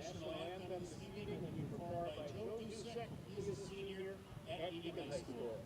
National anthem this evening will be performed by Joe Dusek. He is a senior at Eagan High School.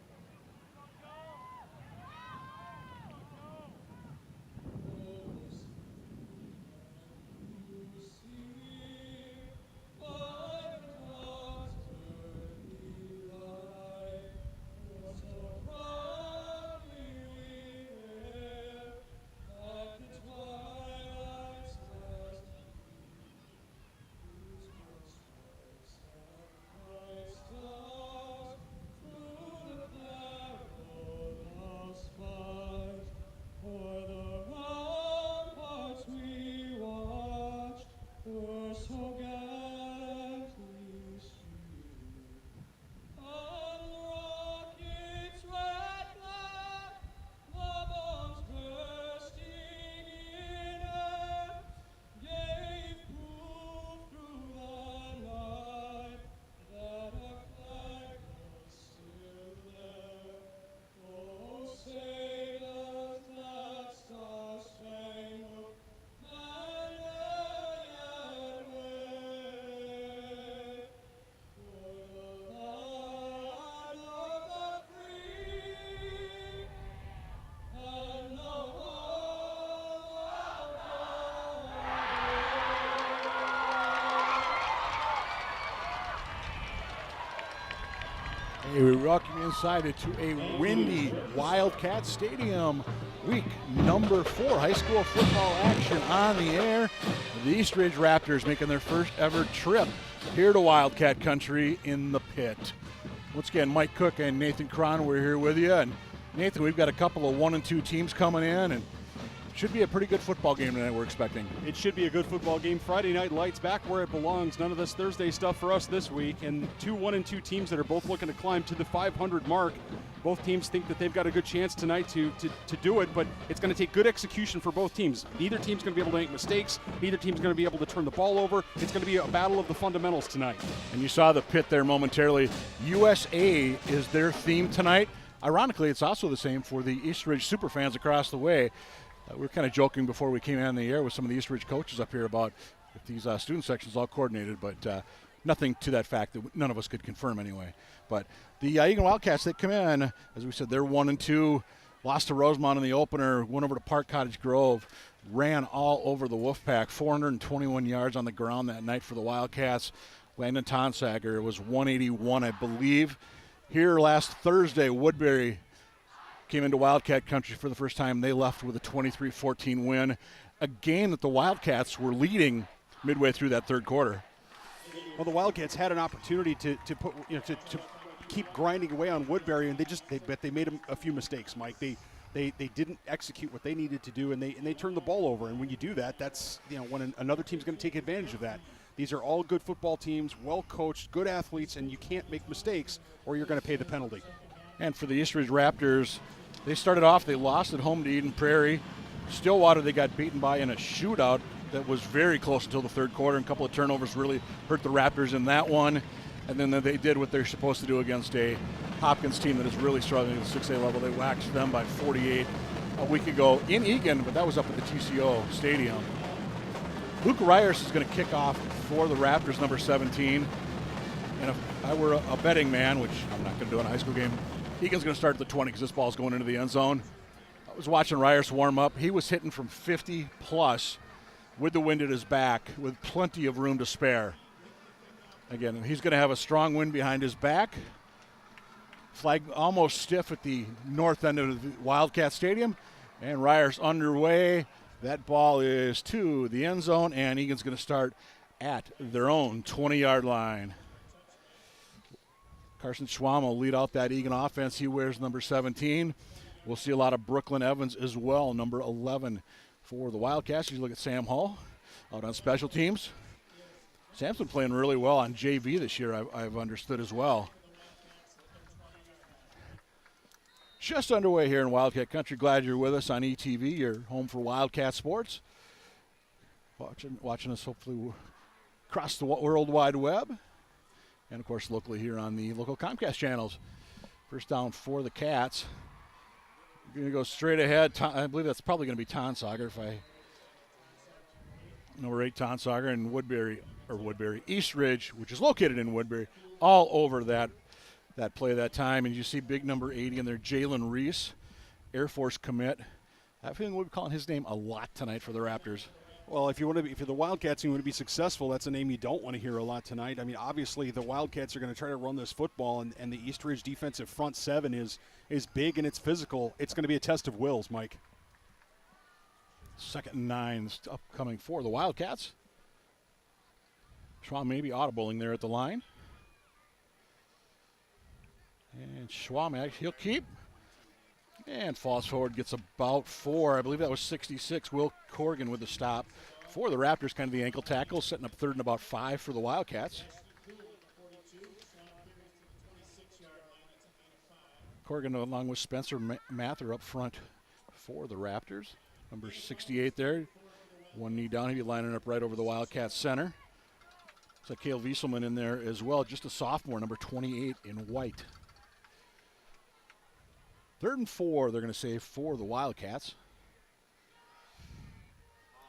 We welcome you inside to a windy Wildcat Stadium. Week number 4, high school football action on the air. The East Ridge Raptors making their first ever trip here to Wildcat Country in the pit. Once again, Mike Cook and Nathan Cron, we're here with you. And Nathan, we've got a couple of 1 and 2 teams coming in, and should be a pretty good football game tonight, we're expecting. It should be a good football game. Friday Night Lights back where it belongs. None of this Thursday stuff for us this week. And 2 1 and 2 teams that are both looking to climb to the 500 mark. Both teams think that they've got a good chance tonight to do it, but it's going to take good execution for both teams. Neither team's going to be able to make mistakes. Neither team's going to be able to turn the ball over. It's going to be a battle of the fundamentals tonight. And you saw the pit there momentarily. USA is their theme tonight. Ironically, it's also the same for the East Ridge Superfans across the way. We were kind of joking before we came on the air with some of the East Ridge coaches up here about if these student sections all coordinated, but nothing to that fact that none of us could confirm anyway. But the Eagan Wildcats, they come in, as we said, they're 1 and 2, lost to Rosemont in the opener, went over to Park Cottage Grove, ran all over the Wolfpack, 421 yards on the ground that night for the Wildcats. Landon Tonsagger was 181, I believe. Here last Thursday, Woodbury came into Wildcat Country for the first time. They left with a 23-14 win, a game that the Wildcats were leading midway through that third quarter. Well, the Wildcats had an opportunity to keep grinding away on Woodbury, and they made a few mistakes, Mike. They didn't execute what they needed to do, and they turned the ball over. And when you do that, that's when another team's going to take advantage of that. These are all good football teams, well coached, good athletes, and you can't make mistakes or you're going to pay the penalty. And for the East Ridge Raptors, they started off, they lost at home to Eden Prairie. Stillwater, they got beaten by in a shootout that was very close until the third quarter, and a couple of turnovers really hurt the Raptors in that one. And then they did what they're supposed to do against a Hopkins team that is really struggling at the 6A level. They waxed them by 48 a week ago in Eagan, but that was up at the TCO Stadium. Luke Ryers is going to kick off for the Raptors, number 17. And if I were a betting man, which I'm not going to do in a high school game, Eagan's going to start at the 20 because this ball's going into the end zone. I was watching Ryers warm up. He was hitting from 50 plus with the wind at his back with plenty of room to spare. Again, he's going to have a strong wind behind his back. Flag almost stiff at the north end of the Wildcat Stadium. And Ryers underway. That ball is to the end zone, and Eagan's going to start at their own 20-yard line. Carson Schwam will lead out that Eagan offense. He wears number 17. We'll see a lot of Brooklyn Evans as well, number 11 for the Wildcats. You look at Sam Hall out on special teams. Sam's been playing really well on JV this year, I've understood as well. Just underway here in Wildcat Country. Glad you're with us on ETV, your home for Wildcat sports. Watching us hopefully across the World Wide Web. And, of course, locally here on the local Comcast channels. First down for the Cats. We're going to go straight ahead. I believe that's probably going to be Tonsauger. Number 8, Tonsauger, and Woodbury, East Ridge, which is located in Woodbury, all over that play that time. And you see big number 80 in there, Jalen Reese, Air Force commit. I have a feeling we'll be calling his name a lot tonight for the Raptors. Well, if you're the Wildcats and you want to be successful, that's a name you don't want to hear a lot tonight. I mean, obviously the Wildcats are going to try to run this football, and the East Ridge defensive front seven is big and it's physical. It's going to be a test of wills, Mike. 2nd and 9 upcoming for the Wildcats. Schwam may be audibling there at the line. And Schwam, he'll keep. And falls forward, gets about 4. I believe that was 66. Will Corrigan with the stop for the Raptors, kind of the ankle tackle, setting up 3rd and about 5 for the Wildcats. Corrigan along with Spencer Mather up front for the Raptors. Number 68 there. One knee down. He'll be lining up right over the Wildcats center. It's like Cale Wieselman in there as well, just a sophomore, number 28 in white. 3rd and 4, they're going to say, for the Wildcats.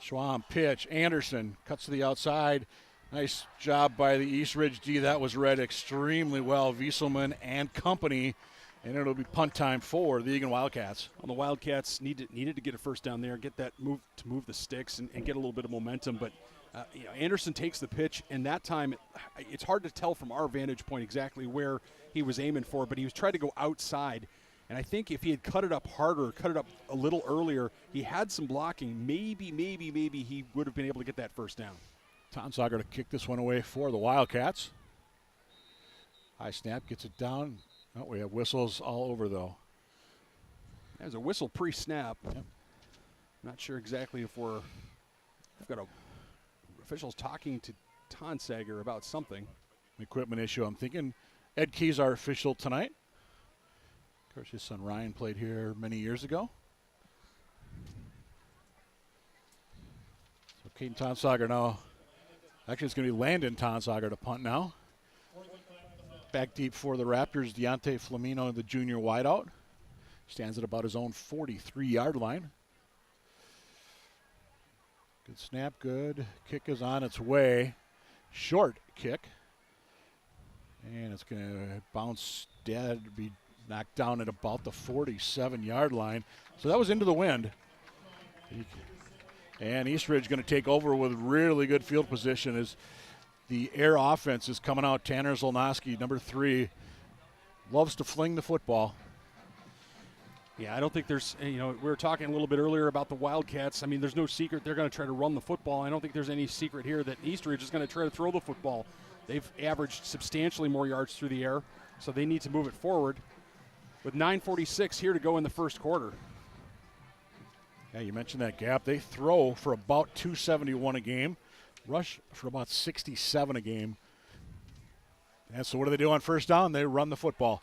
Schwam pitch. Anderson cuts to the outside. Nice job by the East Ridge D. That was read extremely well. Wieselman and company. And it'll be punt time for the Eagan Wildcats. Well, the Wildcats needed to get a first down there, get that move to move the sticks and get a little bit of momentum. But Anderson takes the pitch, and that time it's hard to tell from our vantage point exactly where he was aiming for, but he was trying to go outside. And I think if he had cut it up harder, cut it up a little earlier, he had some blocking. Maybe he would have been able to get that first down. Tonsauger to kick this one away for the Wildcats. High snap, gets it down. Oh, we have whistles all over, though. There's a whistle pre-snap. Yep. Not sure exactly if we've got officials talking to Tonsauger about something. Equipment issue. I'm thinking Ed Key's our official tonight. Of course, his son Ryan played here many years ago. So Caden Tonsauger now. Actually, it's going to be Landon Tonsauger to punt now. Back deep for the Raptors, Deontay Flamino, the junior wideout. Stands at about his own 43-yard line. Good snap, good. Kick is on its way. Short kick. And it's going to bounce dead, be knocked down at about the 47-yard line. So that was into the wind. And East Ridge going to take over with really good field position as the air offense is coming out. Tanner Zolnowski, number 3, loves to fling the football. Yeah, I don't think there's, we were talking a little bit earlier about the Wildcats. I mean, there's no secret they're going to try to run the football. I don't think there's any secret here that East Ridge is going to try to throw the football. They've averaged substantially more yards through the air, so they need to move it forward. With 9:46 here to go in the first quarter. Yeah, you mentioned that gap. They throw for about 271 a game, rush for about 67 a game. And so what do they do on first down? They run the football.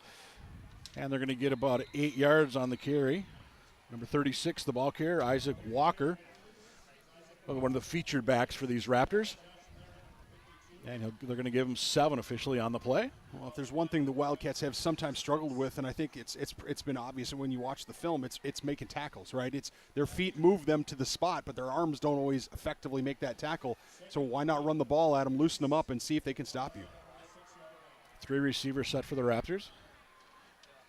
And they're going to get about 8 yards on the carry. Number 36, the ball carrier, Isaac Walker, one of the featured backs for these Raptors. And they're going to give him 7 officially on the play. Well, if there's one thing the Wildcats have sometimes struggled with, and I think it's been obvious when you watch the film, it's making tackles, right? It's their feet move them to the spot, but their arms don't always effectively make that tackle. So why not run the ball at them, loosen them up, and see if they can stop you? 3 receivers set for the Raptors.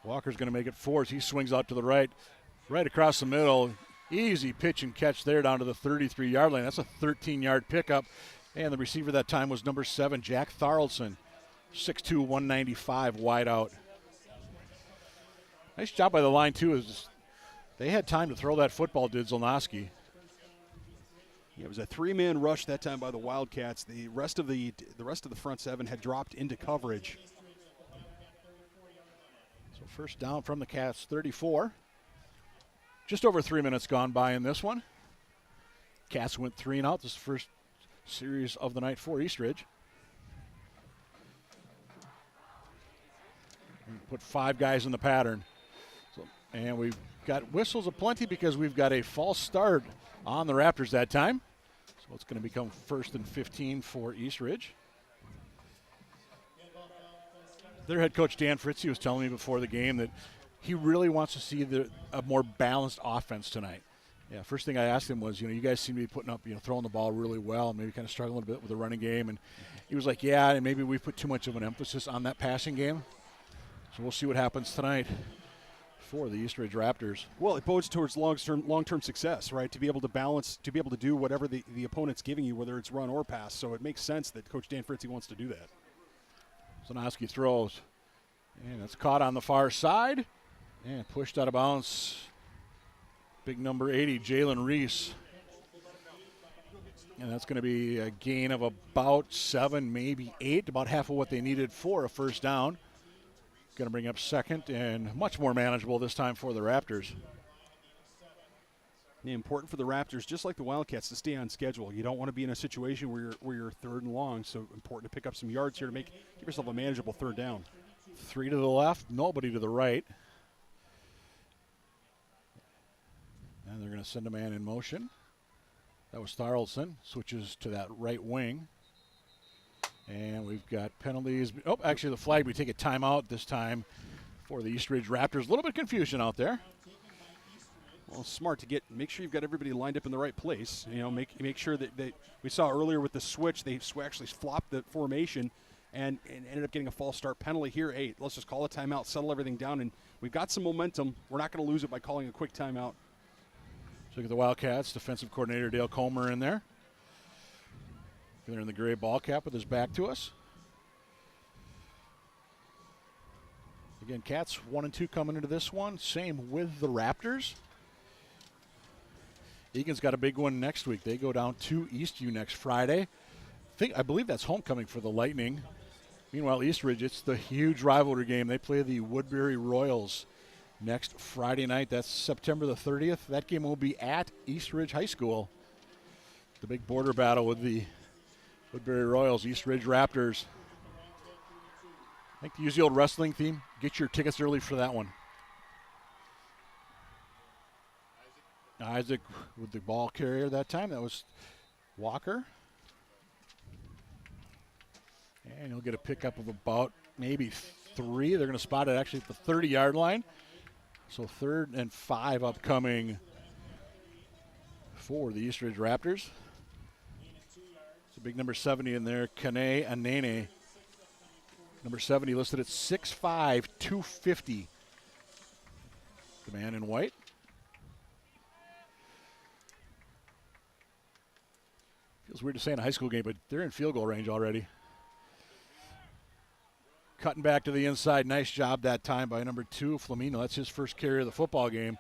Walker's going to make it 4 as he swings out to the right across the middle. Easy pitch and catch there down to the 33-yard line. That's a 13-yard pickup. And the receiver that time was number 7, Jack Tharaldson, 6'2", 195, wide out. Nice job by the line, too. They had time to throw that football, did Zolnowski. Yeah, it was a 3-man rush that time by the Wildcats. The rest of the front 7 had dropped into coverage. First down from the Cats, 34. Just over 3 minutes gone by in this one. Cats went 3 and out. This is the first series of the night for Eastridge. Put 5 guys in the pattern. And we've got whistles aplenty because we've got a false start on the Raptors that time. So it's going to become 1st and 15 for Eastridge. Their head coach, Dan Fritzie, was telling me before the game that he really wants to see a more balanced offense tonight. Yeah, first thing I asked him was, you guys seem to be putting up, throwing the ball really well, maybe kind of struggling a bit with the running game. And he was like, yeah, and maybe we put too much of an emphasis on that passing game. So we'll see what happens tonight for the Eastridge Raptors. Well, it bodes towards long-term success, right? To be able to balance, to be able to do whatever the opponent's giving you, whether it's run or pass. So it makes sense that Coach Dan Fritzie wants to do that. Zanoski throws, and it's caught on the far side and pushed out of bounds. Big number 80, Jalen Reese. And that's going to be a gain of about 7, maybe 8, about half of what they needed for a first down. Going to bring up 2nd and much more manageable this time for the Raptors. Yeah, important for the Raptors, just like the Wildcats, to stay on schedule. You don't want to be in a situation where you're 3rd and long, so important to pick up some yards here to give yourself a manageable 3rd down. 3 to the left, nobody to the right. And they're going to send a man in motion. That was Tharaldson. Switches to that right wing. And we've got penalties. Oh, actually the flag, we take a timeout this time for the Eastridge Raptors. A little bit of confusion out there. Well, smart to make sure you've got everybody lined up in the right place. Make sure that we saw earlier with the switch, they actually flopped the formation and ended up getting a false start penalty here. Hey, let's just call a timeout, settle everything down, and we've got some momentum. We're not going to lose it by calling a quick timeout. So look at the Wildcats, defensive coordinator Dale Comer in there. They're in the gray ball cap with his back to us. Again, Cats 1 and 2 coming into this one. Same with the Raptors. Eagan's got a big one next week. They go down to Eastview next Friday. I believe that's homecoming for the Lightning. Meanwhile, Eastridge, it's the huge rivalry game. They play the Woodbury Royals next Friday night. That's September the 30th. That game will be at Eastridge High School. The big border battle with the Woodbury Royals, Eastridge Raptors. I think to use the old wrestling theme, get your tickets early for that one. Isaac with the ball carrier that time. That was Walker. And he'll get a pickup of about maybe 3. They're going to spot it actually at the 30-yard line. So 3rd and 5 upcoming for the Eastridge Raptors. It's a big number 70 in there, Kane Anene. Number 70 listed at 6'5", 250. The man in white. Feels weird to say in a high school game, but they're in field goal range already. Cutting back to the inside. Nice job that time by number 2, Flamino. That's his first carry of the football game.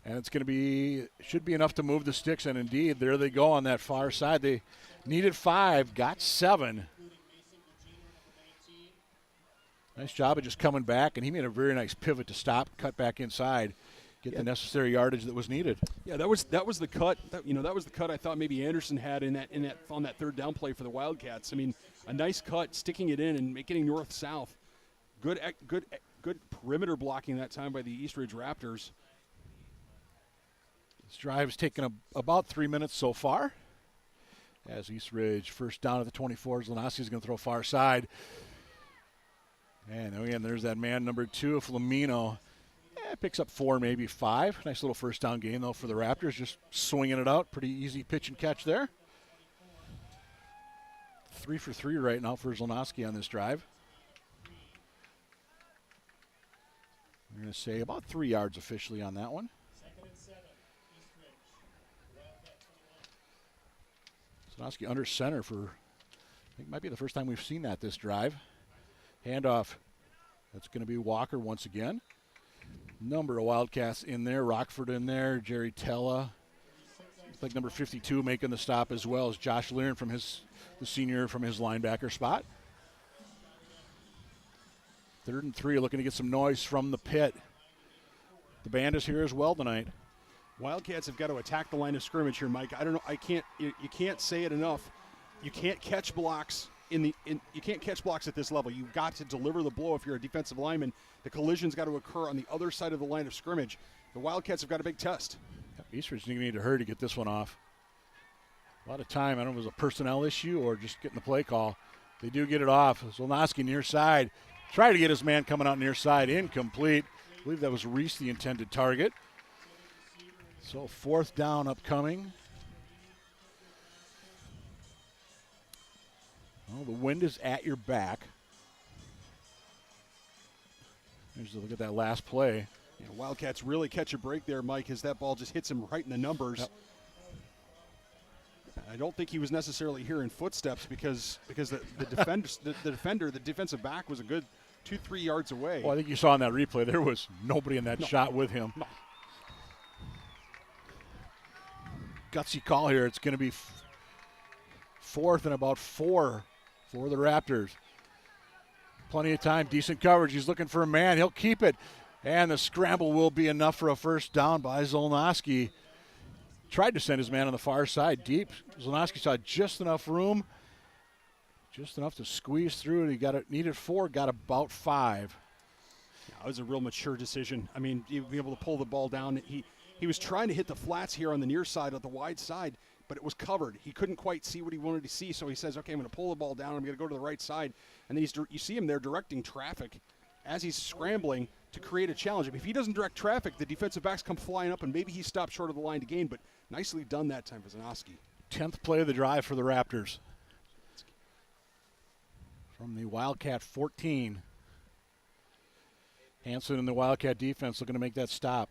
And it's going to be, should be enough to move the sticks. And indeed, there they go on that far side. They needed 5, got 7. Nice job of just coming back. And he made a very nice pivot to stop, cut back inside, get the necessary yardage that was needed. Yeah, that was the cut. That was the cut I thought maybe Anderson had on that 3rd down play for the Wildcats. I mean, a nice cut, sticking it in and getting north-south. Good perimeter blocking that time by the Eastridge Raptors. This drive has taken about 3 minutes so far. As Eastridge first down at the 24, Zlanaski is going to throw far side. And again, there's that man, number 2, Flamino. Picks up 4, maybe 5. Nice little first down game, though, for the Raptors. Just swinging it out. Pretty easy pitch and catch there. 3 for 3 right now for Zlanaski on this drive. We're going to say about 3 yards officially on that one. 2nd and 7, Eastridge. Zlanaski under center for, I think might be the first time we've seen that this drive. Handoff. That's going to be Walker once again. Number of Wildcats in there. Rockford in there. Jerry Tella. Looks like number 52 making the stop as well as Josh Learn from the senior from his linebacker spot. 3rd and 3, looking to get some noise from the pit. The band is here as well tonight. Wildcats have got to attack the line of scrimmage here, Mike. I don't know. You can't say it enough. You can't catch blocks you can't catch blocks at this level. You've got to deliver the blow if you're a defensive lineman. The collision's got to occur on the other side of the line of scrimmage. The Wildcats have got a big test. Eastridge going to need to hurry to get this one off. A lot of time. I don't know if it was a personnel issue or just getting the play call. They do get it off. Zolnowski near side. Try to get his man coming out near side. Incomplete. I believe that was Reese, the intended target. So 4th down upcoming. Well, the wind is at your back. Here's a look at that last play. Yeah, Wildcats really catch a break there, Mike, as that ball just hits him right in the numbers. Yep. I don't think he was necessarily hearing footsteps because the defensive back was a good 2-3 yards away. Well, I think you saw in that replay there was nobody in that shot with him. No. Gutsy call here. It's going to be 4th and about 4 for the Raptors. Plenty of time, decent coverage. He's looking for a man. He'll keep it. And the scramble will be enough for a 1st down by Zolnowski. Tried to send his man on the far side deep. Zolnowski saw just enough room, just enough to squeeze through it. He needed 4, got about 5. Yeah, it was a real mature decision. I mean, you'd be able to pull the ball down. He was trying to hit the flats here on the near side of the wide side, but it was covered. He couldn't quite see what he wanted to see, so he says, okay, I'm going to pull the ball down. I'm going to go to the right side. And then you see him there directing traffic as he's scrambling to create a challenge. If he doesn't direct traffic, the defensive backs come flying up, and maybe he stopped short of the line to gain, but nicely done that time for Zolnowski. 10th play of the drive for the Raptors. From the Wildcat 14. Hanson and the Wildcat defense looking to make that stop.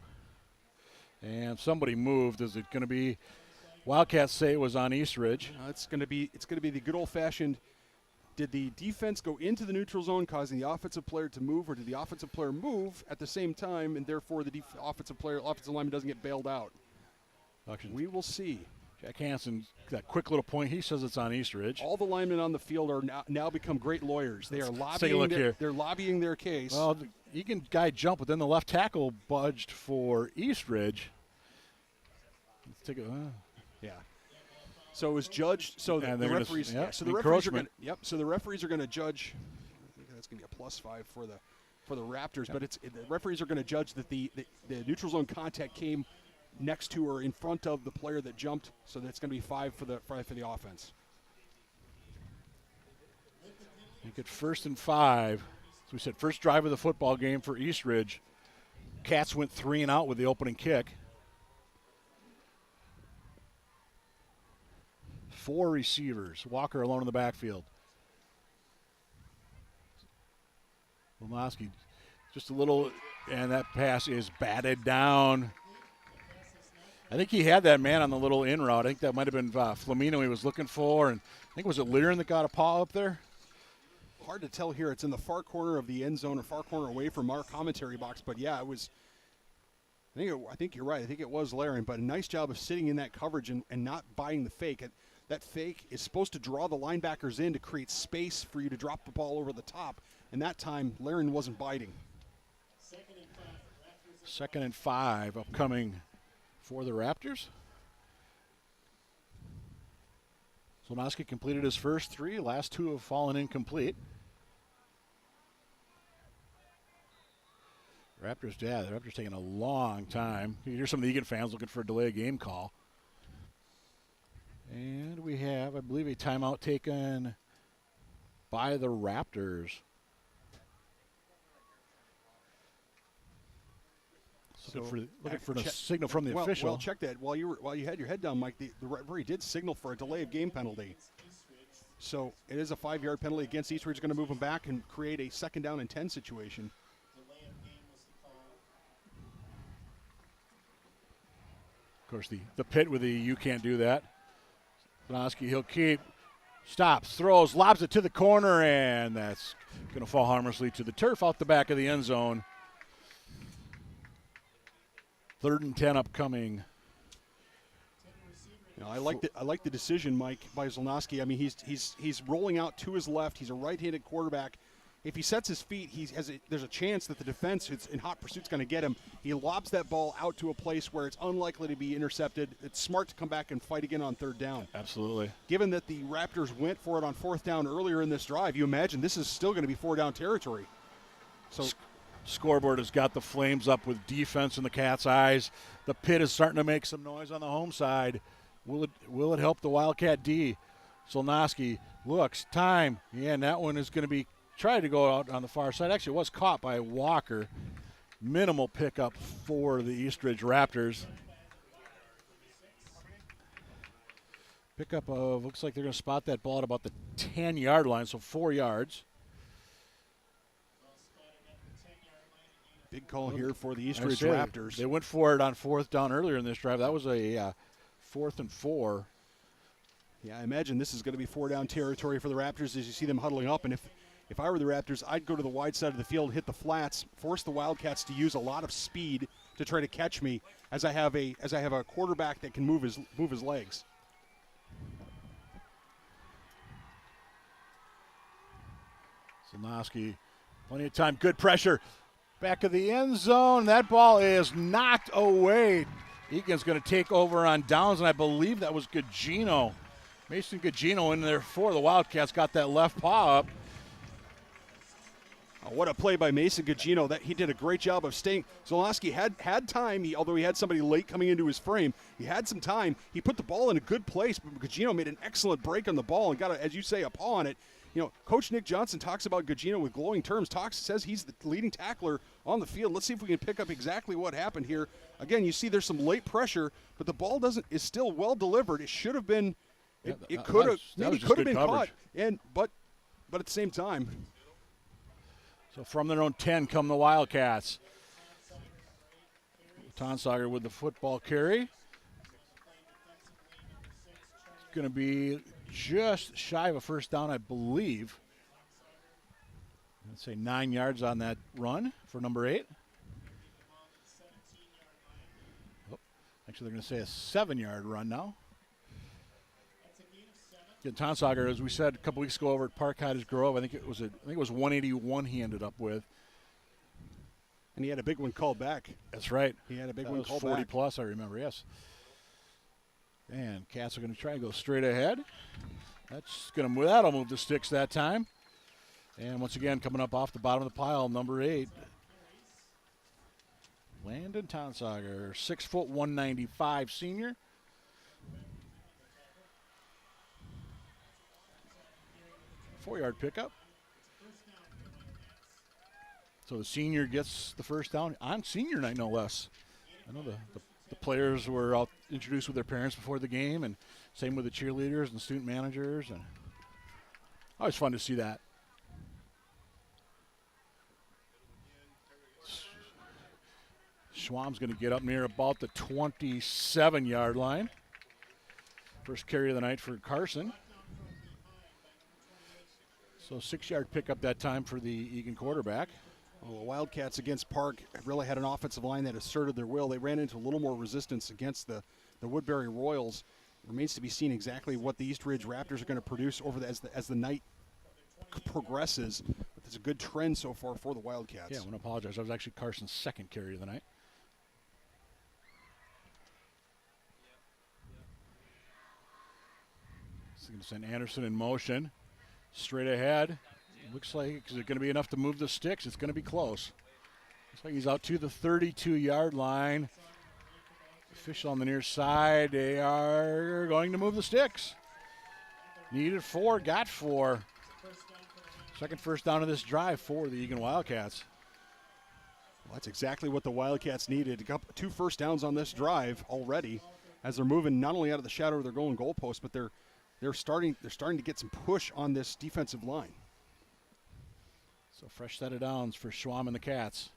And somebody moved. Is it going to be Wildcats say it was on Eastridge? It's going to be the good old-fashioned, did the defense go into the neutral zone causing the offensive player to move, or did the offensive player move at the same time and therefore the offensive lineman doesn't get bailed out? We will see. Jack Hanson, that quick little point, he says it's on Eastridge. All the linemen on the field are now become great lawyers. They are lobbying their case. Well, the Eagan guy jumped, but then the left tackle budged for Eastridge. Let's take a yeah. So it was judged. So the referees. So the referees are going. Yep. So the referees are going to judge. I think that's going to be a +5 for the Raptors. Yep. But the referees are going to judge that the neutral zone contact came next to or in front of the player that jumped. So that's going to be 5 for the offense. You get 1st and 5. So we said first drive of the football game for Eastridge. Cats went 3 and out with the opening kick. 4 receivers. Walker alone in the backfield. Zolnowski just a little, and that pass is batted down. I think he had that man on the little in route. I think that might have been Flamino he was looking for. And I think, was it Learn that got a paw up there? Hard to tell here. It's in the far corner of the end zone, or far corner away from our commentary box. But, yeah, it was – I think you're right. I think it was Laren. But a nice job of sitting in that coverage and not buying the fake. That fake is supposed to draw the linebackers in to create space for you to drop the ball over the top. And that time, Laren wasn't biting. 2nd and 5 upcoming for the Raptors. Zolnowski completed his first 3. Last 2 have fallen incomplete. The Raptors taking a long time. You hear some of the Eagan fans looking for a delay of game call. And we have, I believe, a timeout taken by the Raptors. Looking for the signal from the official. Well, check that. While you had your head down, Mike, the referee did signal for a delay of game penalty. So it is a 5-yard penalty against Eastridge. It's going to move them back and create a 2nd down and 10 situation. Of course, the pit with the you can't do that. Zolnowski, he'll keep, stops, throws, lobs it to the corner, and that's going to fall harmlessly to the turf out the back of the end zone. 3rd and 10 upcoming. I like the decision, Mike, by Zolnowski. I mean, he's rolling out to his left. He's a right-handed quarterback. if he sets his feet, there's a chance that the defense in hot pursuit is going to get him. He lobs that ball out to a place where it's unlikely to be intercepted. It's smart to come back and fight again on third down. Absolutely. Given that the Raptors went for it on fourth down earlier in this drive, you imagine this is still going to be four-down territory. So scoreboard has got the Flames up with defense in the Cats' eyes. The pit is starting to make some noise on the home side. Will it help the Wildcat D? Solnoski looks, time, yeah, and that one is going to be tried to go out on the far side. Actually, it was caught by Walker. Minimal pickup for the Eastridge Raptors. Pickup of, looks like they're going to spot that ball at about the 10-yard line, so 4 yards. Big call here for the Eastridge Raptors. They went for it on fourth down earlier in this drive. That was a 4th and 4. Yeah, I imagine this is going to be four-down territory for the Raptors as you see them huddling up. And if I were the Raptors, I'd go to the wide side of the field, hit the flats, force the Wildcats to use a lot of speed to try to catch me as I have a quarterback that can move his legs. Solnoski, plenty of time, good pressure. Back of the end zone. That ball is knocked away. Eagan's going to take over on downs, and I believe that was Gugino. Mason Gugino in there for the Wildcats. Got that left paw up. Oh, what a play by Mason Gugino. That he did a great job of staying. Solnoski had time, although he had somebody late coming into his frame. He had some time. He put the ball in a good place, but Gugino made an excellent break on the ball and got, as you say, a paw on it. You know, Coach Nick Johnson talks about Gugino with glowing terms. Says he's the leading tackler on the field. Let's see if we can pick up exactly what happened here. Again, you see there's some late pressure, but the ball is still well delivered. It should have been, it could have been caught. But at the same time. So from their own 10 come the Wildcats. Tonsauger with the football carry. It's going to be just shy of a first down, I believe. Let's say 9 yards on that run for number 8. Oh, actually, they're going to say a 7-yard run now. Yeah, Tonsauger, as we said a couple weeks ago over at Park Cottage Grove, I think it was 181 he ended up with. And he had a big one called back. That's right. He had a big that one was called 40 back. plus, I remember, yes. And Cats are going to try and go straight ahead. That'll move the sticks that time. And once again, coming up off the bottom of the pile, number 8. Landon Tonsauger, 6 foot 195 senior. Four-yard pickup. So the senior gets the first down on senior night, no less. I know the players were out introduced with their parents before the game, and same with the cheerleaders and student managers. And always fun to see that. Schwam's going to get up near about the 27-yard line. First carry of the night for Carson. So 6-yard pickup that time for the Eagan quarterback. Well, the Wildcats against Park really had an offensive line that asserted their will. They ran into a little more resistance against the Woodbury Royals. Remains to be seen exactly what the East Ridge Raptors are going to produce as the night progresses. But there's a good trend so far for the Wildcats. Yeah, I want to apologize. That was actually Carson's second carry of the night. So going to send Anderson in motion. Straight ahead. Looks like, is it going to be enough to move the sticks? It's going to be close. Looks like he's out to the 32-yard line. Official on the near side. They are going to move the sticks. Needed 4, got 4. Second first down of this drive for the Eagan Wildcats. Well, that's exactly what the Wildcats needed. 2 first downs on this drive already as they're moving not only out of the shadow of their goal and goalpost, but they're starting to get some push on this defensive line. So fresh set of downs for Schwam and the Cats.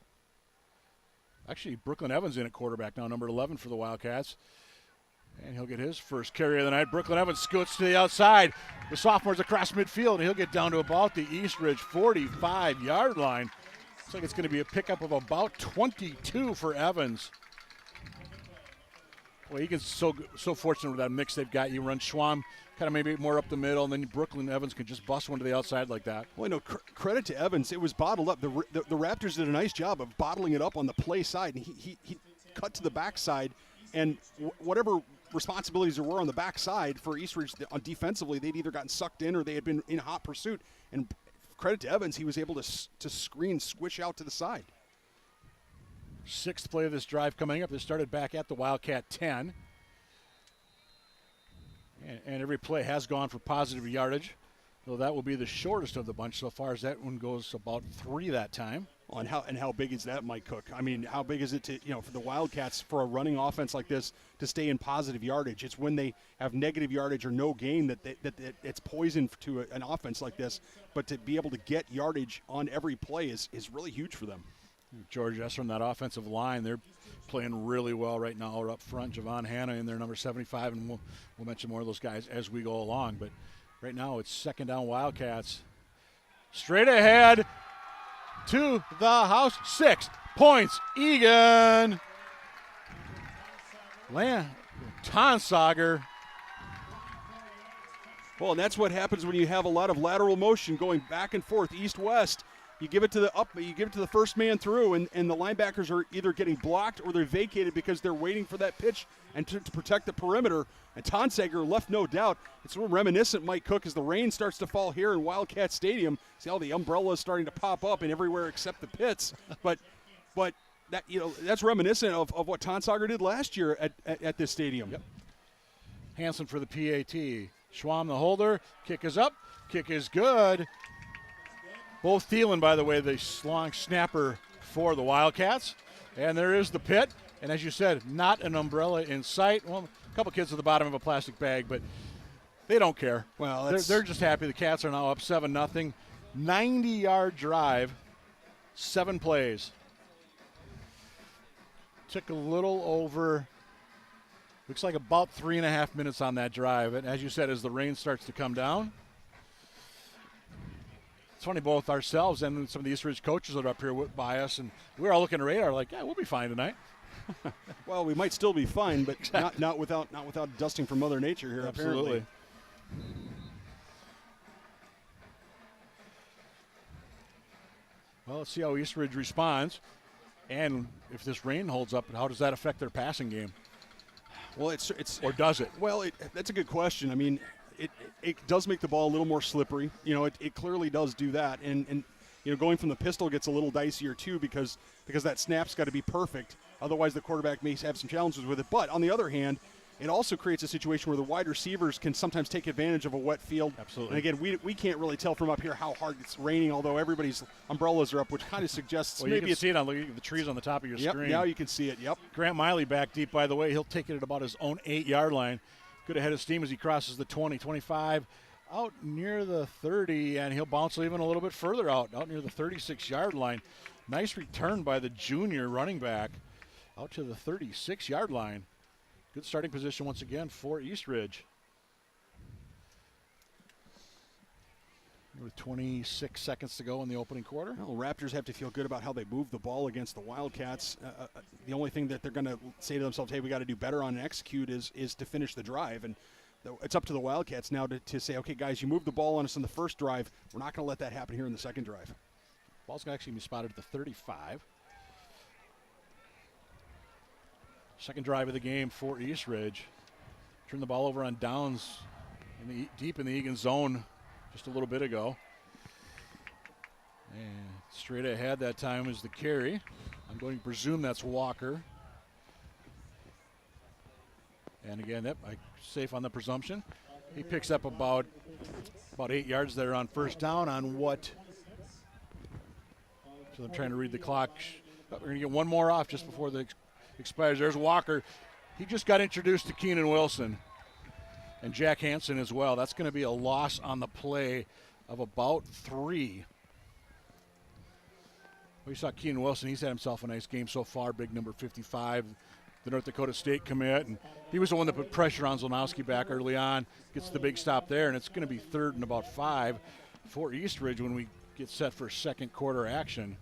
Actually, Brooklyn Evans in at quarterback now, number 11 for the Wildcats. And he'll get his first carry of the night. Brooklyn Evans scoots to the outside. The sophomore's across midfield, and he'll get down to about the Eastridge 45-yard line. Looks like it's going to be a pickup of about 22 for Evans. Well, Eagan's so fortunate with that mix they've got. You run Schwam kind of maybe more up the middle, and then Brooklyn Evans could just bust one to the outside like that. Well, no, credit to Evans. It was bottled up. The Raptors did a nice job of bottling it up on the play side, and he cut to the backside, and whatever responsibilities there were on the backside for Eastridge defensively, they'd either gotten sucked in or they had been in hot pursuit. And credit to Evans, he was able to screen, squish out to the side. 6th play of this drive coming up. They started back at the Wildcat 10. And every play has gone for positive yardage, though that will be the shortest of the bunch so far, as that one goes about 3 that time. Well, and how big is that, Mike Cook? I mean, how big is it to, for the Wildcats, for a running offense like this to stay in positive yardage? It's when they have negative yardage or no gain that it's poison to an offense like this. But to be able to get yardage on every play is really huge for them. George Esser on that offensive line, they're playing really well right now. Up front, Javon Hanna in their number 75, and we'll mention more of those guys as we go along. But right now it's 2nd down Wildcats. Straight ahead to the house. 6 points. Eagan. Tonsager. Well, and that's what happens when you have a lot of lateral motion going back and forth, east-west. You give it to the first man through, and the linebackers are either getting blocked or they're vacated because they're waiting for that pitch and to protect the perimeter. And Tonsager left no doubt. It's a little reminiscent, Mike Cook, as the rain starts to fall here in Wildcat Stadium. See how the umbrellas starting to pop up and everywhere except the pits. But that that's reminiscent of what Tonsager did last year at this stadium. Yep. Hansen for the PAT. Schwam the holder. Kick is up. Kick is good. Bo Thielen, by the way, the long snapper for the Wildcats. And there is the pit. And as you said, not an umbrella in sight. Well, a couple kids at the bottom of a plastic bag, but they don't care. Well, they're just happy. The Cats are now up 7-0. 90-yard drive, 7 plays. Took a little over, looks like about 3.5 minutes on that drive. And as you said, as the rain starts to come down, it's funny, both ourselves and some of the Eastridge coaches that are up here by us, and we're all looking at radar like, yeah, we'll be fine tonight. Well, we might still be fine, but exactly. not without dusting from Mother Nature here. Absolutely. Apparently. Well, let's see how Eastridge responds, and if this rain holds up, how does that affect their passing game? Well, it's or does it? Well, that's a good question. I mean, it does make the ball a little more slippery. It clearly does do that, and going from the pistol gets a little dicier too because that snap's got to be perfect. Otherwise, the quarterback may have some challenges with it. But on the other hand, it also creates a situation where the wide receivers can sometimes take advantage of a wet field. Absolutely. And again, we can't really tell from up here how hard it's raining, although everybody's umbrellas are up, which kind of suggests well, maybe you can see it on the trees on the top of your screen. Now you can see it. Yep. Grant Miley back deep, by the way. He'll take it at about his own 8-yard line. Good ahead of steam as he crosses the 20, 25, out near the 30, and he'll bounce even a little bit further out near the 36-yard line. Nice return by the junior running back out to the 36-yard line. Good starting position once again for Eastridge. With 26 seconds to go in the opening quarter. Well, Raptors have to feel good about how they move the ball against the Wildcats. The only thing that they're going to say to themselves, hey, we got to do better on and execute is to finish the drive. And it's up to the Wildcats now to say, okay, guys, you moved the ball on us in the first drive. We're not going to let that happen here in the second drive. Ball's going to actually be spotted at the 35. Second drive of the game for Eastridge. Turned the ball over on downs deep in the Eagan zone just a little bit ago. And straight ahead that time is the carry. I'm going to presume that's Walker. And again, safe on the presumption. He picks up about 8 yards there on first down on what? So I'm trying to read the clock. We're going to get one more off just before the expires. There's Walker. He just got introduced to Keenan Wilson and Jack Hansen as well. That's going to be a loss on the play of about 3. We saw Keenan Wilson. He's had himself a nice game so far. Big number 55, the North Dakota State commit. And he was the one that put pressure on Zolnowski back early on. Gets the big stop there, and it's going to be 3rd and about 5 for Eastridge when we get set for second quarter action.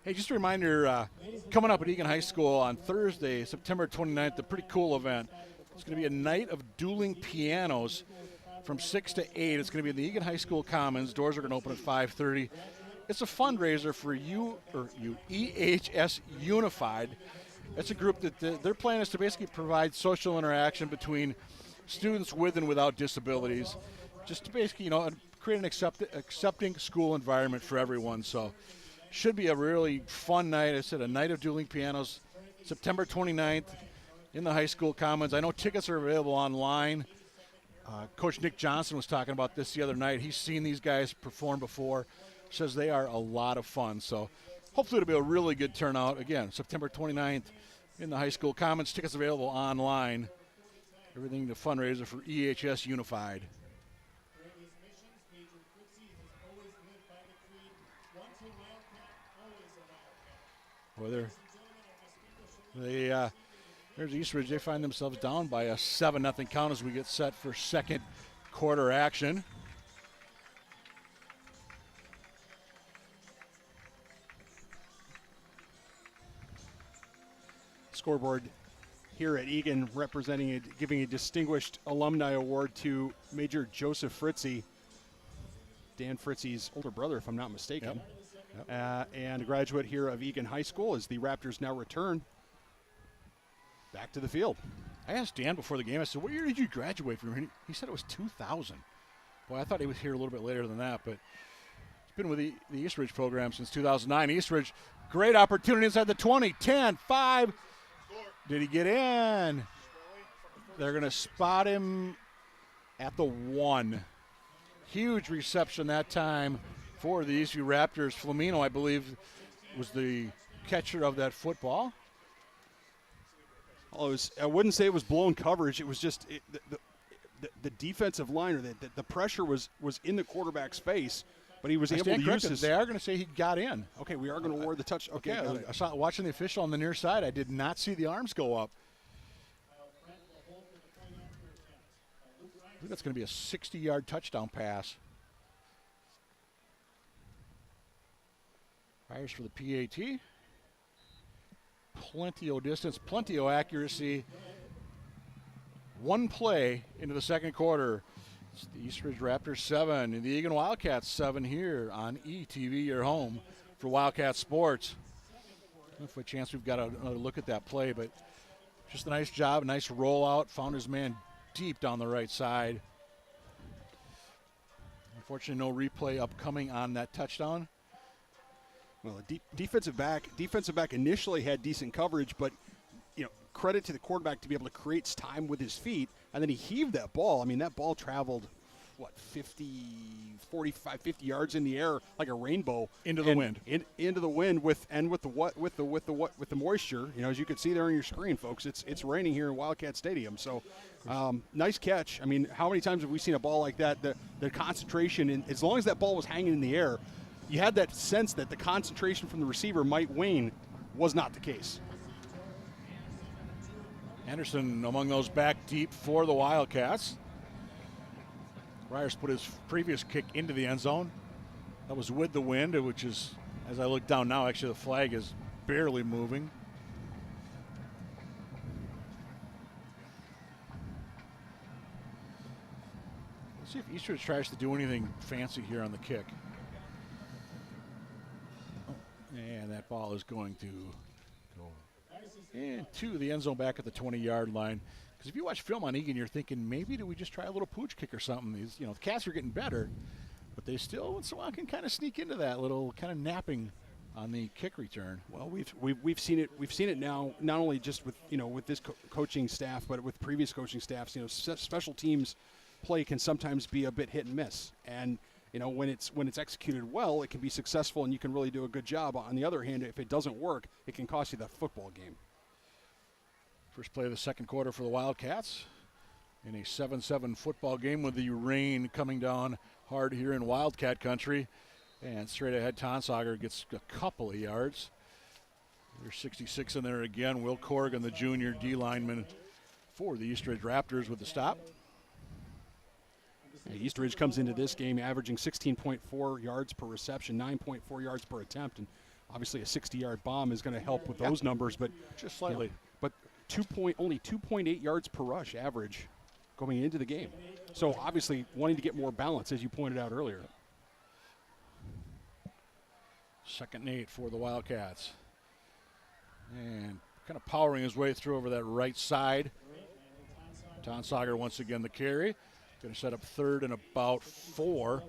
Hey, just a reminder, coming up at Eagan High School on Thursday, September 29th, a pretty cool event. It's going to be a night of dueling pianos from 6 to 8. It's going to be in the Eagan High School Commons. Doors are going to open at 5:30. It's a fundraiser for EHS Unified. It's a group that their plan is to basically provide social interaction between students with and without disabilities, just to basically, create an accepting school environment for everyone. So should be a really fun night. I said a night of dueling pianos, September 29th in the high school commons. I know tickets are available online. Coach Nick Johnson was talking about this the other night. He's seen these guys perform before, says they are a lot of fun. So hopefully it'll be a really good turnout. Again, September 29th in the high school commons. Tickets available online. Everything to fundraiser for EHS Unified. Well, there's East Ridge. They find themselves down by a 7-0 count as we get set for second quarter action. Scoreboard here at Eagan giving a distinguished alumni award to Major Joseph Fritzie, Dan Fritzie's older brother, if I'm not mistaken. Yep. And a graduate here of Eagan High School as the Raptors now return back to the field. I asked Dan before the game, I said, what year did you graduate from? He said it was 2000. Boy, I thought he was here a little bit later than that, but he's been with the East Ridge program since 2009. East Ridge, great opportunity inside the 20, 10, 5. Did he get in? They're going to spot him at the 1. Huge reception that time for the Eastview Raptors. Flamino, I believe, was the catcher of that football. Oh, I wouldn't say it was blown coverage. It was just the defensive line, or the pressure was in the quarterback's face, but he was able to use his. They are going to say he got in. Okay, we are going to award the touch. Okay, I saw watching the official on the near side. I did not see the arms go up. I think that's going to be a 60-yard touchdown pass. Fires for the PAT. Plenty of distance, plenty of accuracy. One play into the second quarter. It's the East Ridge Raptors 7 and the Eagan Wildcats 7 here on ETV, your home for Wildcat Sports. If a chance we've got another look at that play, but just a nice job, a nice rollout. Found his man deep down the right side. Unfortunately, no replay upcoming on that touchdown. Well, the defensive back initially had decent coverage, but credit to the quarterback to be able to create time with his feet, and then he heaved that ball. I mean, that ball traveled 45, 50 yards in the air like a rainbow into the wind. Into the wind with the moisture. As you can see there on your screen, folks, it's raining here in Wildcat Stadium. So, nice catch. I mean, how many times have we seen a ball like that? The concentration, and as long as that ball was hanging in the air, you had that sense that the concentration from the receiver might wane. Was not the case. Anderson among those back deep for the Wildcats. Ryers put his previous kick into the end zone. That was with the wind, which is, as I look down now, actually the flag is barely moving. Let's see if East Ridge tries to do anything fancy here on the kick. And that ball is going to go into the end zone back at the 20-yard line. Because if you watch film on Eagan, you're thinking, maybe do we just try a little pooch kick or something? These, the Cats are getting better, but they still once in a while can kind of sneak into that little kind of napping on the kick return. Well, we've seen it. We've seen it now, not only just with with this coaching staff, but with previous coaching staffs. Special teams play can sometimes be a bit hit and miss, and when it's executed well, it can be successful and you can really do a good job. On the other hand, if it doesn't work, it can cost you the football game. First play of the second quarter for the Wildcats in a 7-7 football game with the rain coming down hard here in Wildcat country. And straight ahead, Tonsauger gets a couple of yards. There's 66 in there again. Will Corrigan, the junior D lineman for the East Ridge Raptors with the stop. East Ridge comes into this game averaging 16.4 yards per reception, 9.4 yards per attempt, and obviously a 60-yard bomb is going to help with those numbers. But just slightly. But only 2.8 yards per rush average going into the game. So obviously wanting to get more balance, as you pointed out earlier. 2nd and 8 for the Wildcats. And kind of powering his way through over that right side. Tonsager once again the carry. Going to set up 3rd and about 4.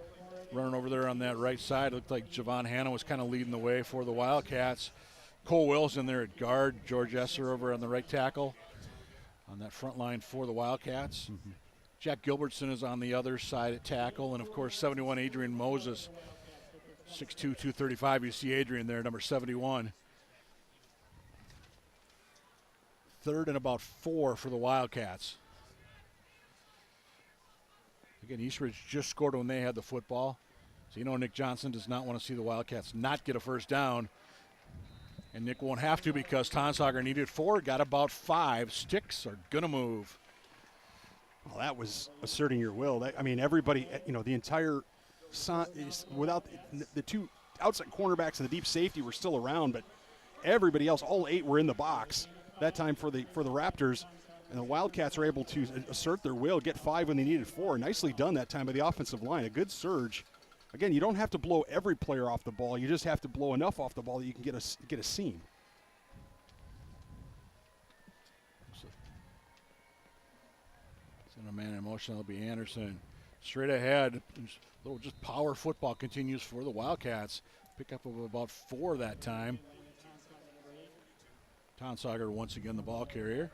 Running over there on that right side. Looked like Javon Hanna was kind of leading the way for the Wildcats. Cole Wills in there at guard. George Esser over on the right tackle on that front line for the Wildcats. Jack Gilbertson is on the other side at tackle. And, of course, 71 Adrian Moses. 6'2", 235. You see Adrian there, number 71. 3rd and about 4 for the Wildcats. Again, Eastridge just scored when they had the football. So you know Nick Johnson does not want to see the Wildcats not get a first down. And Nick won't have to because Tonsager needed 4, got about 5. Sticks are going to move. Well, that was asserting your will. Everybody, the entire without the 2 outside cornerbacks and the deep safety were still around, but everybody else, all 8 were in the box that time for the Raptors. And the Wildcats are able to assert their will, get 5 when they needed 4. Nicely done that time by the offensive line. A good surge. Again, you don't have to blow every player off the ball. You just have to blow enough off the ball that you can get a seam. Send a man in motion. That'll be Anderson. Straight ahead. Little just power football continues for the Wildcats. Pick up of about 4 that time. Tonsager once again the ball carrier.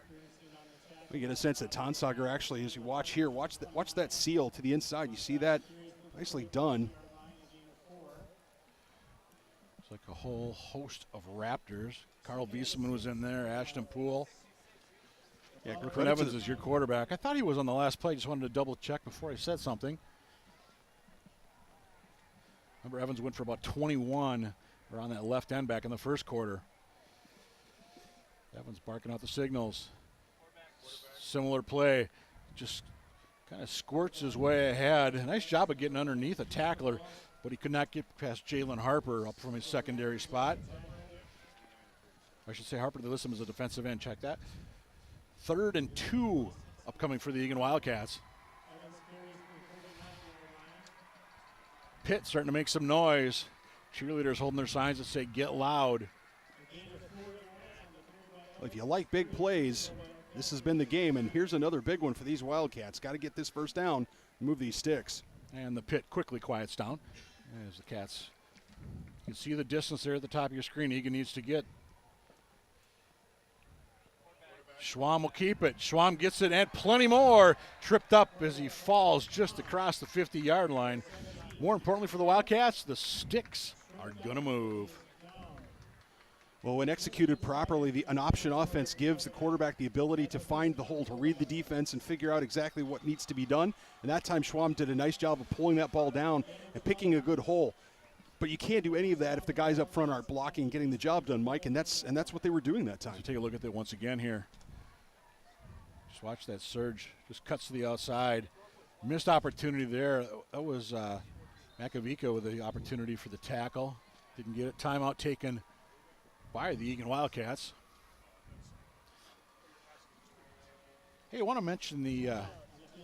We get a sense that Tonsager actually, as you watch here, watch that seal to the inside. You see that? Nicely done. It's like a whole host of Raptors. Carl Wieseman was in there, Ashton Poole. Yeah, Quinn Evans is your quarterback. I thought he was on the last play. Just wanted to double check before I said something. Remember, Evans went for about 21 around that left end back in the first quarter. Evans barking out the signals. Similar play, just kind of squirts his way ahead. Nice job of getting underneath a tackler, but he could not get past Jalen Harper up from his secondary spot. I should say Harper, they list him as a defensive end. Check that. 3rd and 2 upcoming for the Eagan Wildcats. Pitt starting to make some noise. Cheerleaders holding their signs that say "Get loud." Well, if you like big plays, this has been the game, and here's another big one for these Wildcats. Got to get this first down, move these sticks. And the Pit quickly quiets down as the Cats. You can see the distance there at the top of your screen. Eagan needs to get. Schwamm will keep it. Schwamm gets it and plenty more. Tripped up as he falls just across the 50-yard line. More importantly for the Wildcats, the sticks are going to move. Well, when executed properly, an option offense gives the quarterback the ability to find the hole, to read the defense and figure out exactly what needs to be done. And that time Schwamm did a nice job of pulling that ball down and picking a good hole. But you can't do any of that if the guys up front aren't blocking and getting the job done, Mike, and that's what they were doing that time. So take a look at that once again here. Just watch that surge. Just cuts to the outside. Missed opportunity there. That was Makovica with the opportunity for the tackle. Didn't get it. Timeout taken by the Eagan Wildcats. Hey, I want to mention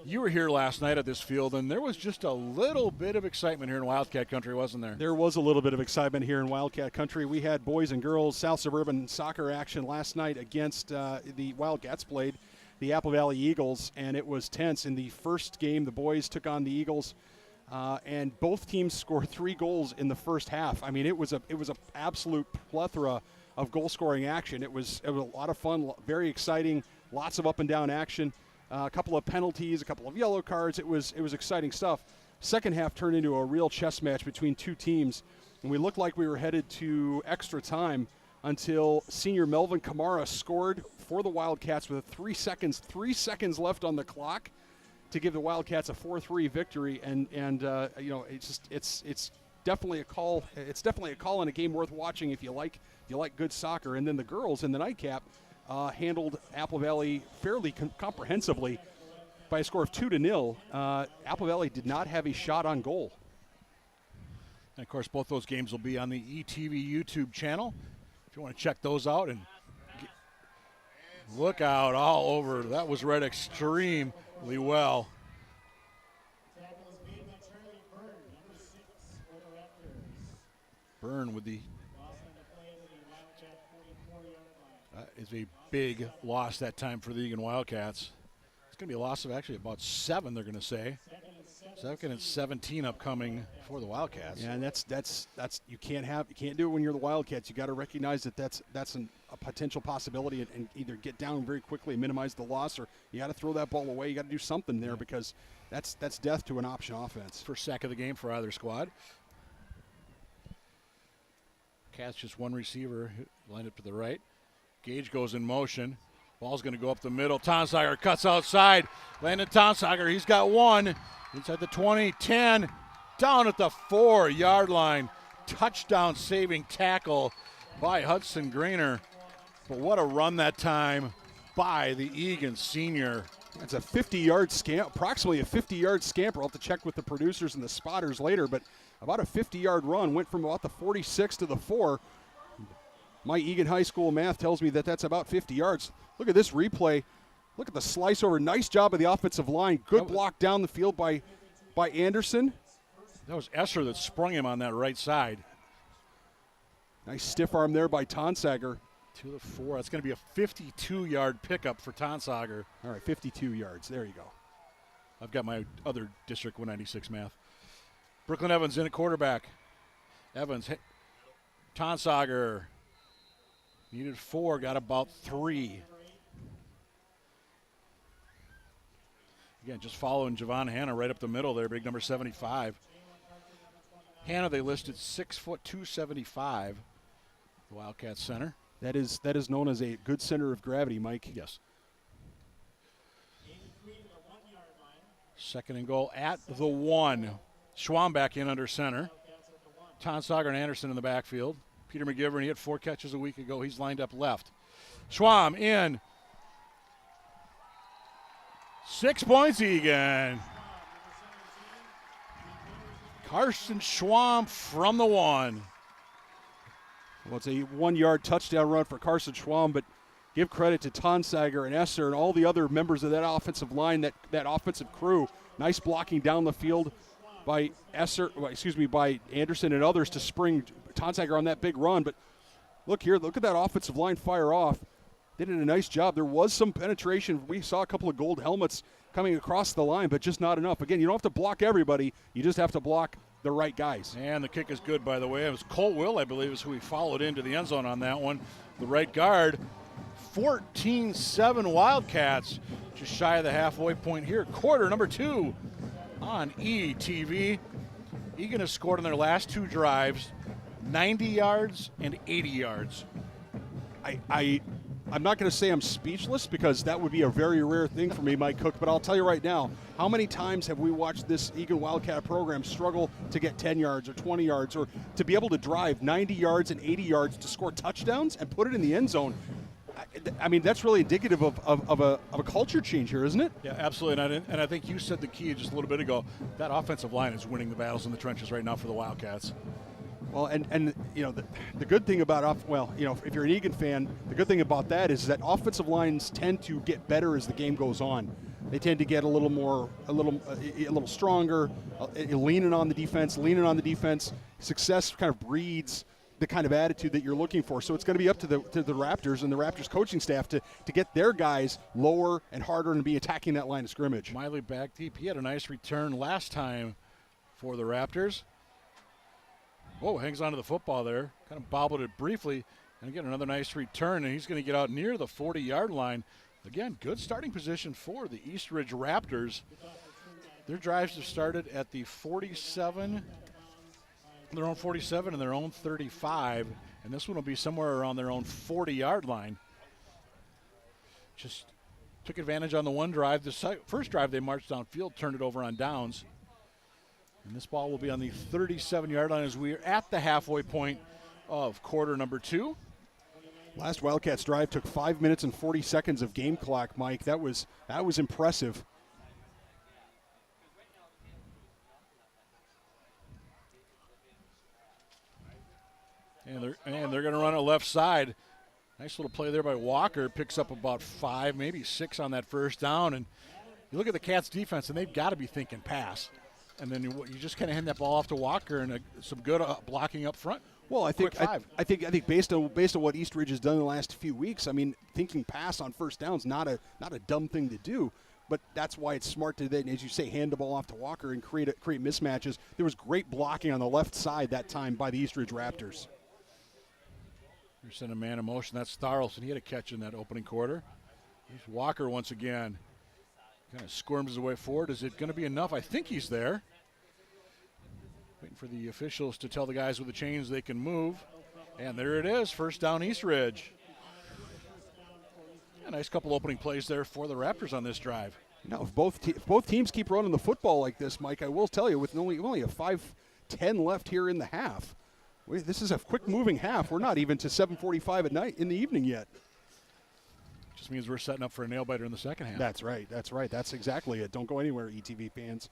you were here last night at this field, and there was just a little bit of excitement here in Wildcat Country, wasn't there? There was a little bit of excitement here in Wildcat Country. We had boys and girls South Suburban soccer action last night against the Wildcats played the Apple Valley Eagles, and it was tense. In the first game, the boys took on the Eagles, and both teams scored 3 goals in the first half. I mean, it was a absolute plethora of goal-scoring action. It was a lot of fun, very exciting, lots of up-and-down action, a couple of penalties, a couple of yellow cards. It was exciting stuff. Second half turned into a real chess match between 2 teams, and we looked like we were headed to extra time until senior Melvin Kamara scored for the Wildcats with 3 seconds left on the clock to give the Wildcats a 4-3 victory. And it's definitely a call. It's definitely a call in a game worth watching if you like good soccer. And then the girls in the nightcap handled Apple Valley fairly comprehensively by a score of 2-0. Apple Valley did not have a shot on goal. And of course, both those games will be on the ETV YouTube channel. If you want to check those out and Look out all over. That was read extremely well. Tackle is made by Charlie Byrne, number 6 for the Raptors. Byrne with the Loss on the play to the Wildcat 44-yard line. is a big loss that time for the Eagan Wildcats. It's going to be a loss of actually about 7, they're going to say. Second and 17 upcoming for the Wildcats. Yeah, and that's you can't do it when you're the Wildcats. You got to recognize that that's a potential possibility and either get down very quickly and minimize the loss, or you got to throw that ball away. You got to do something there because that's death to an option offense. First sack of the game for either squad. Cats just one receiver lined up to the right. Gage goes in motion. Ball's going to go up the middle. Tonsager cuts outside. Landon Tonsager, he's got one. Inside the 20, 10, down at the 4-yard line. Touchdown saving tackle by Hudson Grainer. But what a run that time by the Eagan senior. It's a 50-yard approximately a 50-yard scamper. I'll have to check with the producers and the spotters later, but about a 50-yard run. Went from about the 46 to the 4. My Eagan High School math tells me that that's about 50 yards. Look at this replay. Look at the slice over. Nice job of the offensive line. Good block down the field by Anderson. That was Esser that sprung him on that right side. Nice stiff arm there by Tonsager. To the 4. That's going to be a 52-yard pickup for Tonsager. All right, 52 yards. There you go. I've got my other District 196 math. Brooklyn Evans in at quarterback. Evans, Tonsager needed 4, got about 3. Again, just following Javon Hanna right up the middle there, big number 75. Hanna, they listed 6 foot 275. The Wildcats center. That is known as a good center of gravity, Mike. Yes. Second and goal at the 1. Schwam back in under center. Tonsager and Anderson in the backfield. Peter McGivern, he had 4 catches a week ago. He's lined up left. Schwam in. 6 points, Eagan. Carson Schwam from the 1. Well, it's a 1-yard touchdown run for Carson Schwam, but give credit to Tonsager and Esser and all the other members of that offensive line, that offensive crew. Nice blocking down the field by by Anderson and others to spring Tonsager on that big run. But look at that offensive line fire off. They did a nice job. There was some penetration. We saw a couple of gold helmets coming across the line, but just not enough. Again, you don't have to block everybody. You just have to block the right guys. And the kick is good, by the way. It was Cole Will, I believe, is who he followed into the end zone on that one. The right guard. 14-7 Wildcats. Just shy of the halfway point here. Quarter number 2 on ETV. Eagan has scored on their last 2 drives, 90 yards and 80 yards. I'm not going to say I'm speechless because that would be a very rare thing for me, Mike Cook, but I'll tell you right now, how many times have we watched this Eagan Wildcat program struggle to get 10 yards or 20 yards or to be able to drive 90 yards and 80 yards to score touchdowns and put it in the end zone? I mean, that's really indicative of a culture change here, isn't it? Yeah, absolutely. And I think you said the key just a little bit ago. That offensive line is winning the battles in the trenches right now for the Wildcats. Well, and you know, the good thing about if you're an Eagan fan, the good thing about that is that offensive lines tend to get better as the game goes on. They tend to get a little stronger, leaning on the defense. Success kind of breeds the kind of attitude that you're looking for. So it's going to be up to the Raptors and the Raptors coaching staff to get their guys lower and harder and be attacking that line of scrimmage. Miley back deep. He had a nice return last time for the Raptors. Whoa, hangs onto the football there. Kind of bobbled it briefly. And again, another nice return, and he's going to get out near the 40-yard line. Again, good starting position for the East Ridge Raptors. Their drives have started at the 47, their own 47 and their own 35. And this one will be somewhere around their own 40-yard line. Just took advantage on the one drive. The first drive they marched downfield, turned it over on downs. And this ball will be on the 37-yard line as we are at the halfway point of quarter number 2. Last Wildcats drive took 5 minutes and 40 seconds of game clock, Mike. That was impressive. And they're going to run it left side. Nice little play there by Walker. Picks up about 5, maybe 6 on that first down. And you look at the Cats' defense, and they've got to be thinking pass. And then you just kind of hand that ball off to Walker and some good blocking up front. Well, I think based on what East Ridge has done in the last few weeks, I mean, thinking pass on first down is not a dumb thing to do. But that's why it's smart to then, as you say, hand the ball off to Walker and create mismatches. There was great blocking on the left side that time by the East Ridge Raptors. You're sending a man in motion. That's Tharlson. He had a catch in that opening quarter. Here's Walker once again. Kind of squirms his way forward. Is it going to be enough? I think he's there. Waiting for the officials to tell the guys with the chains they can move. And there it is, first down East Ridge. A nice couple opening plays there for the Raptors on this drive. Now, if both teams keep running the football like this, Mike, I will tell you, with only a 5:10 left here in the half, this is a quick-moving half. We're not even to 7:45 at night in the evening yet. Just means we're setting up for a nail-biter in the second half. That's right. That's exactly it. Don't go anywhere, ETV fans.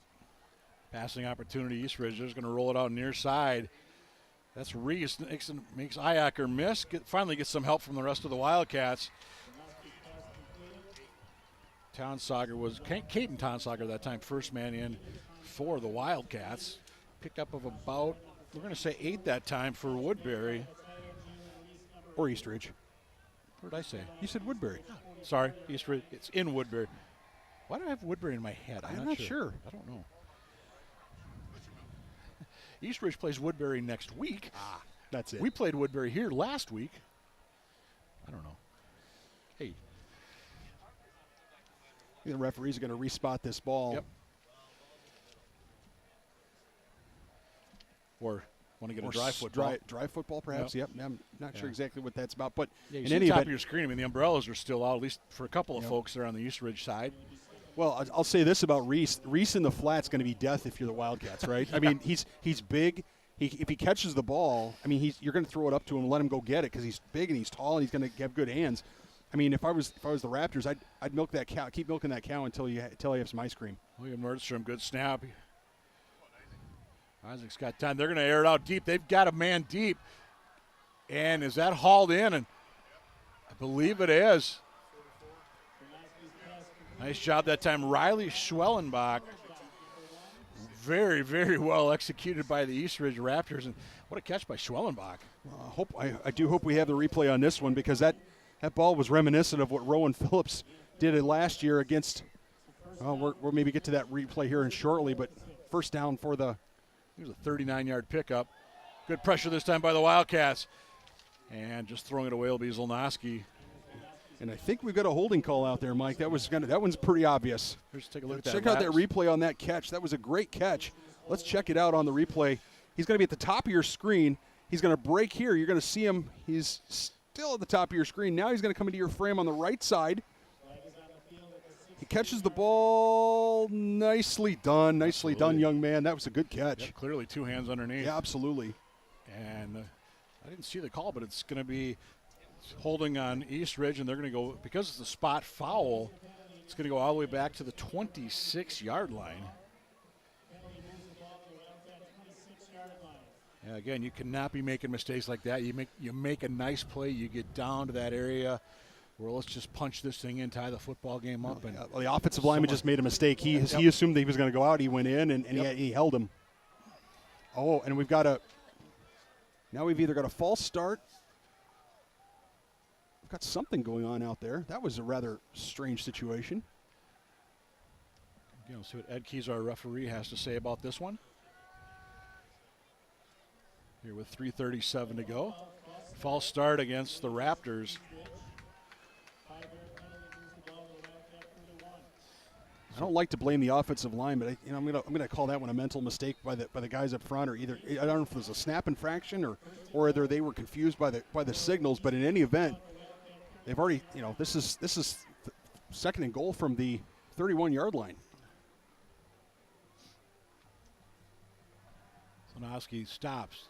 Passing opportunity, East Ridge. They're just going to roll it out near side. That's Reese. Makes Iacker miss. Finally gets some help from the rest of the Wildcats. Caden Tonsauger that time, first man in for the Wildcats. Pickup of about, we're going to say 8 that time for Woodbury. Or East Ridge. What did I say? You said Woodbury. Sorry, East Ridge. It's in Woodbury. Why do I have Woodbury in my head? I'm not sure. I don't know. East Ridge plays Woodbury next week. That's it. We played Woodbury here last week. I don't know. Hey. The referees are going to respot this ball. Yep. Or want to get a dry football. Dry football, perhaps. Yep. I'm not sure exactly what that's about. But in any top event, of your screen, I mean, the umbrellas are still out, at least for a couple of folks there on the East Ridge side. Well, I'll say this about Reese. Reese in the flat's going to be death if you're the Wildcats, right? I mean, he's big. If he catches the ball, I mean, you're going to throw it up to him and let him go get it because he's big and he's tall and he's going to have good hands. I mean, if I was the Raptors, I'd milk that cow, keep milking that cow until you have some ice cream. William Nordstrom, good snap. Isaac's got time. They're going to air it out deep. They've got a man deep. And is that hauled in? And I believe it is. Nice job that time, Riley Schwellenbach. Very, very well executed by the East Ridge Raptors. And what a catch by Schwellenbach. I do hope we have the replay on this one because that ball was reminiscent of what Rowan Phillips did last year against. We'll maybe get to that replay here in shortly, but first down for the. Here's a 39-yard pickup. Good pressure this time by the Wildcats. And just throwing it away will be Zolnowski. And I think we've got a holding call out there, Mike. That one's pretty obvious. Let's take a look at that. Check out that replay on that catch. That was a great catch. Let's check it out on the replay. He's going to be at the top of your screen. He's going to break here. You're going to see him. He's still at the top of your screen. Now he's going to come into your frame on the right side. He catches the ball. Nicely done. Nicely done, young man. That was a good catch. Yep, clearly two hands underneath. Yeah, absolutely. And I didn't see the call, but it's going to be holding on East Ridge, and they're going to go, because it's a spot foul, it's going to go all the way back to the 26-yard line. Yeah, again, you cannot be making mistakes like that. You make a nice play, you get down to that area where let's just punch this thing in, tie the football game up. And the offensive lineman just made a mistake. He assumed that he was going to go out. He went in, and he held him. Oh, and we've either got a false start. We've got something going on out there. That was a rather strange situation. Again, we'll see what Ed Keys, our referee, has to say about this one. Here with 3:37 to go. False start against the Raptors. I don't like to blame the offensive line, but I'm gonna call that one a mental mistake by the guys up front, or either I don't know if it was a snap infraction or whether they were confused by the signals. But in any event, they've already this is second and goal from the 31-yard line. Zolnowski stops.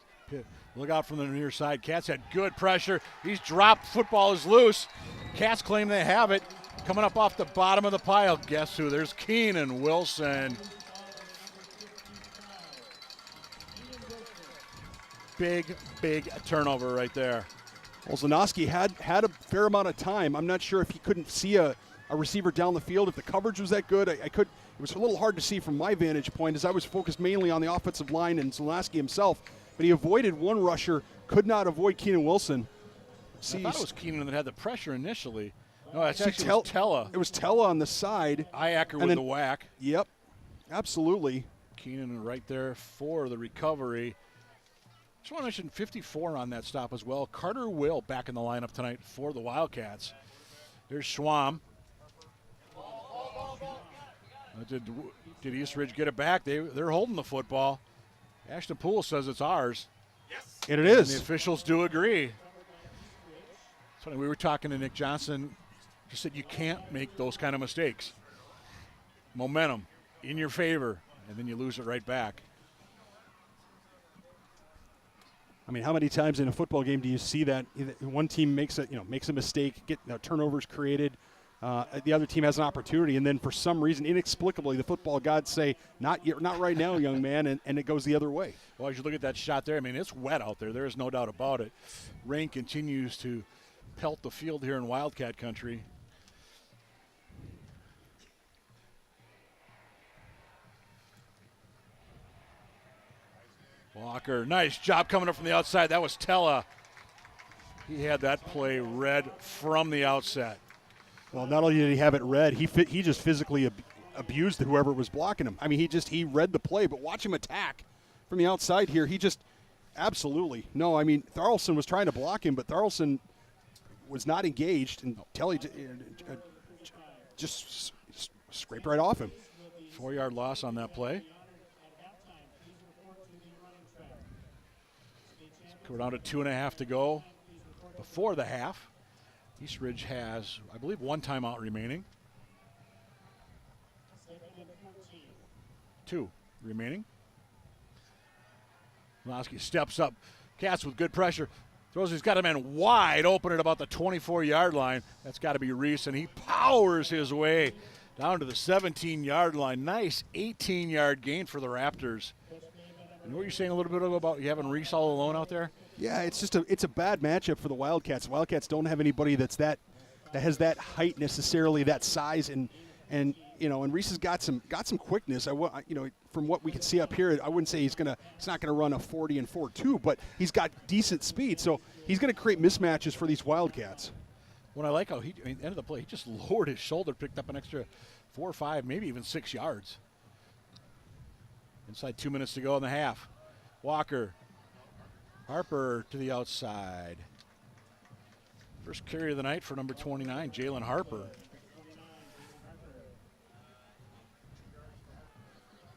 Look out from the near side. Cats had good pressure. He's dropped. Football is loose. Cats claim they have it. Coming up off the bottom of the pile. Guess who? There's Keenan Wilson. Big turnover right there. Well, Zanoski had a fair amount of time. I'm not sure if he couldn't see a receiver down the field, if the coverage was that good. It was a little hard to see from my vantage point as I was focused mainly on the offensive line and Zanoski himself. But he avoided one rusher, could not avoid Keenan Wilson. I thought it was Keenan that had the pressure initially. No, that's See, actually Tella. It was Tella on the side. Iacker with the whack. Yep, absolutely. Keenan right there for the recovery. Just want to mention 54 on that stop as well. Carter Will back in the lineup tonight for the Wildcats. There's Schwamm. Did East Ridge get it back? They're holding the football. Ashton Poole says it's ours. Yes. And it is. And the officials do agree. It's funny, we were talking to Nick Johnson. Just said you can't make those kind of mistakes. Momentum in your favor, and then you lose it right back. I mean, how many times in a football game do you see that one team makes a mistake, get turnovers created, the other team has an opportunity, and then for some reason, inexplicably, the football gods say, not right now, young man, and it goes the other way. Well, as you look at that shot there, I mean, it's wet out there. There is no doubt about it. Rain continues to pelt the field here in Wildcat country. Walker, nice job coming up from the outside. That was Tella. He had that play read from the outset. Well, not only did he have it read, he just physically abused whoever was blocking him. I mean, he read the play, but watch him attack from the outside here. He just absolutely no. I mean, Tharlson was trying to block him, but Tharlson was not engaged, and Tella just scraped right off him. 4-yard loss on that play. We're down to 2.5 to go before the half. East Ridge has, I believe, one timeout remaining. 2 remaining. Lasky steps up. Cats with good pressure. Throws, he's got a man wide open at about the 24-yard line. That's got to be Reese, and he powers his way down to the 17-yard line. Nice 18-yard gain for the Raptors. And what were you saying a little bit about you having Reese all alone out there? Yeah, it's a bad matchup for the Wildcats. The Wildcats don't have anybody that has that height necessarily, that size, and Reese has got some quickness. From what we can see up here, I wouldn't say he's not gonna run a 40 and 4.2, but he's got decent speed, so he's gonna create mismatches for these Wildcats. What I like how end of the play, he just lowered his shoulder, picked up an extra 4 or 5, maybe even 6 yards. Inside 2 minutes to go in the half. Walker. Harper to the outside. First carry of the night for number 29, Jalen Harper.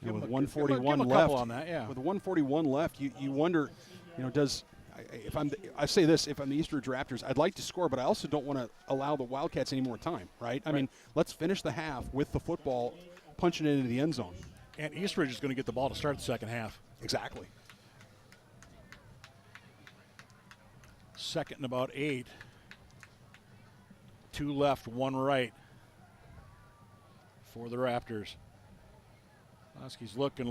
With 141 left on that, yeah. With 141 left, you wonder, if I'm the East Ridge Raptors, I'd like to score, but I also don't want to allow the Wildcats any more time, right? I mean, let's finish the half with the football, punching it into the end zone. And East Ridge is going to get the ball to start the second half. Exactly. Second and about 8. 2 left, 1 right for the Raptors. Lasky's looking.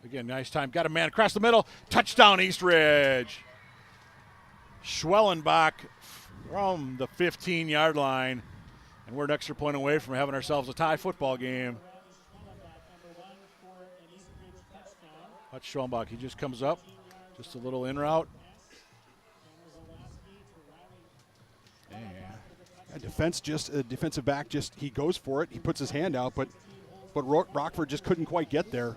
Again, nice time. Got a man across the middle. Touchdown, East Ridge. Schwellenbach from the 15-yard line. And we're an extra point away from having ourselves a tie football game. That's Schwellenbach. He just comes up. Just a little in route. A defensive back he goes for it. He puts his hand out, but Rockford just couldn't quite get there.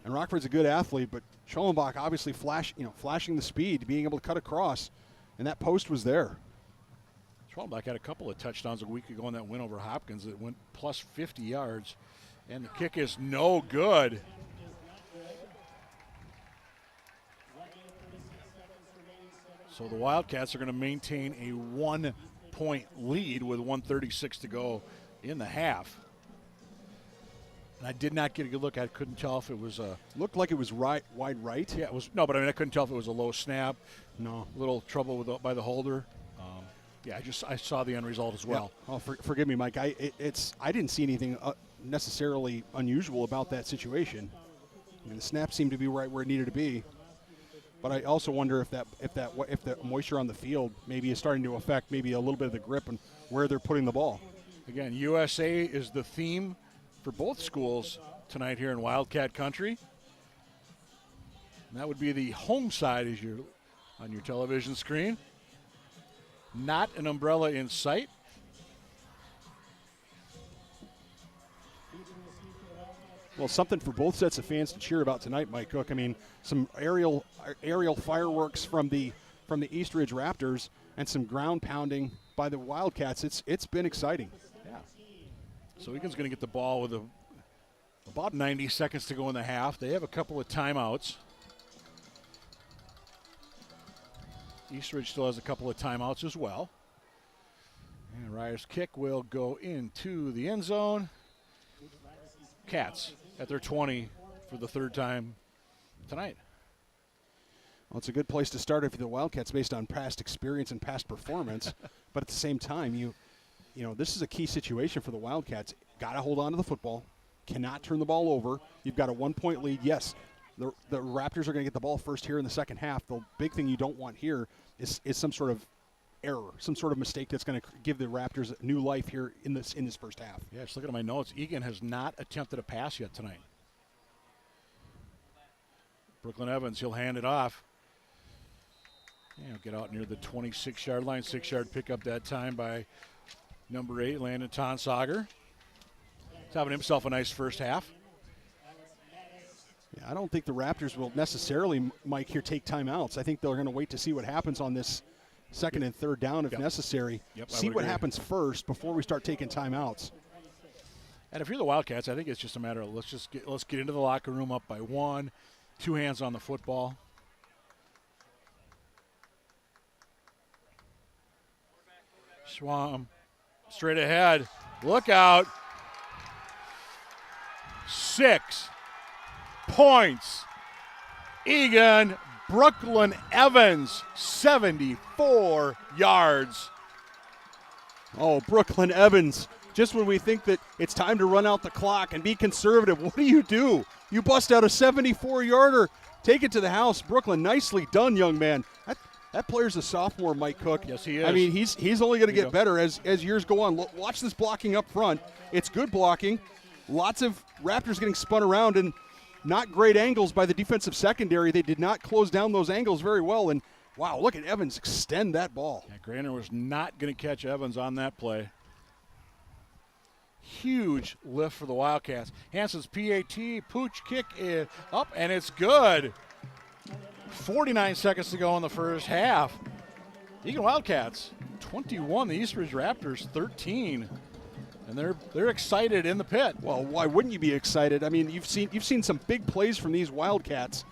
And Rockford's a good athlete, but Schollenbach obviously flashing the speed, being able to cut across, and that post was there. Schollenbach had a couple of touchdowns a week ago in that win over Hopkins that went plus 50 yards, and the kick is no good. So the Wildcats are going to maintain a 1-point lead with 1:36 to go in the half. And I did not get a good look. I couldn't tell if it was a... Looked like it was wide right. Yeah, it was. No, but I couldn't tell if it was a low snap. No. A little trouble by the holder. I saw the end result as well. Yeah. Oh, forgive me, Mike. I didn't see anything necessarily unusual about that situation. I mean, the snap seemed to be right where it needed to be. But I also wonder if the moisture on the field maybe is starting to affect maybe a little bit of the grip and where they're putting the ball. Again, USA is the theme for both schools tonight here in Wildcat Country. And that would be the home side as you're on your television screen. Not an umbrella in sight. Well, something for both sets of fans to cheer about tonight, Mike Cook. I mean, some aerial fireworks from the East Ridge Raptors and some ground pounding by the Wildcats. It's been exciting. Yeah. So Eagan's going to get the ball with about 90 seconds to go in the half. They have a couple of timeouts. East Ridge still has a couple of timeouts as well. And Ryer's kick will go into the end zone. Cats at their 20 for the third time tonight. Well, it's a good place to start if you're the Wildcats based on past experience and past performance. But at the same time, you know, this is a key situation for the Wildcats. Got to hold on to the football. Cannot turn the ball over. You've got a 1-point lead. Yes, the Raptors are going to get the ball first here in the second half. The big thing you don't want here is some sort of error, some sort of mistake that's going to give the Raptors new life here in this first half. Yeah, just looking at my notes, Eagan has not attempted a pass yet tonight. Brooklyn Evans, he'll hand it off. Yeah, he'll get out near the 26-yard line, 6-yard pickup that time by number 8, Landon Tonsager. He's having himself a nice first half. Yeah, I don't think the Raptors will necessarily, Mike, here take timeouts. I think they're going to wait to see what happens on this second and third down if necessary. See what happens first before we start taking timeouts. And if you're the Wildcats, I think it's just a matter of let's get into the locker room up by 1, 2 hands on the football. Schwam straight ahead. Look out. 6 points. Eagan, Brooklyn Evans, 74 yards. Oh, Brooklyn Evans. Just when we think that it's time to run out the clock and be conservative, what do? You bust out a 74-yarder. Take it to the house. Brooklyn, nicely done, young man. That player's a sophomore, Mike Cook. Yes, he is. I mean, he's only going to get better as years go on. Watch this blocking up front. It's good blocking. Lots of Raptors getting spun around and not great angles by the defensive secondary. They did not close down those angles very well. And, wow, look at Evans extend that ball. Yeah, Graner was not going to catch Evans on that play. Huge lift for the Wildcats. Hanson's PAT, pooch kick is up, and it's good. 49 seconds to go in the first half. Eagan Wildcats, 21. The East Ridge Raptors, 13. And they're excited in the pit. Well, why wouldn't you be excited? I mean, you've seen some big plays from these Wildcats.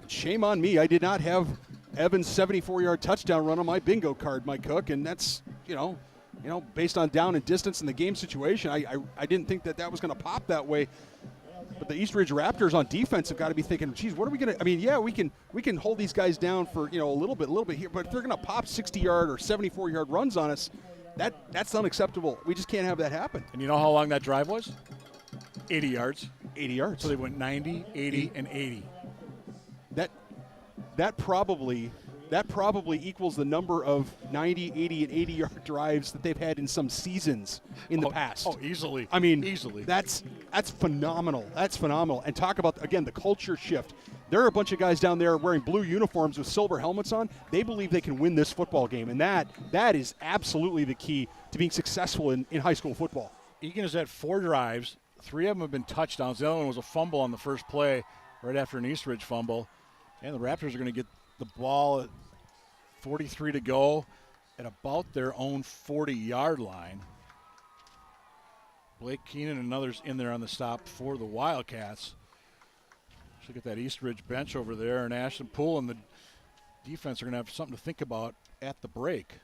Shame on me. I did not have Evans' 74-yard touchdown run on my bingo card, Mike Cook, and that's, you know, based on down and distance in the game situation, I didn't think that was going to pop that way. But the East Ridge Raptors on defense have got to be thinking, geez, what are we going to – I mean, yeah, we can hold these guys down for, you know, a little bit here, but if they're going to pop 60-yard or 74-yard runs on us, that's unacceptable. We just can't have that happen. And you know how long that drive was? 80 yards. 80 yards. So they went 90, 80, and 80. That probably equals the number of 90, 80, and 80-yard drives that they've had in some seasons in the past. Oh, easily. I mean, easily. That's phenomenal. That's phenomenal. And talk about, again, the culture shift. There are a bunch of guys down there wearing blue uniforms with silver helmets on. They believe they can win this football game, and that is absolutely the key to being successful in high school football. Eagan has had 4 drives. 3 of them have been touchdowns. The other one was a fumble on the first play right after an East Ridge fumble. And the Raptors are going to get the ball at 43 to go at about their own 40-yard line. Blake Keenan and others in there on the stop for the Wildcats. Look at that East Ridge bench over there, and Ashton Poole and the defense are going to have something to think about at the break.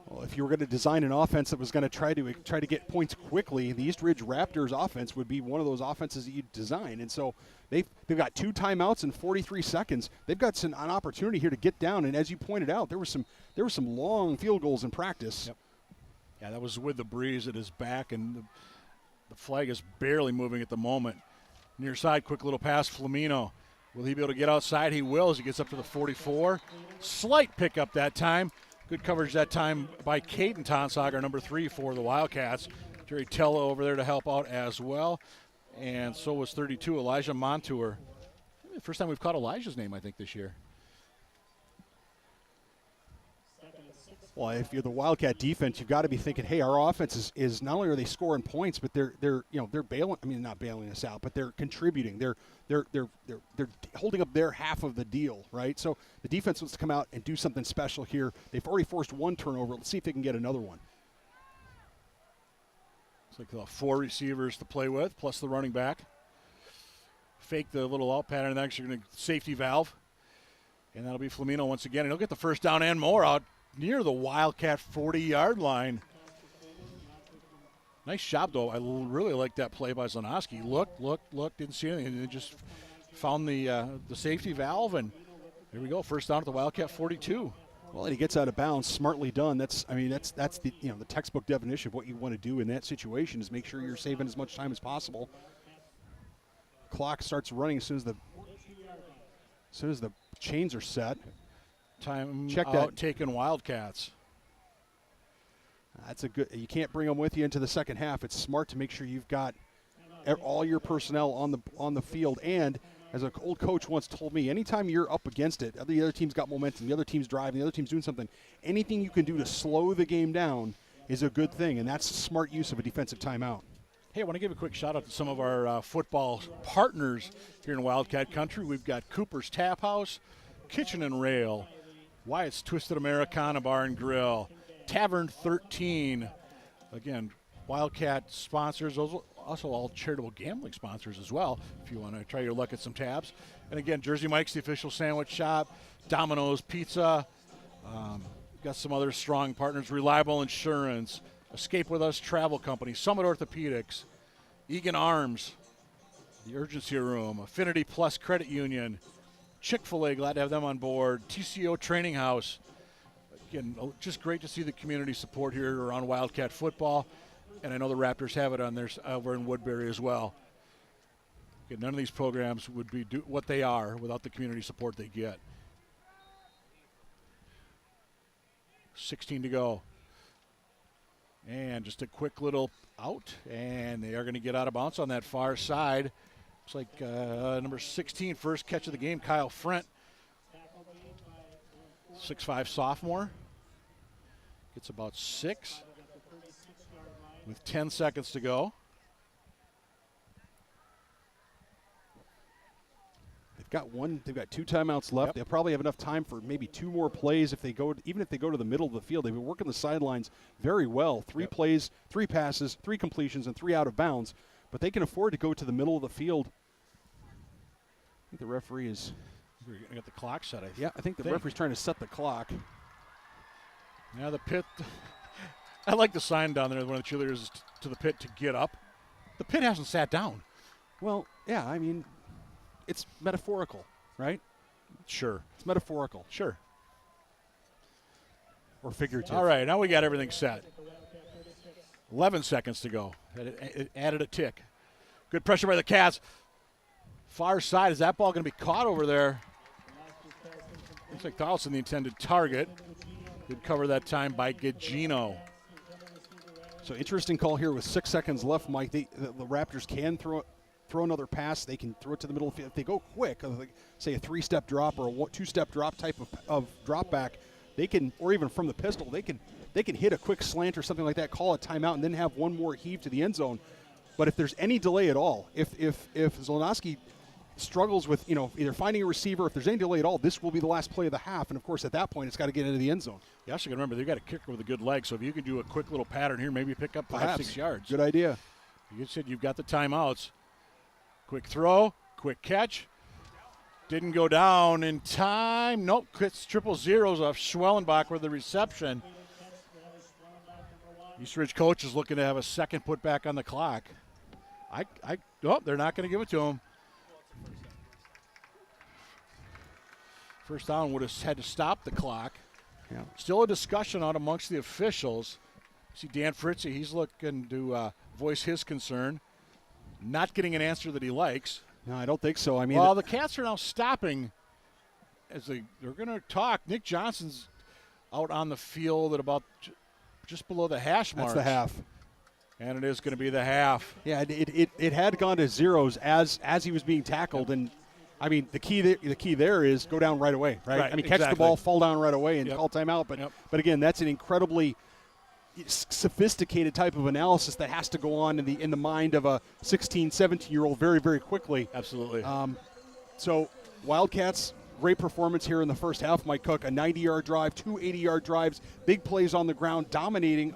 Well, if you were going to design an offense that was going to try to get points quickly, the East Ridge Raptors offense would be one of those offenses that you'd design. And so they've got 2 timeouts in 43 seconds. They've got an opportunity here to get down. And as you pointed out, there were some long field goals in practice. Yep. Yeah, that was with the breeze at his back, and the flag is barely moving at the moment. Near side, quick little pass, Flamino. Will he be able to get outside? He will as he gets up to the 44. Slight pickup that time. Good coverage that time by Caden Tonsager, number 3 for the Wildcats. Jerry Tello over there to help out as well. And so was 32, Elijah Montour. The first time we've caught Elijah's name, I think, this year. Well, if you're the Wildcat defense, you've got to be thinking, hey, our offense is not only are they scoring points, but they're bailing. I mean, not bailing us out, but they're contributing. They're holding up their half of the deal, right? So the defense wants to come out and do something special here. They've already forced one turnover. Let's see if they can get another one. It's like 4 receivers to play with, plus the running back. Fake the little out pattern, and then actually going to safety valve, and that'll be Flamino once again, and he'll get the first down and more out near the Wildcat 40-yard line. Nice job, though. I really like that play by Zanoski. Look, didn't see anything, and just found the safety valve, and there we go. First down at the Wildcat 42. Well, and he gets out of bounds, smartly done. That's the the textbook definition of what you want to do in that situation is make sure you're saving as much time as possible. Clock starts running as soon as the chains are set. Time check out that. Taken Wildcats. That's a good. You can't bring them with you into the second half. It's smart to make sure you've got all your personnel on the field. And as an old coach once told me, anytime you're up against it, the other team's got momentum, the other team's driving, the other team's doing something. Anything you can do to slow the game down is a good thing, and that's a smart use of a defensive timeout. Hey, I want to give a quick shout out to some of our football partners here in Wildcat Country. We've got Cooper's Tap House, Kitchen and Rail, Wyatt's Twisted Americana Bar and Grill, Tavern 13. Again, Wildcat sponsors, those are also all charitable gambling sponsors as well, if you want to try your luck at some tabs. And again, Jersey Mike's, the official sandwich shop, Domino's Pizza. Got some other strong partners, Reliable Insurance, Escape With Us Travel Company, Summit Orthopedics, Eagan Arms, the Urgency Room, Affinity Plus Credit Union, Chick-fil-A, glad to have them on board, TCO Training House. Again, just great to see the community support here around Wildcat football, and I know the Raptors have it on theirs over in Woodbury as well. Again, none of these programs would be what they are without the community support they get. 16 to go. And just a quick little out, and they are going to get out of bounds on that far side. Looks like number 16, first catch of the game, Kyle Frent. 6'5" sophomore. Gets about 6 with 10 seconds to go. They've got 2 timeouts left. Yep. They'll probably have enough time for maybe 2 more plays even if they go to the middle of the field. They've been working the sidelines very well. 3 plays, 3 passes, 3 completions, and 3 out of bounds. But they can afford to go to the middle of the field. I think the referee is. We're going to get the clock set, I think. Yeah, I think the referee's trying to set the clock. Yeah, the pit. I like the sign down there. One of the cheerleaders is to the pit to get up. The pit hasn't sat down. Well, yeah, I mean, it's metaphorical, right? Sure. It's metaphorical. Sure. Or figurative. All right, now we got everything set. 11 seconds to go. It added a tick. Good pressure by the Cats. Far side. Is that ball going to be caught over there? Looks like Carlson, the intended target. Good cover that time by Gagino. So interesting call here with 6 seconds left, Mike. The Raptors can throw another pass. They can throw it to the middle of the field. If they go quick, like say a 3-step drop or a 2-step drop type of drop back, they can, or even from the pistol, they can hit a quick slant or something like that, call a timeout, and then have one more heave to the end zone. But if there's any delay at all, if Zolnowski struggles with either finding a receiver, if there's any delay at all, this will be the last play of the half. And of course, at that point, it's got to get into the end zone. You also got to remember they've got a kicker with a good leg, so if you can do a quick little pattern here, maybe pick up 5-6 yards. Good idea. You said you've got the timeouts. Quick throw, quick catch. Didn't go down in time. Nope, it's 0-0s off Schwellenbach with the reception. Eastridge coach is looking to have a second put back on the clock. They're not going to give it to him. First down would have had to stop the clock. Yeah. Still a discussion out amongst the officials. See Dan Fritzy, he's looking to voice his concern. Not getting an answer that he likes. No, I don't think so. I mean, well, the Cats are now stopping as they're going to talk. Nick Johnson's out on the field at about just below the hash mark. that's the half. And it is going to be the half. Yeah, it had gone to zeros as he was being tackled, and I mean the key there is go down right away, right? I mean, catch the ball, fall down right away, and call timeout. But again, that's an incredibly sophisticated type of analysis that has to go on in the mind of a 16, 17-year-old very, very quickly. Absolutely. So Wildcats, great performance here in the first half. Mike Cook, a 90-yard drive, 2 80-yard drives, big plays on the ground, dominating.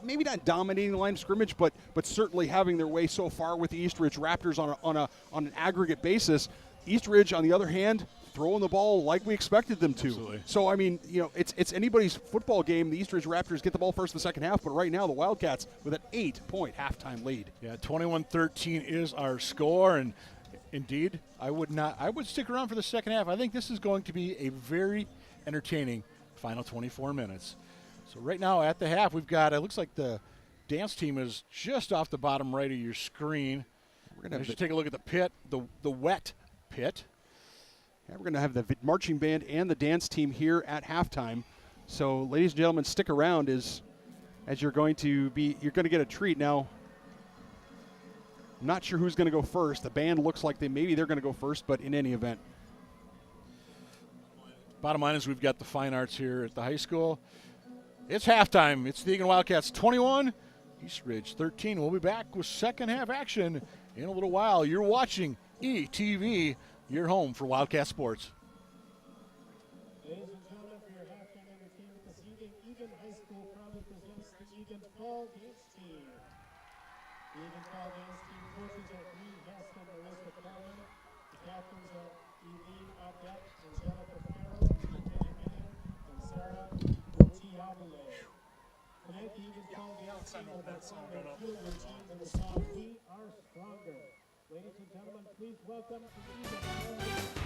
Maybe not dominating the line of scrimmage, but certainly having their way so far with the East Ridge Raptors on an aggregate basis. East Ridge, on the other hand, throwing the ball like we expected them to. Absolutely. So I mean, it's anybody's football game. The East Ridge Raptors get the ball first in the second half, but right now the Wildcats with an 8-point halftime lead. Yeah, 21-13 is our score, and indeed, I would stick around for the second half. I think this is going to be a very entertaining final 24 minutes. So right now at the half, we've got, it looks like the dance team is just off the bottom right of your screen. We're going to take a look at the pit, the wet pit. Yeah, we're going to have the marching band and the dance team here at halftime. So ladies and gentlemen, stick around as you're going to get a treat. Now, I'm not sure who's going to go first. The band looks like they're going to go first, but in any event. Bottom line is we've got the fine arts here at the high school. It's halftime. It's the Eagan Wildcats 21, East Ridge 13. We'll be back with second half action in a little while. You're watching ETV, your home for Wildcat Sports. Ladies and gentlemen, for your halftime entertainment this evening, Eagan High School proudly presents the Eagan Fall Dance Team. The Eagan Fall Dance Team coaches are Bree Heston and Elizabeth Coleman. The captains are Eileen Audette and Jennifer Farrell, Lieutenant Minnion, and Sarah Tiabule. Tonight, the Eagan Fall Dance Team will perform their field routine to the song We Are Stronger. Ladies and gentlemen, please welcome the Eagan Fall Dance Team.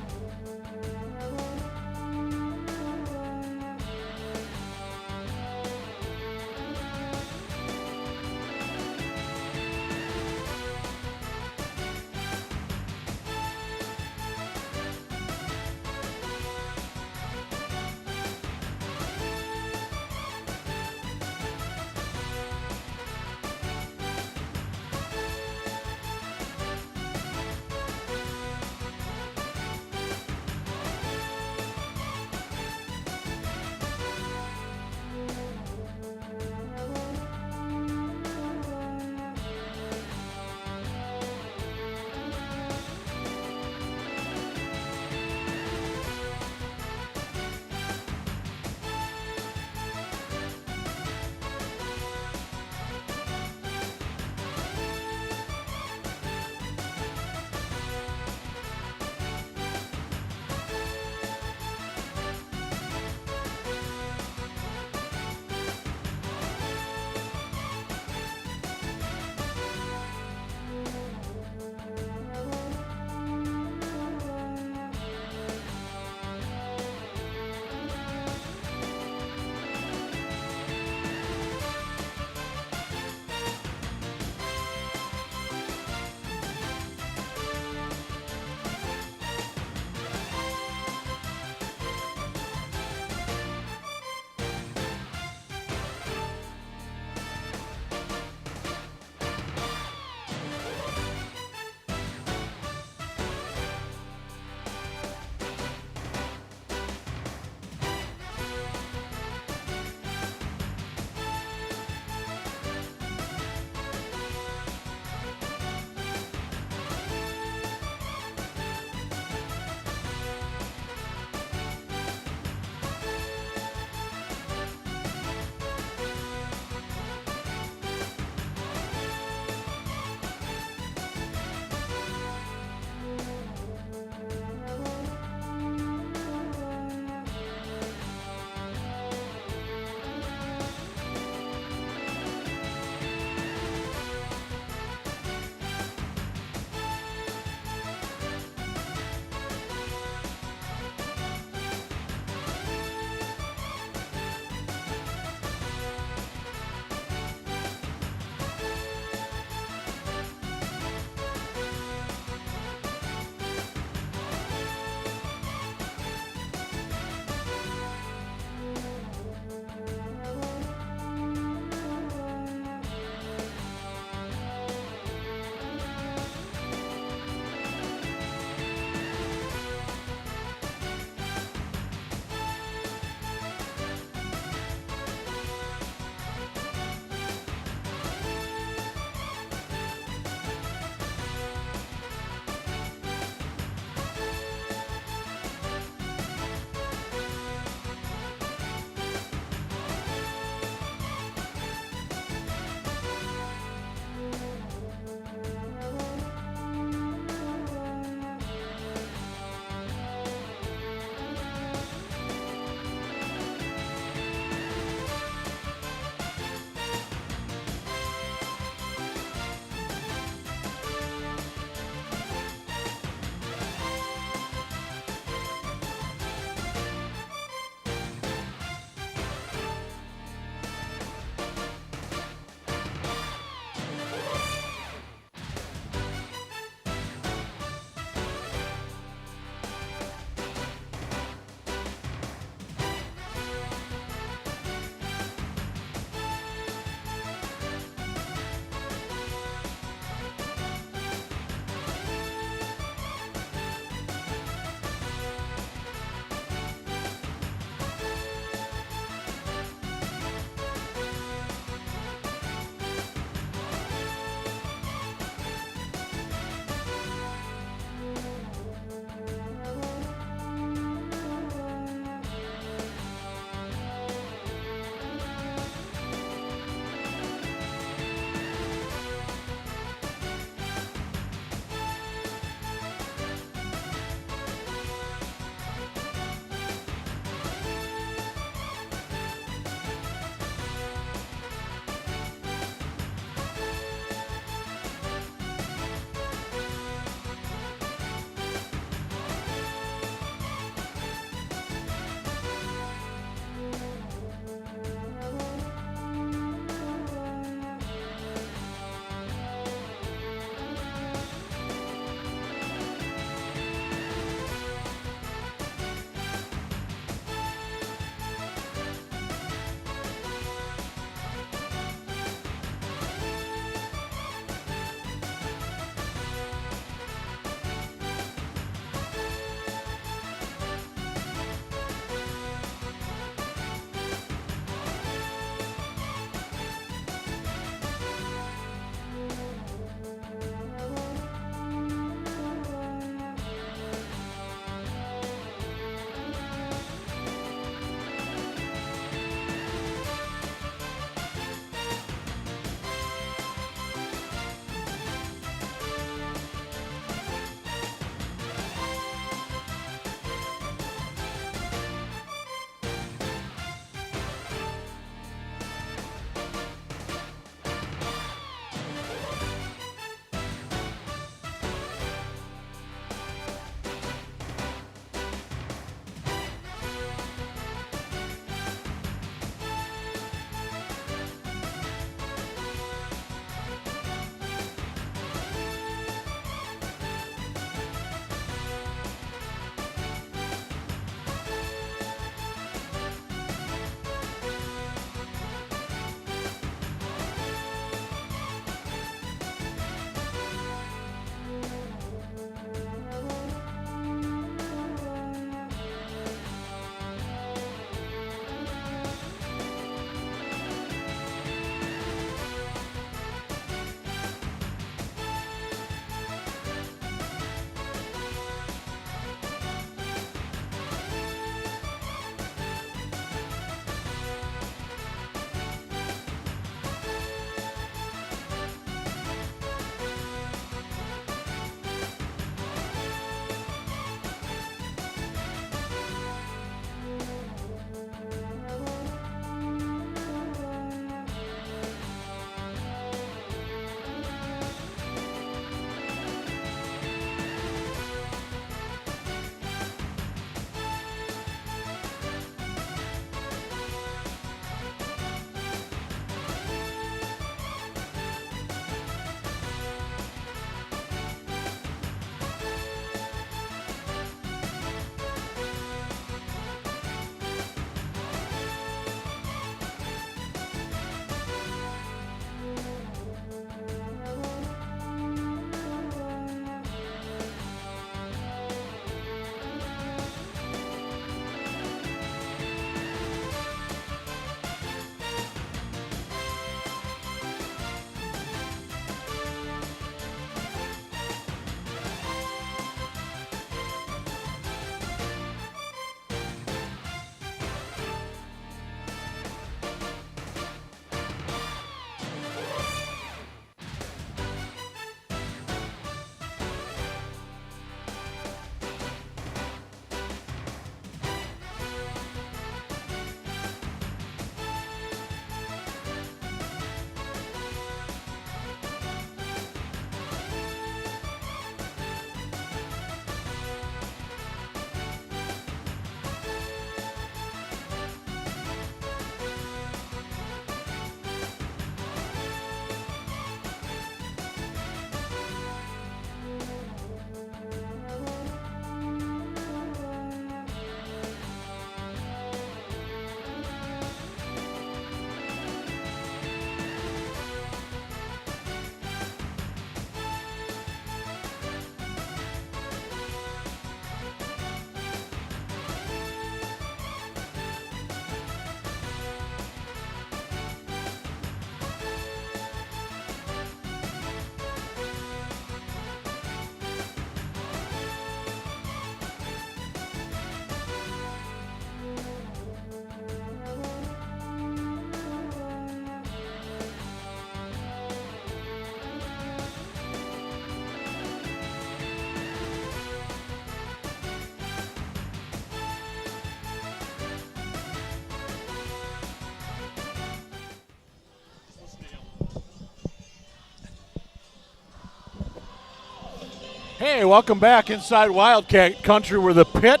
Hey, welcome back inside Wildcat country where the pit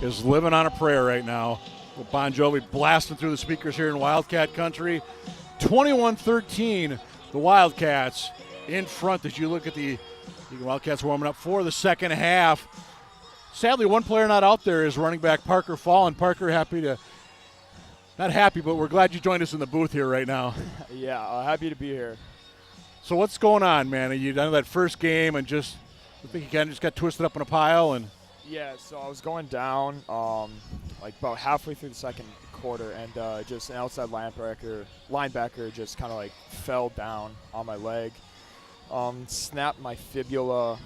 is living on a prayer right now. Bon Jovi blasting through the speakers here in Wildcat country. 21-13, the Wildcats in front as you look at the Wildcats warming up for the second half. Sadly, one player not out there is running back Parker Fallen. Parker, not happy, but we're glad you joined us in the booth here right now. Yeah, happy to be here. So what's going on, man? You done that first game and I think you kind of just got twisted up in a pile and. Yeah, so I was going down like about halfway through the second quarter, and just an outside linebacker just kind of like fell down on my leg, snapped my fibula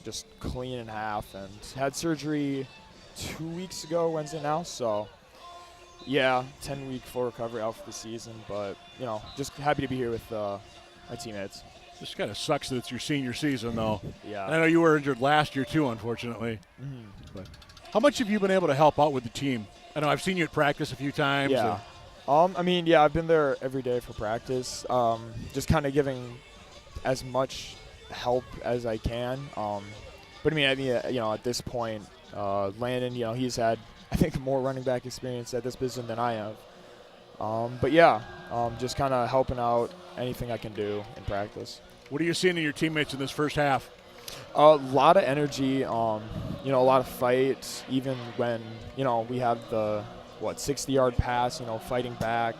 just clean in half, and had surgery 2 weeks ago Wednesday now. So yeah, 10-week full recovery out for the season, but just happy to be here with my teammates. This kind of sucks that it's your senior season, though. Yeah. And I know you were injured last year, too, unfortunately. Mm-hmm. But how much have you been able to help out with the team? I know I've seen you at practice a few times. Yeah. I've been there every day for practice, just kind of giving as much help as I can. But at this point, Landon, he's had, I think, more running back experience at this position than I have. Just kind of helping out anything I can do in practice. What are you seeing in your teammates in this first half? A lot of energy, a lot of fight, even when, we have the, 60-yard pass, fighting back.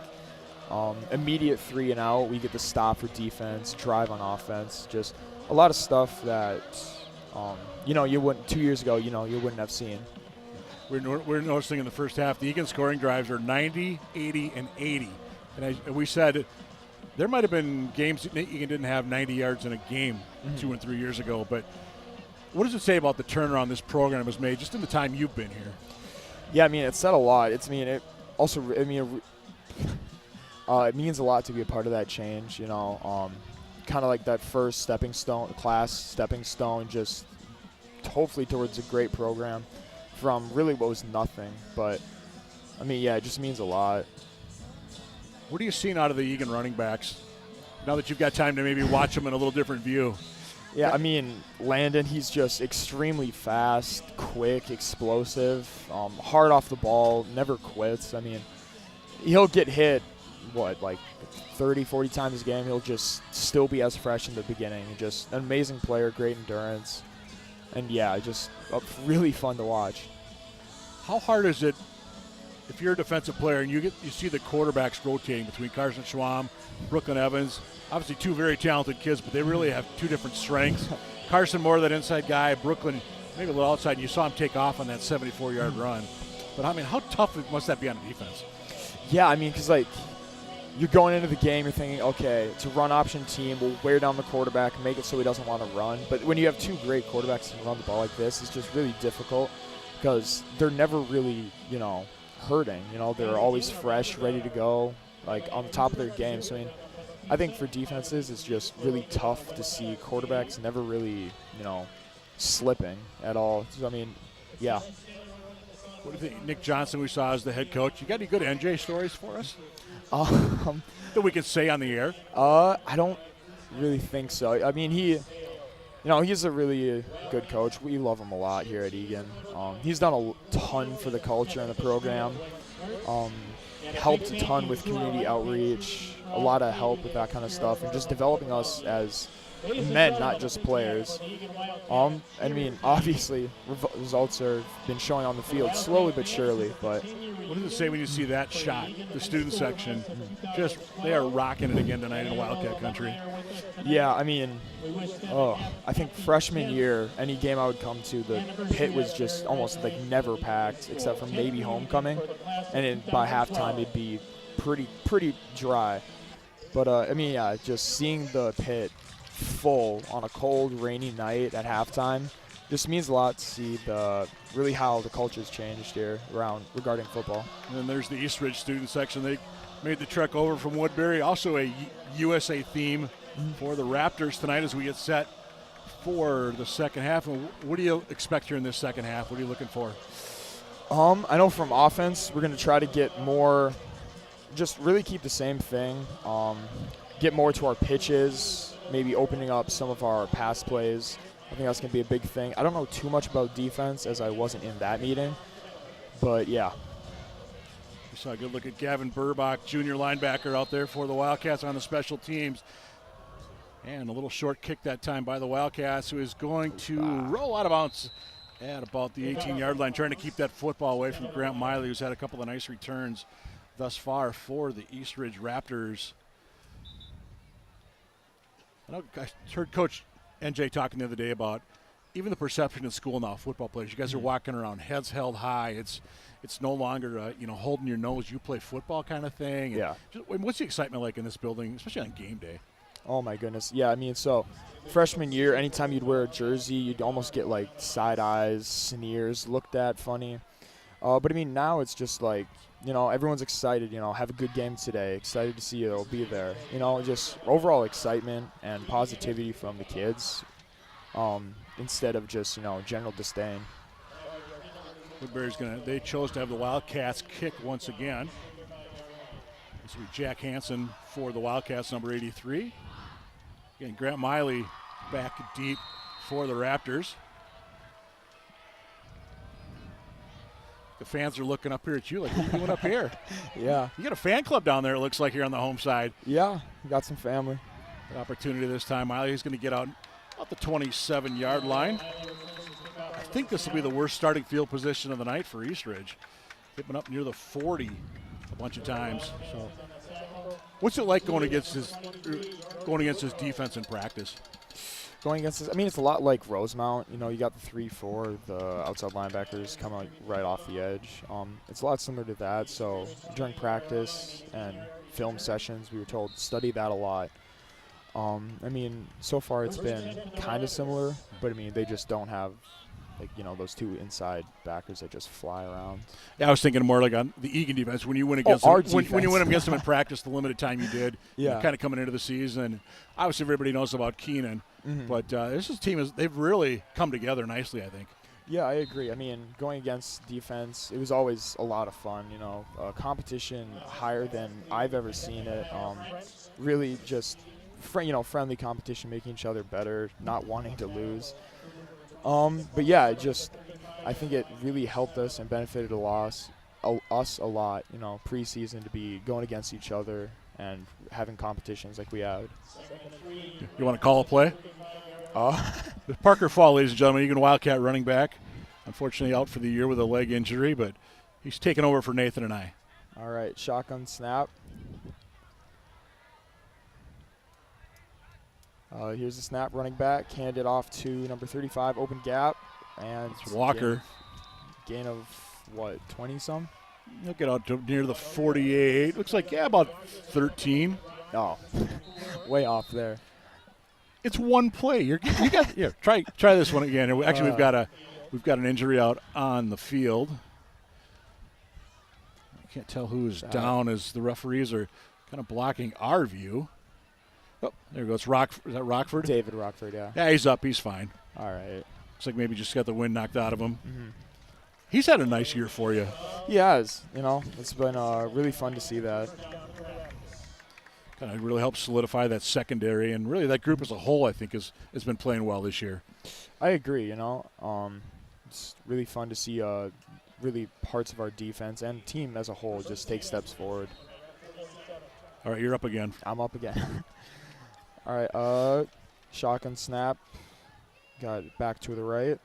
Immediate 3 and out, we get the stop for defense, drive on offense. Just a lot of stuff that, you wouldn't, 2 years ago, you wouldn't have seen. We're noticing in the first half, the Eagan scoring drives are 90, 80, and 80. And we said there might have been games that Eagan didn't have 90 yards in a game 2 and 3 years ago. But what does it say about the turnaround this program has made just in the time you've been here? Yeah, it said a lot. It means a lot to be a part of that change, kind of like that first stepping stone, just hopefully towards a great program from really what was nothing. But, it just means a lot. What are you seeing out of the Eagan running backs now that you've got time to maybe watch them in a little different view? Yeah, Landon, he's just extremely fast, quick, explosive, hard off the ball, never quits. He'll get hit, 30, 40 times a game. He'll just still be as fresh in the beginning. Just an amazing player, great endurance. And, just really fun to watch. How hard is it if you're a defensive player and you see the quarterbacks rotating between Carson Schwam, Brooklyn Evans, obviously two very talented kids, but they really have two different strengths. Carson more that inside guy, Brooklyn maybe a little outside, and you saw him take off on that 74-yard run. But, how tough must that be on a defense? Yeah, because, you're going into the game, you're thinking, okay, it's a run option team. We'll wear down the quarterback, make it so he doesn't want to run. But when you have two great quarterbacks who run the ball like this, it's just really difficult because they're never really, hurting. They're always fresh, ready to go, on the top of their game. So, I think for defenses, it's just really tough to see quarterbacks never really, slipping at all. So, yeah. What do you think? Nick Johnson, we saw as the head coach. You got any good NJ stories for us that we can say on the air? I don't really think so. He's a really good coach. We love him a lot here at Eagan. He's done a ton for the culture and the program. Helped a ton with community outreach, a lot of help with that kind of stuff, and just developing us as men, not just players. Obviously, results have been showing on the field slowly but surely. But what does it say when you see that shot? The student section, they are rocking it again tonight in Wildcat country. Yeah, I think freshman year, any game I would come to, the pit was just almost never packed, except for maybe homecoming, and by halftime it'd be pretty dry. But just seeing the pit full on a cold, rainy night at halftime just means a lot to see how the culture's changed here regarding football. And then there's the East Ridge student section. They made the trek over from Woodbury. Also a USA theme for the Raptors tonight as we get set for the second half. And what do you expect here in this second half? What are you looking for? I know from offense, we're going to try to get more, just really keep the same thing, get more to our pitches, maybe opening up some of our pass plays, I think that's going to be a big thing. I don't know too much about defense as I wasn't in that meeting, but yeah. We saw a good look at Gavin Burbach, junior linebacker out there for the Wildcats on the special teams. And a little short kick that time by the Wildcats, who is going to roll out of bounds at about the 18-yard line, trying to keep that football away from Grant Miley, who's had a couple of nice returns thus far for the Eastridge Raptors. I heard Coach NJ talking the other day about even the perception in school now, football players. You guys are walking around, heads held high. It's no longer, holding your nose, you play football kind of thing. Yeah. What's the excitement like in this building, especially on game day? Oh, my goodness. Yeah, I mean, so freshman year, anytime you'd wear a jersey, you'd almost get, like, side eyes, sneers, looked at funny. But, I mean, now it's just like, everyone's excited, have a good game today, excited to see you, they'll be there. Just overall excitement and positivity from the kids instead of just, general disdain. Woodbury's they chose to have the Wildcats kick once again. This will be Jack Hansen for the Wildcats, number 83. Again, Grant Miley back deep for the Raptors. The fans are looking up here at you like, what are you doing up here? Yeah. You got a fan club down there, it looks like, here on the home side. Yeah, we got some family. Good opportunity this time. Miley's going to get out the 27-yard line. I think this will be the worst starting field position of the night for Eastridge. They've been up near the 40 a bunch of times. So, what's it like going against his defense in practice? Going against this, I mean, it's a lot like Rosemount. You got the 3-4, the outside linebackers come out right off the edge. It's a lot similar to that. So during practice and film sessions, we were told study that a lot. I mean, so far it's been kind of similar, but I mean, they just don't have those two inside backers that just fly around. Yeah, I was thinking more like on the Eagan defense when you went against them, when you went against them in practice, the limited time you did, kind of coming into the season. Obviously, everybody knows about Keenan, but this team they've really come together nicely, I think. Yeah, I agree. I mean, going against defense, it was always a lot of fun. Competition higher than I've ever seen it. Really, just friendly competition, making each other better, not wanting to lose. But yeah, I think it really helped us and benefited us a lot, preseason to be going against each other and having competitions like we had. You want to call a play? Parker Fall, ladies and gentlemen, Eagan Wildcat running back. Unfortunately out for the year with a leg injury, but he's taking over for Nathan and I. All right, shotgun snap. Here's the snap, running back, hand it off to number 35, open gap, and it's Walker. Gain of what, 20-some? He'll get out to near the 48. Looks like, about 13. Oh, way off there. It's one play. You got here. Try this one again. Actually, we've got an injury out on the field. I can't tell who's down as the referees are kind of blocking our view. Oh, there goes Is that Rockford? David Rockford, yeah. Yeah, he's up. He's fine. All right. Looks like maybe just got the wind knocked out of him. Mm-hmm. He's had a nice year for you. He has. It's been really fun to see that. Kind of really helps solidify that secondary, and really that group as a whole, I think, has been playing well this year. I agree. It's really fun to see really parts of our defense and team as a whole just take steps forward. All right, you're up again. I'm up again. All right, shotgun snap. Got it back to the right.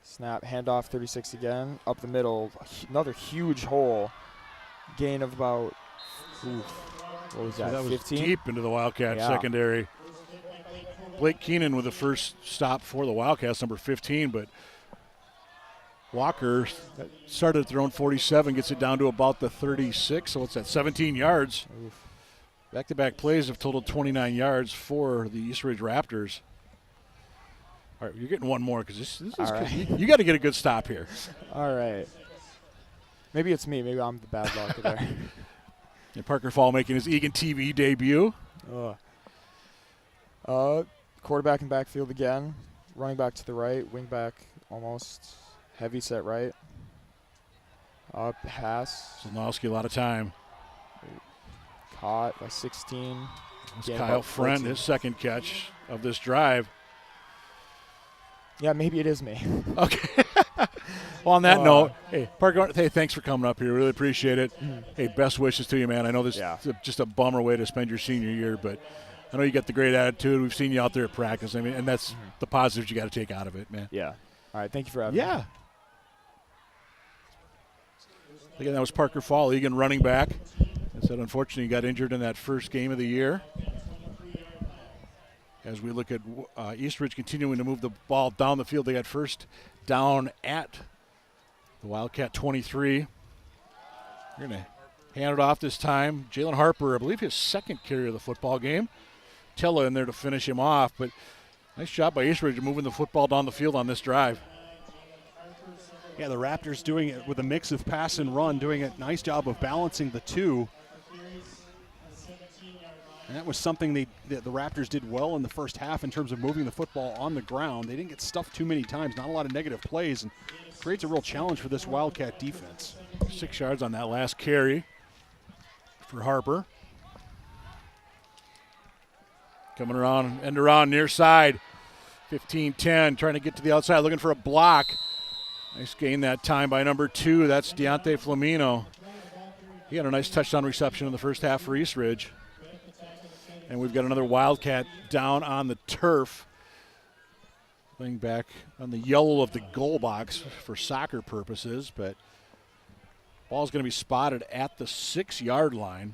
Snap, handoff, 36 again. Up the middle, another huge hole. Gain of about, what was that, 15? Was deep into the Wildcat secondary. Blake Keenan with the first stop for the Wildcats, number 15, but Walker started at their own 47, gets it down to about the 36, so it's at 17 yards. Oof. Back-to-back plays have totaled 29 yards for the Eastridge Raptors. All right, you're getting one more because this is right. You got to get a good stop here. All right. Maybe it's me. Maybe I'm the bad luck there. And Parker Fall making his Eagan TV debut. Quarterback in backfield again. Running back to the right. Wing back almost. Heavy set right. Pass. Zalnowski, a lot of time. Caught by 16. Kyle Friend, his second catch of this drive. Yeah, maybe it is me. Okay. Well, on that note, hey, Parker, hey, thanks for coming up here. Really appreciate it. Hey, best wishes to you, man. I know this is just a bummer way to spend your senior year, but I know you got the great attitude. We've seen you out there at practice. I mean, and that's the positives you got to take out of it, man. Yeah. All right, thank you for having me. Yeah. Again, that was Parker Fall, Eagan running back. I said, unfortunately, he got injured in that first game of the year. As we look at Eastridge continuing to move the ball down the field, they got first down at the Wildcat 23. We're going to hand it off this time. Jalen Harper, I believe his second carry of the football game. Tella in there to finish him off, but nice job by Eastridge moving the football down the field on this drive. Yeah, the Raptors doing it with a mix of pass and run, doing a nice job of balancing the two. And that was something the Raptors did well in the first half in terms of moving the football on the ground. They didn't get stuffed too many times, not a lot of negative plays, and creates a real challenge for this Wildcat defense. 6 yards on that last carry for Harper. Coming around, end around near side. 15-10, trying to get to the outside, looking for a block. Nice gain that time by number 2. That's Deontay Flamino. He had a nice touchdown reception in the first half for Eastridge. And we've got another Wildcat down on the turf. Laying back on the yellow of the goal box for soccer purposes, but ball's going to be spotted at the 6-yard line.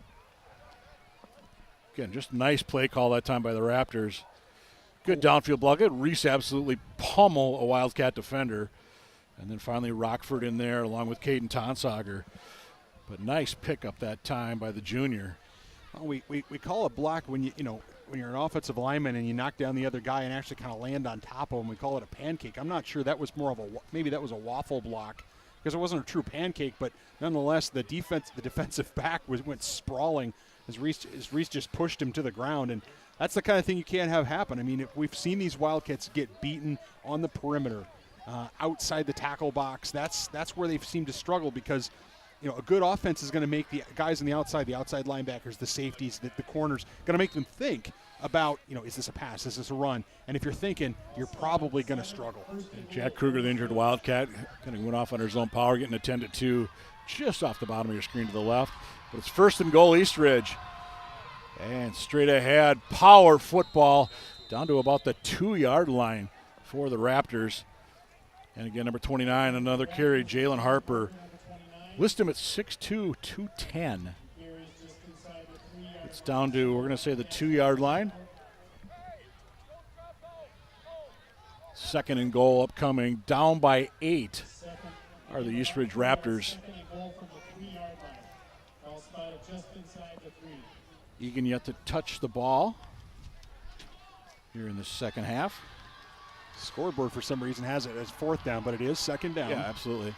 Again, just nice play call that time by the Raptors. Good downfield block. Good Reese absolutely pummel a Wildcat defender. And then finally Rockford in there along with Caden Tonsauger. But nice pickup that time by the junior. Well, we call a block when when you're an offensive lineman and you knock down the other guy and actually kind of land on top of him. We call it a pancake. I'm not sure that was more of maybe that was a waffle block because it wasn't a true pancake, but nonetheless the defensive back went sprawling as Reese just pushed him to the ground, and that's the kind of thing you can't have happen. I mean, we've seen these Wildcats get beaten on the perimeter, outside the tackle box. That's where they've seemed to struggle because a good offense is going to make the guys on the outside linebackers, the safeties, the corners, going to make them think about, is this a pass, is this a run? And if you're thinking, you're probably going to struggle. And Jack Kruger, the injured Wildcat, kind of went off on his own power, getting attended to just off the bottom of your screen to the left. But it's 1st and goal, Eastridge. And straight ahead, power football down to about the 2-yard line for the Raptors. And again, number 29, another carry, Jalen Harper. List him at 6'2", 210. It's down to, we're going to say, the 2-yard line. 2nd and goal upcoming. Down by 8 are the Eastridge Raptors. Eagan yet to touch the ball here in the second half. Scoreboard for some reason has it as 4th down, but it is 2nd down. Yeah, absolutely.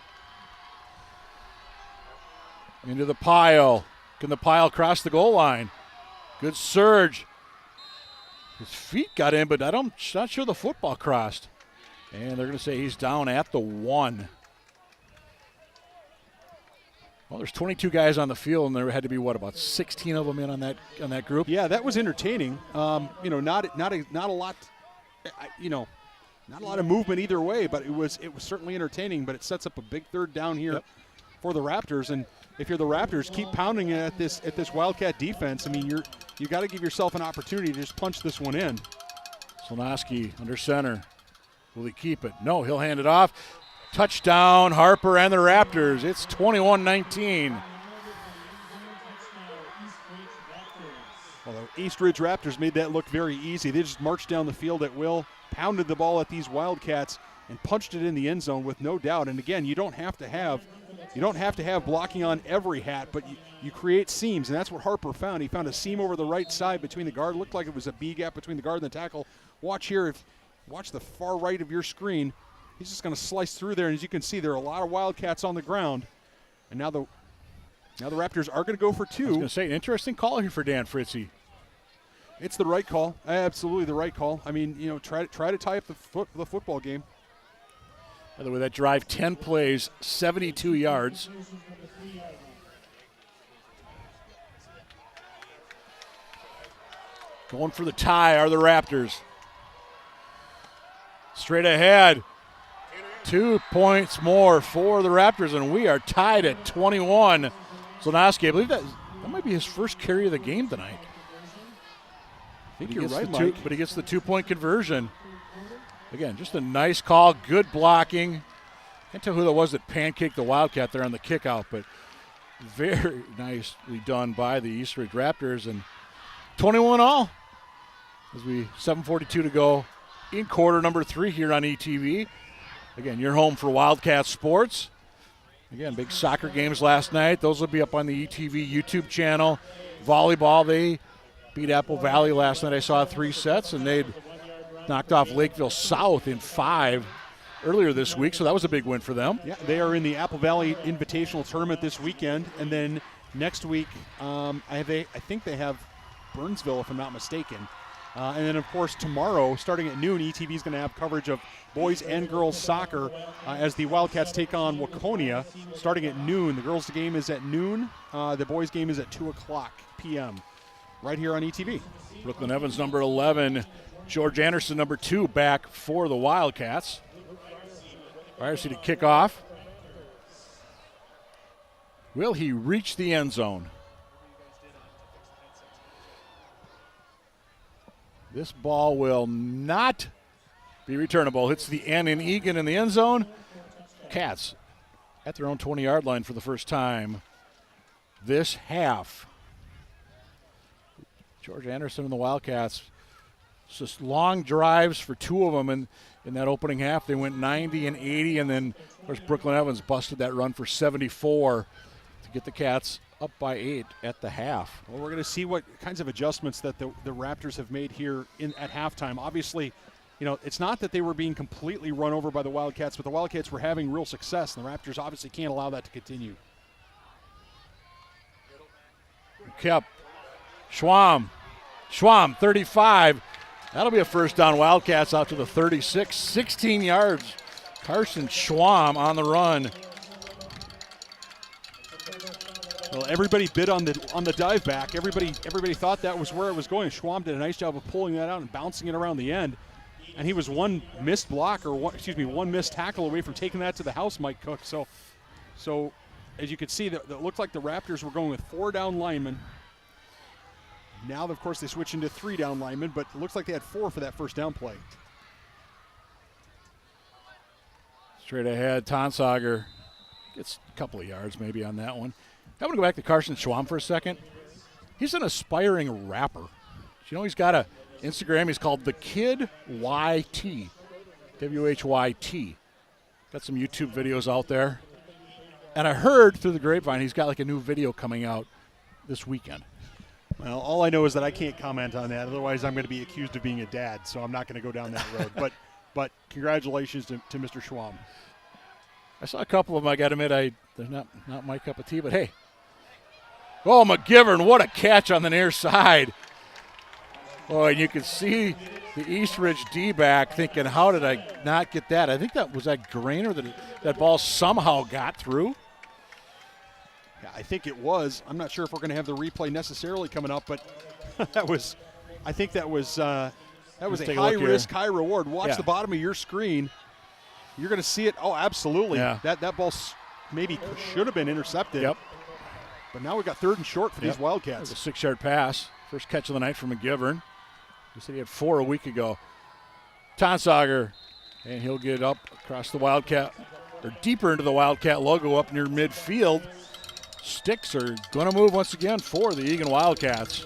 Into the pile. Can the pile cross the goal line? Good surge. His feet got in, but I'm not sure the football crossed. And they're going to say he's down at the 1. Well, there's 22 guys on the field, and there had to be, about 16 of them in on that group? Yeah, that was entertaining. Not a lot, not a lot of movement either way, but it was certainly entertaining. But it sets up a big 3rd down here for the Raptors, and if you're the Raptors, keep pounding it at this Wildcat defense. I mean, you got to give yourself an opportunity to just punch this one in. Slonoski under center. Will he keep it? No, he'll hand it off. Touchdown, Harper and the Raptors. It's 21-19. Well, the Eastridge Raptors made that look very easy. They just marched down the field at will, pounded the ball at these Wildcats, and punched it in the end zone with no doubt. And again, you don't have to have blocking on every hat, but you create seams, and that's what Harper found. He found a seam over the right side between the guard. Looked like it was a B gap between the guard and the tackle. Watch here. Watch the far right of your screen. He's just going to slice through there, and as you can see, there are a lot of Wildcats on the ground. And now the Raptors are going to go for 2. I was going to say, an interesting call here for Dan Fritzy. It's the right call. Absolutely the right call. I mean, try to tie up the football game. By the way, that drive, 10 plays, 72 yards. Going for the tie are the Raptors. Straight ahead. 2 points more for the Raptors, and we are tied at 21. Zlanoski, I believe that might be his first carry of the game tonight. I think you're right, Mike. But he gets the 2-point conversion. Again, just a nice call, good blocking. Can't tell who that was that pancaked the Wildcat there on the kickout, but very nicely done by the East Ridge Raptors. And 21 all. As we 7:42 to go in quarter number 3 here on ETV. Again, you're home for Wildcat Sports. Again, big soccer games last night. Those will be up on the ETV YouTube channel. Volleyball, they beat Apple Valley last night. I saw 3 sets, and they'd knocked off Lakeville South in 5 earlier this week, so that was a big win for them. Yeah, they are in the Apple Valley Invitational Tournament this weekend, and then next week I think they have Burnsville, if I'm not mistaken. And then, of course, tomorrow, starting at noon, ETV is going to have coverage of boys and girls soccer as the Wildcats take on Waconia starting at noon. The girls' game is at noon. The boys' game is at 2 o'clock p.m. right here on ETV. Brooklyn Evans, number 11. George Anderson, number 2, back for the Wildcats. Ryerson to kick off. Will he reach the end zone? This ball will not be returnable. Hits the end in Eagan in the end zone. Cats at their own 20-yard line for the first time this half. George Anderson and the Wildcats, just long drives for 2 of them in that opening half. They went 90 and 80, and then, of course, Brooklyn Evans busted that run for 74 to get the Cats up by 8 at the half. Well, we're going to see what kinds of adjustments that the Raptors have made here at halftime. Obviously, you know, it's not that they were being completely run over by the Wildcats, but the Wildcats were having real success, and the Raptors obviously can't allow that to continue. Kep. Schwam, 35. That'll be a first down. Wildcats out to the 36, 16 yards. Carson Schwam on the run. Well, everybody bid on the dive back. Everybody thought that was where it was going. Schwam did a nice job of pulling that out and bouncing it around the end. And he was one missed block, or one missed tackle away from taking that to the house, Mike Cook. So as you can see, that looked like the Raptors were going with 4 down linemen. Now, of course, they switch into 3 down linemen, but it looks like they had 4 for that first down play. Straight ahead, Tonsager gets a couple of yards maybe on that one. I want to go back to Carson Schwam for a second. He's an aspiring rapper. You know, he's got an Instagram. He's called The Kid YT, WHYT. Got some YouTube videos out there. And I heard through the grapevine he's got like a new video coming out this weekend. Well, all I know is that I can't comment on that. Otherwise, I'm going to be accused of being a dad, so I'm not going to go down that road. But congratulations to Mr. Schwam. I saw a couple of them. I got to admit, they're not my cup of tea, but hey. Oh, McGivern, what a catch on the near side. Oh, and you can see the East Ridge D-back thinking, how did I not get that? I think that was Grainer that ball somehow got through. Yeah, I think it was. I'm not sure if we're going to have the replay necessarily coming up, but I think that was a high risk, high reward. Watch the bottom of your screen. You're going to see it. Oh, absolutely. Yeah. That ball maybe should have been intercepted. Yep. But now we've got 3rd and short for these Wildcats. It was a 6-yard pass. First catch of the night from McGivern. He said he had 4 a week ago. Tonsager, and he'll get up across the Wildcat, or deeper into the Wildcat logo up near midfield. Sticks are going to move once again for the Eagan Wildcats.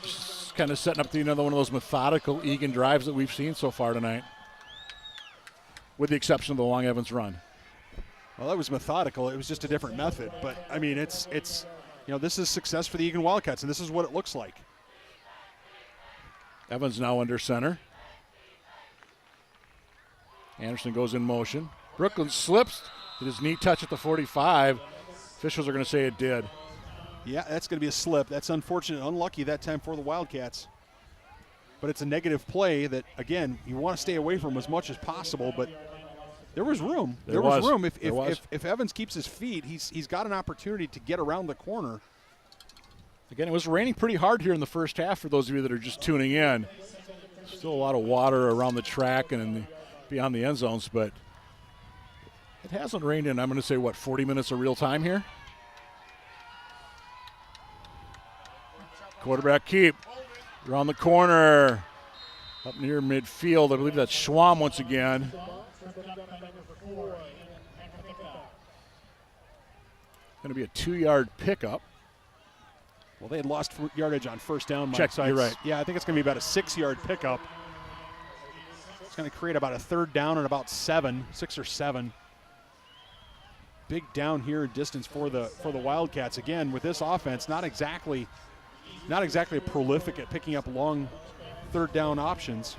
Just kind of setting up another one of those methodical Eagan drives that we've seen so far tonight, with the exception of the Long Evans run. Well, that was methodical. It was just a different method. But, I mean, it's this is success for the Eagan Wildcats, and this is what it looks like. Evans now under center. Anderson goes in motion. Brooklyn slips. Did his knee touch at the 45? Officials are going to say it did. Yeah, that's going to be a slip. That's unfortunate, unlucky that time for the Wildcats. But it's a negative play that, again, you want to stay away from as much as possible, but there was room. There was room. If Evans keeps his feet, he's got an opportunity to get around the corner. Again, it was raining pretty hard here in the first half for those of you that are just tuning in. Still a lot of water around the track and beyond the end zones, but it hasn't rained in, I'm going to say, 40 minutes of real time here? Quarterback keep. Around the corner. Up near midfield. I believe that's Schwam once again. Going to be a 2-yard pickup. Well, they had lost yardage on first down. Mike, Check, so you're right. Yeah, I think it's going to be about a 6-yard pickup. It's going to create about a third down and about 6 or 7. Big down here distance for the Wildcats. Again, with this offense, not exactly prolific at picking up long third down options.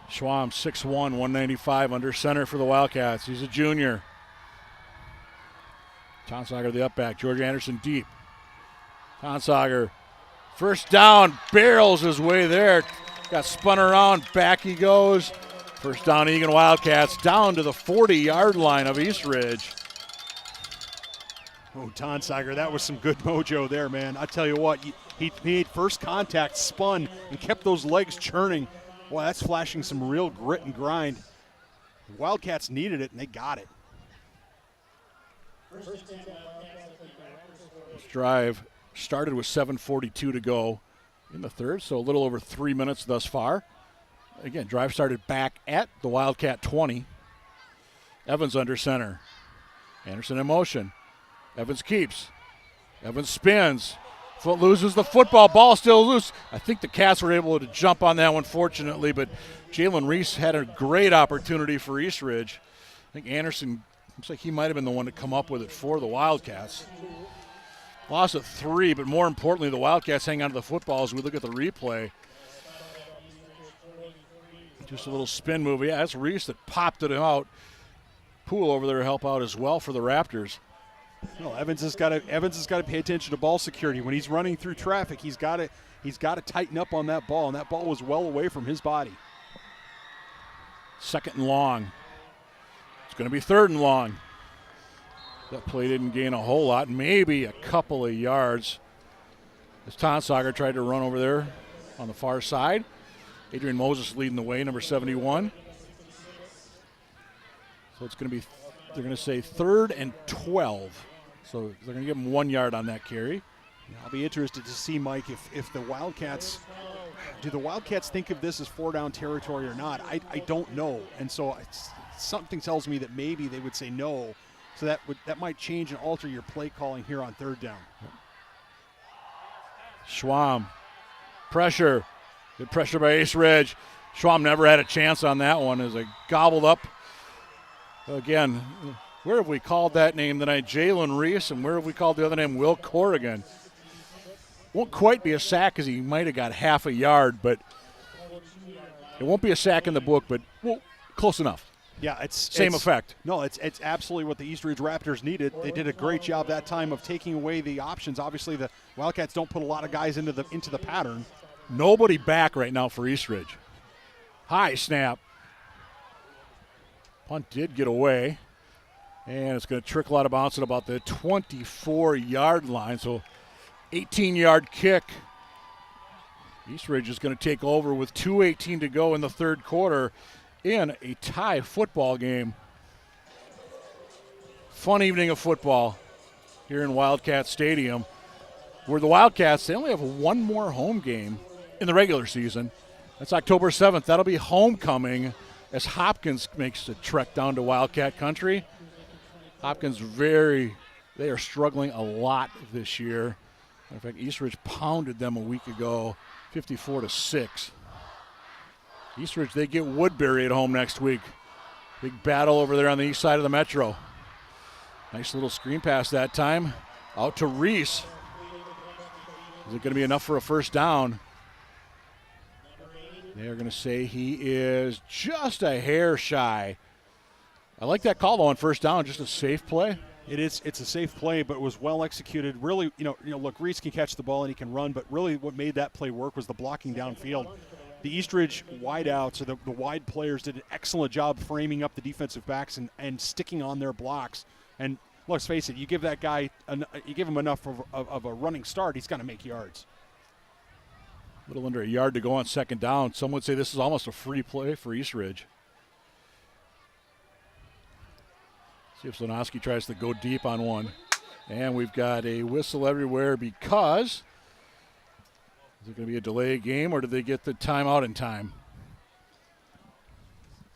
Schwam, 6'1", 195 under center for the Wildcats. He's a junior. Tonsauger, the up back. George Anderson deep. Tonsauger, first down, barrels his way there. Got spun around, back he goes. First down, Eagan Wildcats down to the 40-yard line of East Ridge. Oh, Tonsauger, that was some good mojo there, man. I tell you what, he made first contact, spun, and kept those legs churning. Boy, that's flashing some real grit and grind. The Wildcats needed it, and they got it. This drive started with 7:42 to go in the third, so a little over 3 minutes thus far. Again, drive started back at the Wildcat 20. Evans under center. Anderson in motion. Evans keeps. Evans spins. Foot loses the football. Ball still loose. I think the Cats were able to jump on that one, fortunately, but Jalen Reese had a great opportunity for East Ridge. I think Anderson, looks like he might have been the one to come up with it for the Wildcats. Loss of 3, but more importantly, the Wildcats hang on to the football as we look at the replay. Just a little spin move. Yeah, that's Reese that popped it out. Poole over there to help out as well for the Raptors. No, Evans has got to pay attention to ball security. When he's running through traffic, he's got to tighten up on that ball, and that ball was well away from his body. Second and long. It's going to be third and long. That play didn't gain a whole lot, maybe a couple of yards. As Tonsauger tried to run over there on the far side. Adrian Moses leading the way, number 71. So it's going to be, they're going to say 3rd and 12. So they're going to give him 1 yard on that carry. Yeah, I'll be interested to see, Mike, if the Wildcats, do the Wildcats think of this as 4-down territory or not? I don't know. And so something tells me that maybe they would say no. So that might change and alter your play calling here on 3rd down. Schwam, pressure. Good pressure by East Ridge. Schwam never had a chance on that one as they gobbled up. Again, where have we called that name tonight? Jalen Reese, and where have we called the other name? Will Corrigan. Won't quite be a sack because he might have got half a yard, but it won't be a sack in the book, but well, close enough. Yeah, it's same effect. No, it's absolutely what the East Ridge Raptors needed. They did a great job that time of taking away the options. Obviously, the Wildcats don't put a lot of guys into the pattern. Nobody back right now for East Ridge. High snap. Punt did get away, and it's going to trickle out of bounds at about the 24-yard line. So 18-yard kick. East Ridge is going to take over with 2:18 to go in the third quarter in a tie football game. Fun evening of football here in Wildcat Stadium, where the Wildcats, they only have one more home game in the regular season. That's October 7th. That'll be homecoming as Hopkins makes the trek down to Wildcat country. Hopkins they are struggling a lot this year. In fact, East Ridge pounded them a week ago, 54-6. East Ridge, they get Woodbury at home next week. Big battle over there on the east side of the Metro. Nice little screen pass that time. Out to Reese. Is it going to be enough for a first down? They're going to say he is just a hair shy. I like that call, though, on first down, just a safe play. It's a safe play, but it was well executed. Really, look, Reese can catch the ball and he can run, but really what made that play work was the blocking downfield. The East Ridge wideouts, or the wide players, did an excellent job framing up the defensive backs and sticking on their blocks. And let's face it, you give that guy, you give him enough of a running start, he's going to make yards. A little under a yard to go on second down. Some would say this is almost a free play for East Ridge. See if Slonoski tries to go deep on one. And we've got a whistle everywhere because is it going to be a delay game or did they get the timeout in time?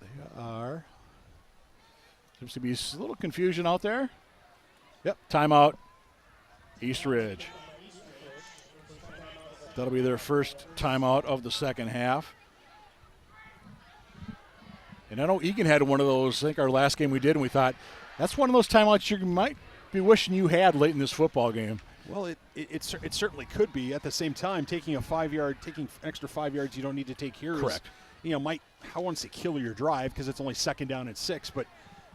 They are. Seems to be a little confusion out there. Yep, timeout, East Ridge. That'll be their first timeout of the second half. And I know Eagan had one of those, I think our last game we did, and we thought, that's one of those timeouts you might be wishing you had late in this football game. Well, it certainly could be. At the same time, taking an extra 5 yards you don't need to take here Correct. is, might, I won't say kill your drive because it's only second down and 6, but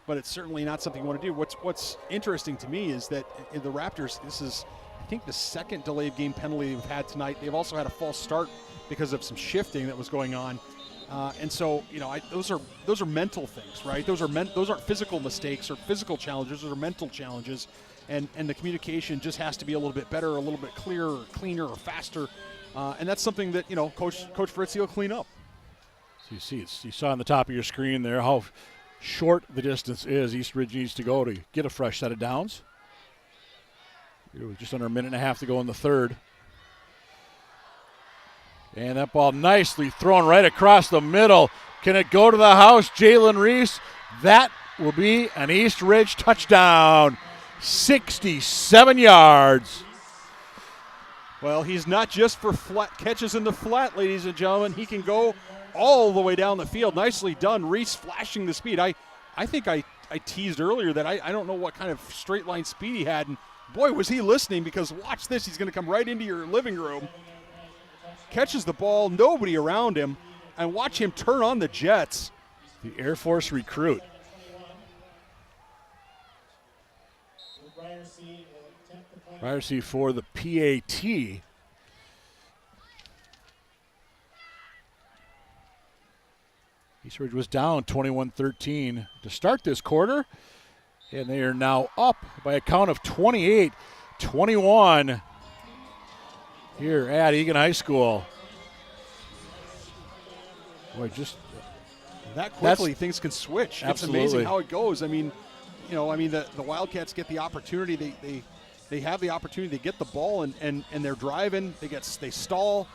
it's certainly not something you want to do. What's interesting to me is that in the Raptors, this is, I think, the second delayed game penalty they've had tonight. They've also had a false start because of some shifting that was going on. And so, those are mental things, right? Those aren't physical mistakes or physical challenges. Those are mental challenges, and the communication just has to be a little bit better, a little bit clearer, or cleaner, or faster. And that's something that Coach Fritzy will clean up. So you saw on the top of your screen there how short the distance is East Ridge needs to go to get a fresh set of downs. It was just under a minute and a half to go in the third. And that ball nicely thrown right across the middle. Can it go to the house? Jalen Reese. That will be an East Ridge touchdown. 67 yards. Well, he's not just for flat catches in the flat, ladies and gentlemen. He can go all the way down the field. Nicely done. Reese flashing the speed. I think I teased earlier that I don't know what kind of straight line speed he had. And boy, was he listening, because watch this. He's going to come right into your living room. Catches the ball, nobody around him, and watch him turn on the jets. The Air Force recruit. Ryerson for the PAT. East Ridge was down 21-13 to start this quarter, and they are now up by a count of 28-21 here at Eagan High School. Boy, just that quickly things can switch. Absolutely. It's amazing how it goes. The Wildcats get the opportunity. They have the opportunity to get the ball and they're driving. They stall,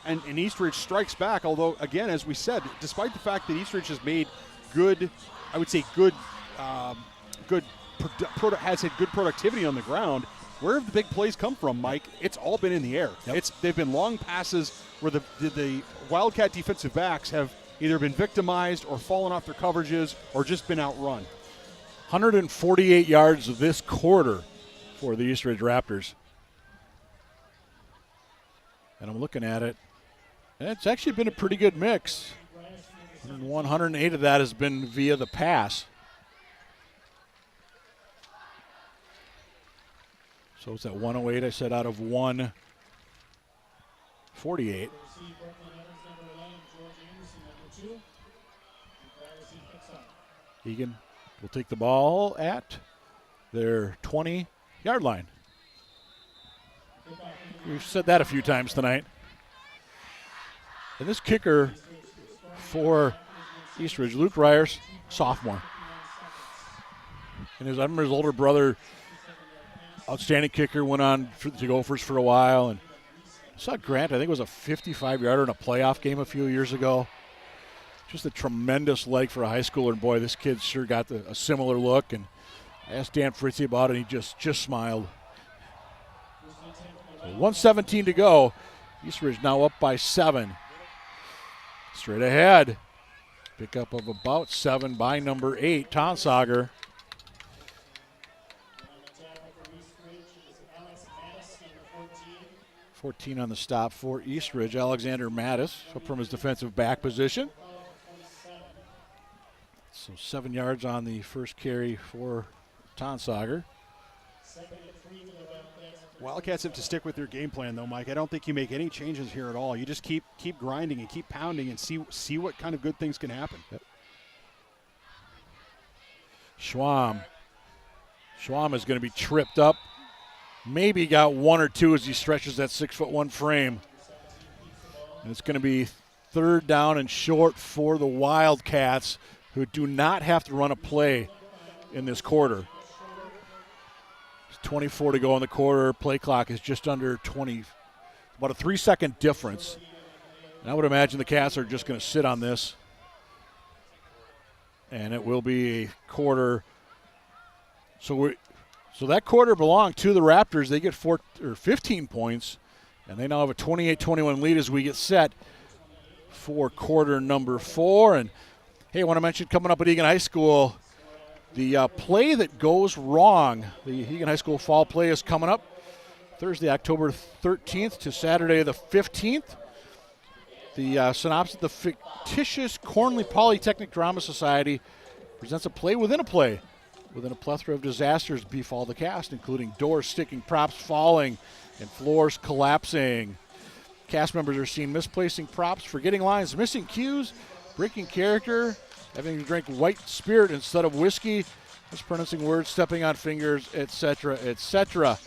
and East Ridge strikes back. Although, again, as we said, despite the fact that East Ridge has made has had good productivity on the ground. Where have the big plays come from, Mike? It's all been in the air. Yep. They've been long passes where the Wildcat defensive backs have either been victimized or fallen off their coverages or just been outrun. 148 yards this quarter for the East Ridge Raptors. And I'm looking at it, and it's actually been a pretty good mix. 108 of that has been via the pass. So it's at 108, I said, out of 148. Eagan will take the ball at their 20-yard line. We've said that a few times tonight. And this kicker for East Ridge, Luke Ryers, sophomore. And I remember his older brother, outstanding kicker, went on to Gophers for a while. And I saw Grant, I think it was a 55-yarder in a playoff game a few years ago. Just a tremendous leg for a high schooler. And boy, this kid sure got a similar look. And I asked Dan Fritzy about it, and he just smiled. So 1:17 to go. East Ridge now up by 7. Straight ahead. Pickup of about 7 by number 8, Tonsauger. 14 on the stop for East Ridge. Alexander Mattis up from his defensive back position. So 7 yards on the first carry for Tonsauger. Wildcats have to stick with their game plan, though, Mike. I don't think you make any changes here at all. You just keep grinding and keep pounding and see what kind of good things can happen. Yep. Schwam Schwam is going to be tripped up. Maybe got 1 or 2 as he stretches that 6'1" frame. And it's going to be 3rd down and short for the Wildcats, who do not have to run a play in this quarter. 24 to go in the quarter. Play clock is just under 20, about a 3-second difference. And I would imagine the Cats are just going to sit on this. And it will be a quarter. So that quarter belonged to the Raptors. They get 15 points, and they now have a 28-21 lead as we get set for quarter number 4. And, hey, I want to mention coming up at Eagan High School, the play that goes wrong. The Eagan High School fall play is coming up Thursday, October 13th to Saturday the 15th. The synopsis, the fictitious Cornley Polytechnic Drama Society presents a play within a plethora of disasters befall the cast, including doors sticking, props falling, and floors collapsing. Cast members are seen misplacing props, forgetting lines, missing cues, breaking character, having to drink white spirit instead of whiskey, mispronouncing words, stepping on fingers, etc., etc.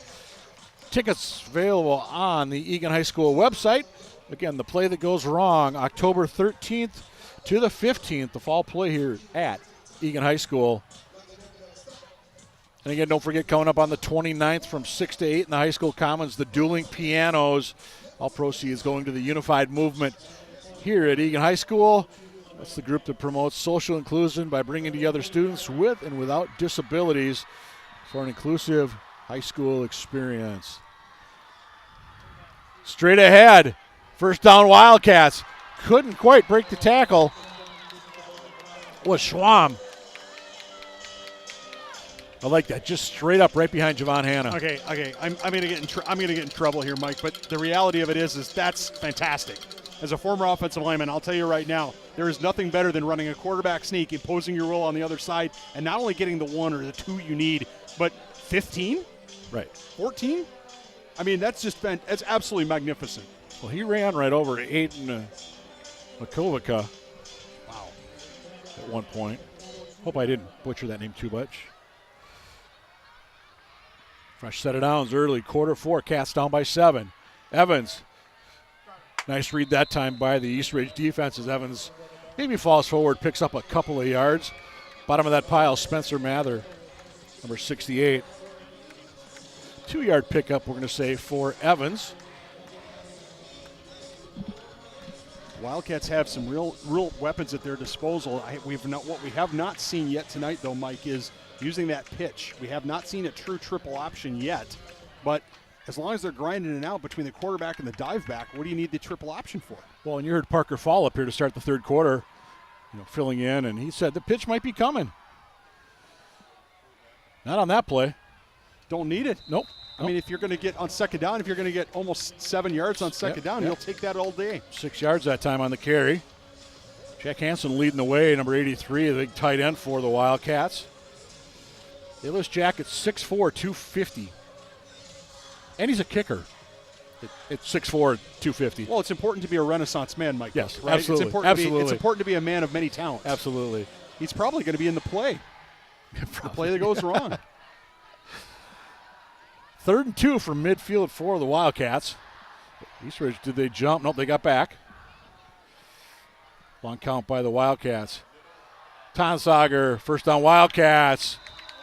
Tickets available on the Eagan High School website. Again, the play that goes wrong, October 13th to the 15th, the fall play here at Eagan High School. And again, don't forget, coming up on the 29th from 6 to 8 in the high school commons, the dueling pianos. All proceeds going to the Unified Movement here at Eagan High School. That's the group that promotes social inclusion by bringing together students with and without disabilities for an inclusive high school experience. Straight ahead, first down Wildcats. Couldn't quite break the tackle. Was Schwam. I like that, just straight up right behind Javon Hanna. Okay. I'm gonna get in trouble here, Mike. But the reality of it is that's fantastic. As a former offensive lineman, I'll tell you right now, there is nothing better than running a quarterback sneak, imposing your will on the other side, and not only getting the 1 or the 2 you need, but 15, right, 14. I mean, that's absolutely magnificent. Well, he ran right over Aiden Makovica. Wow. At one point. Hope I didn't butcher that name too much. Fresh set of downs early, quarter 4, Cats down by 7. Evans, nice read that time by the East Ridge defense as Evans maybe falls forward, picks up a couple of yards. Bottom of that pile, Spencer Mather, number 68. 2-yard pickup, we're going to say, for Evans. Wildcats have some real weapons at their disposal. What we have not seen yet tonight, though, Mike, is using that pitch. We have not seen a true triple option yet, but as long as they're grinding it out between the quarterback and the dive back, what do you need the triple option for? Well, and you heard Parker Fall up here to start the third quarter, filling in, and he said the pitch might be coming. Not on that play. Don't need it. Nope. I mean, if you're going to get on second down, if you're going to get almost 7 yards on second down, you'll take that all day. 6 yards that time on the carry. Jack Hansen leading the way, number 83, the big tight end for the Wildcats. They list Jack at 6'4", 250. And he's a kicker at 6'4", 250. Well, it's important to be a Renaissance man, Mike. Yes, right? absolutely. It's important to be a man of many talents. Absolutely. He's probably going to be in the play. The play that goes wrong. 3rd and 2 from midfield for the Wildcats. Eastridge, did they jump? Nope, they got back. Long count by the Wildcats. Tonsager, first down Wildcats.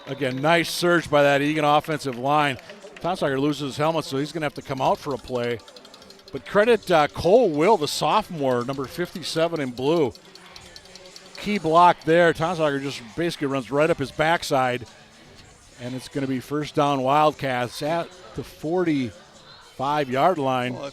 Again, nice surge by that Eagan offensive line. Tonsager loses his helmet, so he's going to have to come out for a play. But credit Cole Will, the sophomore, number 57 in blue. Key block there. Tonsager just basically runs right up his backside. And it's going to be first down Wildcats at the 45-yard line. Well,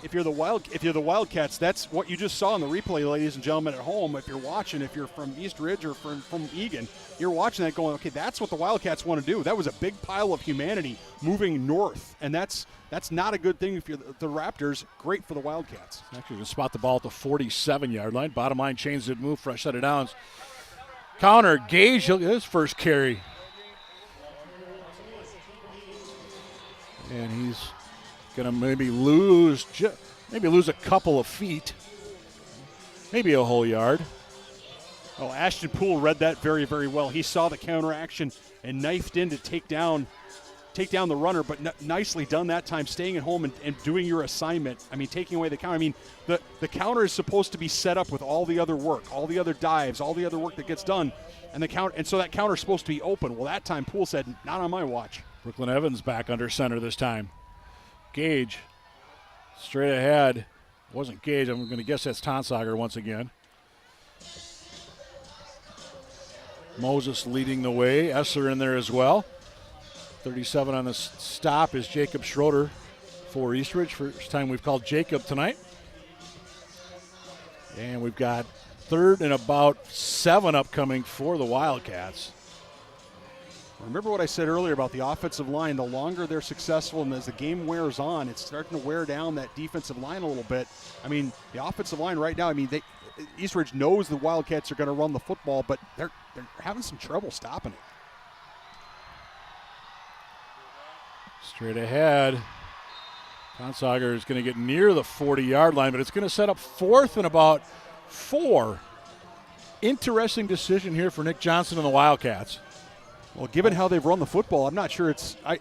if you're the Wildcats, that's what you just saw in the replay, ladies and gentlemen at home. If you're watching, if you're from East Ridge or from Eagan, you're watching that going, okay, that's what the Wildcats want to do. That was a big pile of humanity moving north, and that's not a good thing if you're the Raptors. Great for the Wildcats. Actually, going to spot the ball at the 47-yard line. Bottom line, changes it, move, fresh set of downs. Counter, Gage, his first carry. And he's going to maybe lose a couple of feet, maybe a whole yard. Oh, Ashton Poole read that very, very well. He saw the counteraction and knifed in to take down the runner, but nicely done that time, staying at home and doing your assignment. I mean, taking away the counter. I mean, the counter is supposed to be set up with all the other work, all the other dives, all the other work that gets done, and so that counter is supposed to be open. Well, that time Poole said, not on my watch. Brooklyn Evans back under center this time. Gage straight ahead. Wasn't Gage. I'm going to guess that's Tonsager once again. Moses leading the way. Esser in there as well. 37 on the stop is Jacob Schroeder for Eastridge. First time we've called Jacob tonight. And we've got 3rd and about 7 upcoming for the Wildcats. Remember what I said earlier about the offensive line. The longer they're successful and as the game wears on, it's starting to wear down that defensive line a little bit. I mean, the offensive line right now, I mean, Eastridge knows the Wildcats are going to run the football, but they're having some trouble stopping it. Straight ahead. Tonsager is going to get near the 40-yard line, but it's going to set up 4th and about 4. Interesting decision here for Nick Johnson and the Wildcats. Well, given how they've run the football, I'm not sure it's a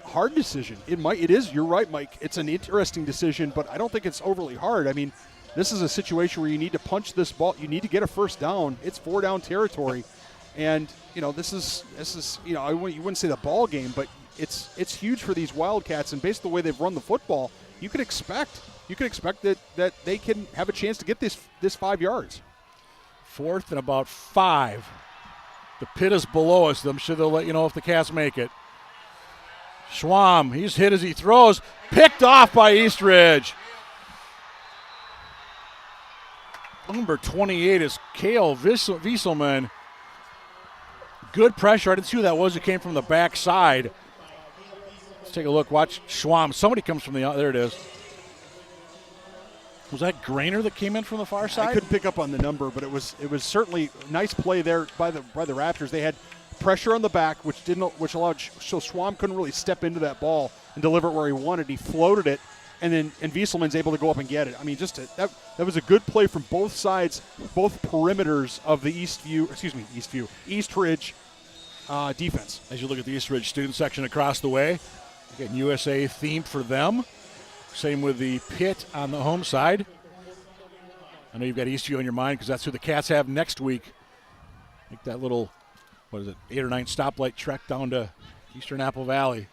hard decision. It is. You're right, Mike. It's an interesting decision, but I don't think it's overly hard. I mean, this is a situation where you need to punch this ball. You need to get a first down. It's 4-down territory, and this is you wouldn't say the ball game, but it's huge for these Wildcats. And based on the way they've run the football, you could expect that they can have a chance to get this 5 yards. 4th and about 5. The pit is below us. I'm sure they'll let you know if the Cats make it. Schwamm, he's hit as he throws. Picked off by Eastridge. Number 28 is Cale Wieselman. Good pressure. I didn't see who that was. It came from the backside. Let's take a look. Watch Schwamm. Somebody comes from the – there it is. Was that Grainer that came in from the far side? I couldn't pick up on the number, but it was certainly a nice play there by the Raptors. They had pressure on the back, which allowed so Schwamm couldn't really step into that ball and deliver it where he wanted. He floated it, and Wieselman's able to go up and get it. I mean, that was a good play from both sides, both perimeters of the Eastridge defense. As you look at the Eastridge student section across the way, again, USA themed for them. Same with the pit on the home side. I know you've got Eastview on your mind because that's who the Cats have next week. Make that little, 8 or 9 stoplight trek down to Eastern Apple Valley.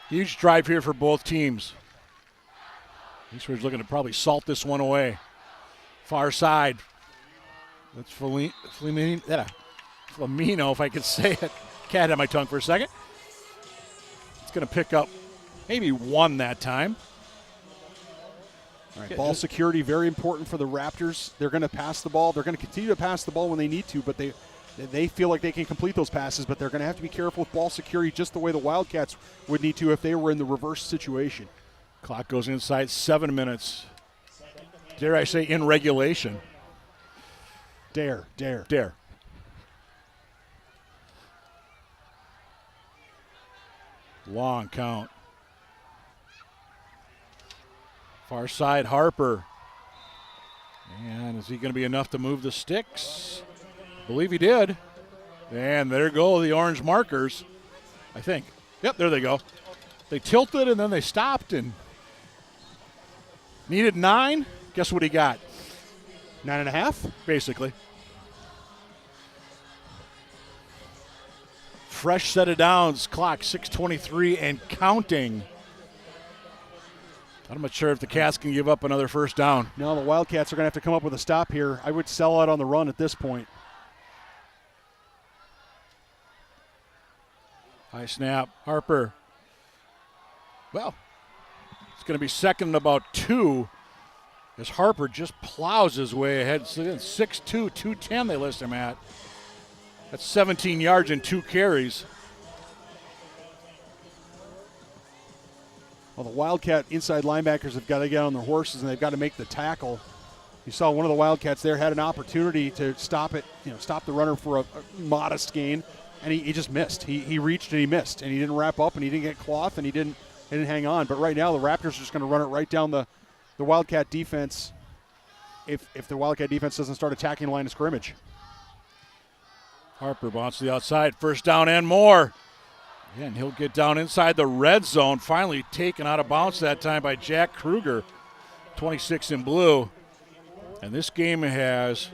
Huge drive here for both teams. Eastridge looking to probably salt this one away. Far side. That's Flamino, if I could say it. Cat had my tongue for a second. It's going to pick up maybe 1 that time. All right, ball security, very important for the Raptors. They're going to pass the ball. They're going to continue to pass the ball when they need to, but they feel like they can complete those passes, but they're going to have to be careful with ball security just the way the Wildcats would need to if they were in the reverse situation. Clock goes inside 7 minutes. Dare I say in regulation. Dare. Long count. Far side, Harper. And is he going to be enough to move the sticks? I believe he did. And there go the orange markers, I think. Yep, there they go. They tilted and then they stopped and needed 9. Guess what he got? 9.5? Basically. Fresh set of downs, clock 6:23 and counting. I'm not sure if the Cats can give up another first down. No, the Wildcats are going to have to come up with a stop here. I would sell out on the run at this point. High snap, Harper. Well, it's going to be 2nd and about 2 as Harper just plows his way ahead. 6'2", 210 they list him at. That's 17 yards and 2 carries. Well, the Wildcat inside linebackers have got to get on their horses and they've got to make the tackle. You saw one of the Wildcats there had an opportunity to stop it, stop the runner for a modest gain, and he just missed. He reached and he missed, and he didn't wrap up and he didn't get cloth and he didn't hang on. But right now the Raptors are just going to run it right down the Wildcat defense. if the Wildcat defense doesn't start attacking the line of scrimmage. Harper bounces to the outside. First down and more. And he'll get down inside the red zone. Finally taken out of bounds that time by Jack Kruger, 26 in blue. And this game has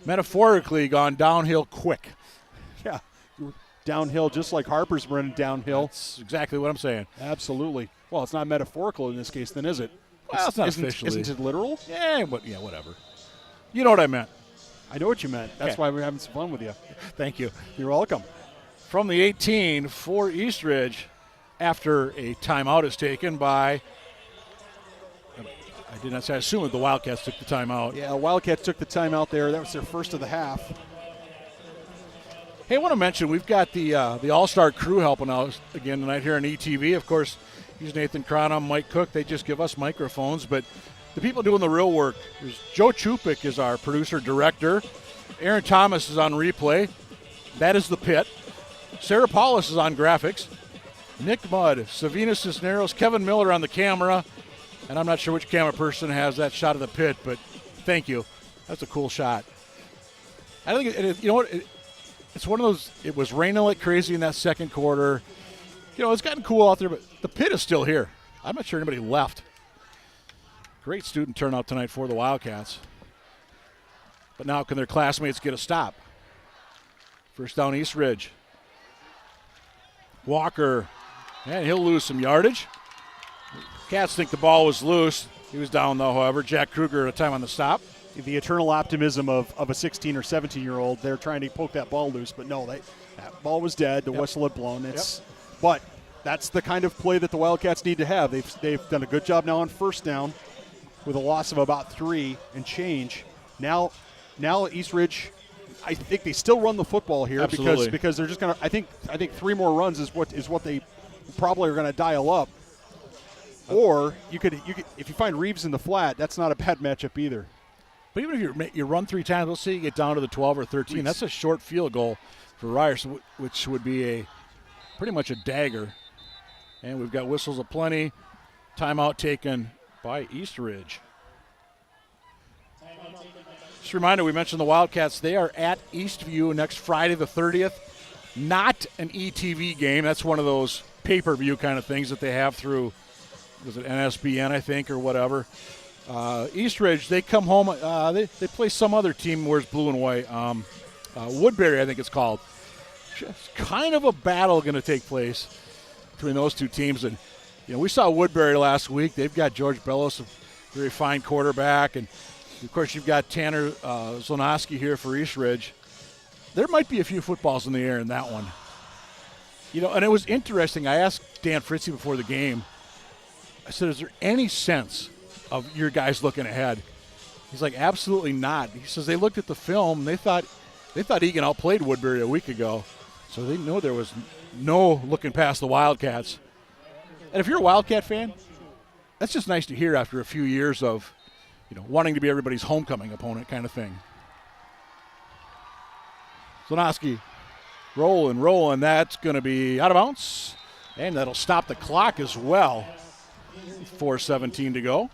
metaphorically gone downhill quick. Yeah, downhill just like Harper's running downhill. That's exactly what I'm saying. Absolutely. Well, it's not metaphorical in this case then, is it? Well, it's not officially. Isn't it literal? Yeah, whatever. You know what I meant. I know what you meant. That's Okay. why we're having some fun with you. Thank you. You're welcome. From the 18 for Eastridge after a timeout is taken by, I did not say, I assume the Wildcats took the timeout. Yeah, Wildcats took the timeout there. That was their first of the half. Hey, I want to mention we've got the All-Star crew helping out again tonight here on ETV. Of course, he's Nathan Cronum, Mike Cook. They just give us microphones, but the people doing the real work is Joe Chupik is our producer-director. Aaron Thomas is on replay. That is the pit. Sarah Paulus is on graphics. Nick Mudd, Savina Cisneros, Kevin Miller on the camera. And I'm not sure which camera person has that shot of the pit, but thank you. That's a cool shot. I think, you know what? It's one of those, it was raining like crazy in that second quarter. You know, it's gotten cool out there, but the pit is still here. I'm not sure anybody left. Great student turnout tonight for the Wildcats. But now can their classmates get a stop? First down, East Ridge. Walker, and he'll lose some yardage. Cats think the ball was loose. He was down, though, however. Jack Kruger a time on the stop. The eternal optimism of a 16 or 17-year-old. They're trying to poke that ball loose, but no, that ball was dead. The whistle had blown. But that's the kind of play that the Wildcats need to have. They've done a good job now on first down with a loss of about 3 and change. Now East Ridge, I think they still run the football here because they're just going to. I think 3 more runs is what they probably are going to dial up. Or you could if you find Reeves in the flat, that's not a bad matchup either. But even if you run 3 times, let's say you get down to the 12 or 13. That's a short field goal for Ryerson, which would be pretty much a dagger. And we've got whistles aplenty. Timeout taken by East Ridge. Just a reminder, we mentioned the Wildcats. They are at Eastview next Friday the 30th. Not an ETV game. That's one of those pay-per-view kind of things that they have through, was it NSBN, I think, or whatever. East Ridge, they come home. They play some other team wears blue and white. Woodbury, I think it's called. Just kind of a battle going to take place between those two teams. And, we saw Woodbury last week. They've got George Bellos, a very fine quarterback. And, of course, you've got Tanner Zlonoski here for East Ridge. There might be a few footballs in the air in that one. And it was interesting. I asked Dan Fritzy before the game. I said, is there any sense of your guys looking ahead? He's like, absolutely not. He says they looked at the film and they thought Eagan outplayed Woodbury a week ago. So they know there was no looking past the Wildcats. And if you're a Wildcat fan, that's just nice to hear after a few years of, wanting to be everybody's homecoming opponent kind of thing. Zlonoski rolling. That's going to be out of bounds. And that'll stop the clock as well. 4:17 to go.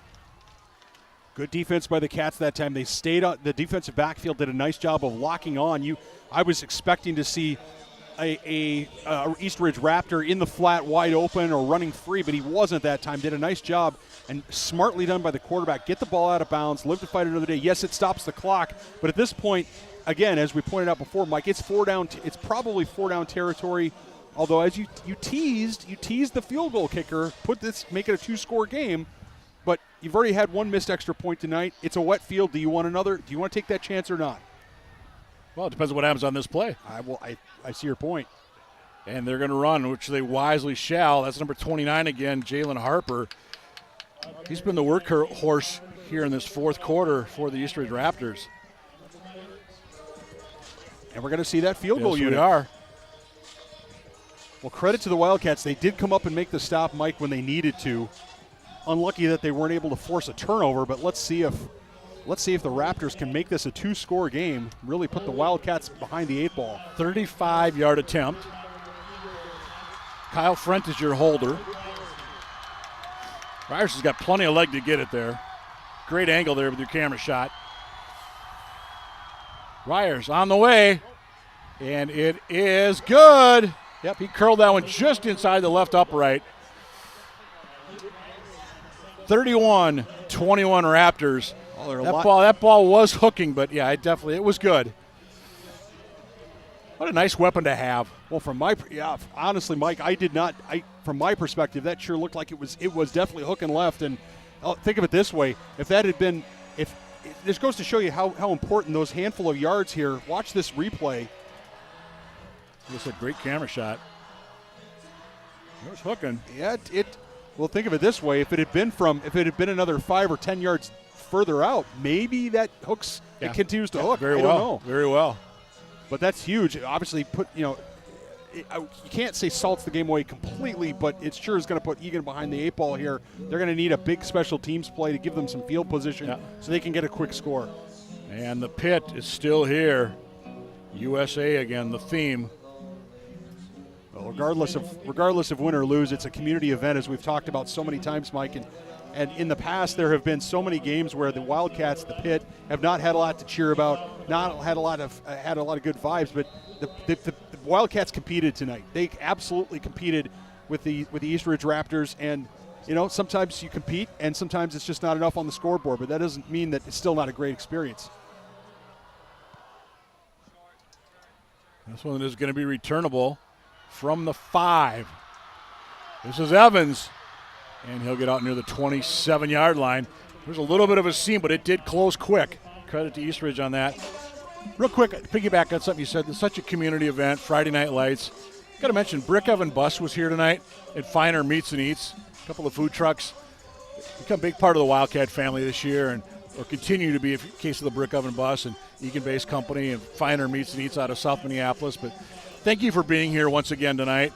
Good defense by the Cats that time. They stayed on the defensive backfield, did a nice job of locking on. I was expecting to see a East Ridge Raptor in the flat wide open or running free, but he wasn't that time. Did a nice job and smartly done by the quarterback. Get the ball out of bounds, live to fight another day. Yes, it stops the clock, but at this point, again, as we pointed out before, Mike, it's 4 down. It's probably 4 down territory. Although, as you teased the field goal kicker, make it a 2-score game, but you've already had 1 missed extra point tonight. It's a wet field. Do you want another? Do you want to take that chance or not? Well, it depends on what happens on this play. I see your point. And they're going to run, which they wisely shall. That's number 29 again, Jalen Harper. He's been the workhorse here in this fourth quarter for the East Ridge Raptors. And we're going to see that field goal unit. We are. Well, credit to the Wildcats. They did come up and make the stop, Mike, when they needed to. Unlucky that they weren't able to force a turnover, but let's see if the Raptors can make this a 2-score game, really put the Wildcats behind the 8 ball. 35-yard attempt. Kyle Frent is your holder. Ryerson's got plenty of leg to get it there. Great angle there with your camera shot. Ryers on the way, and it is good. Yep, he curled that one just inside the left upright. 31-21 Raptors. That ball was hooking, but yeah, it was good. What a nice weapon to have. Well, honestly, Mike, from my perspective, that sure looked like it was definitely hooking left. And think of it this way: if that had been, this goes to show you how important those handful of yards here. Watch this replay. It's a great camera shot. It was hooking. Yeah, well, think of it this way: if it had been another 5 or 10 yards further out, maybe that hooks. Yeah. It continues to hook. Very I don't know. Very well. But that's huge. Obviously, you can't say salts the game away completely, but it sure is going to put Eagan behind the 8 ball here. They're going to need a big special teams play to give them some field position so they can get a quick score. And the pit is still here. USA again, the theme. Well, regardless of win or lose, it's a community event, as we've talked about so many times, Mike. And in the past, there have been so many games where the Wildcats, the pit, have not had a lot to cheer about, not had a lot of good vibes. But the Wildcats competed tonight. They absolutely competed with the East Ridge Raptors. And sometimes you compete, and sometimes it's just not enough on the scoreboard. But that doesn't mean that it's still not a great experience. This one is going to be returnable from the 5. This is Evans. And he'll get out near the 27-yard line. There's a little bit of a seam, but it did close quick. Credit to Eastridge on that. Real quick, piggyback on something you said. It's such a community event, Friday Night Lights. Got to mention, Brick Oven Bus was here tonight at Finer Meats and Eats. A couple of food trucks. Become a big part of the Wildcat family this year, and will continue to be in case of the Brick Oven Bus and Eagan-based company and Finer Meats and Eats out of South Minneapolis. But thank you for being here once again tonight.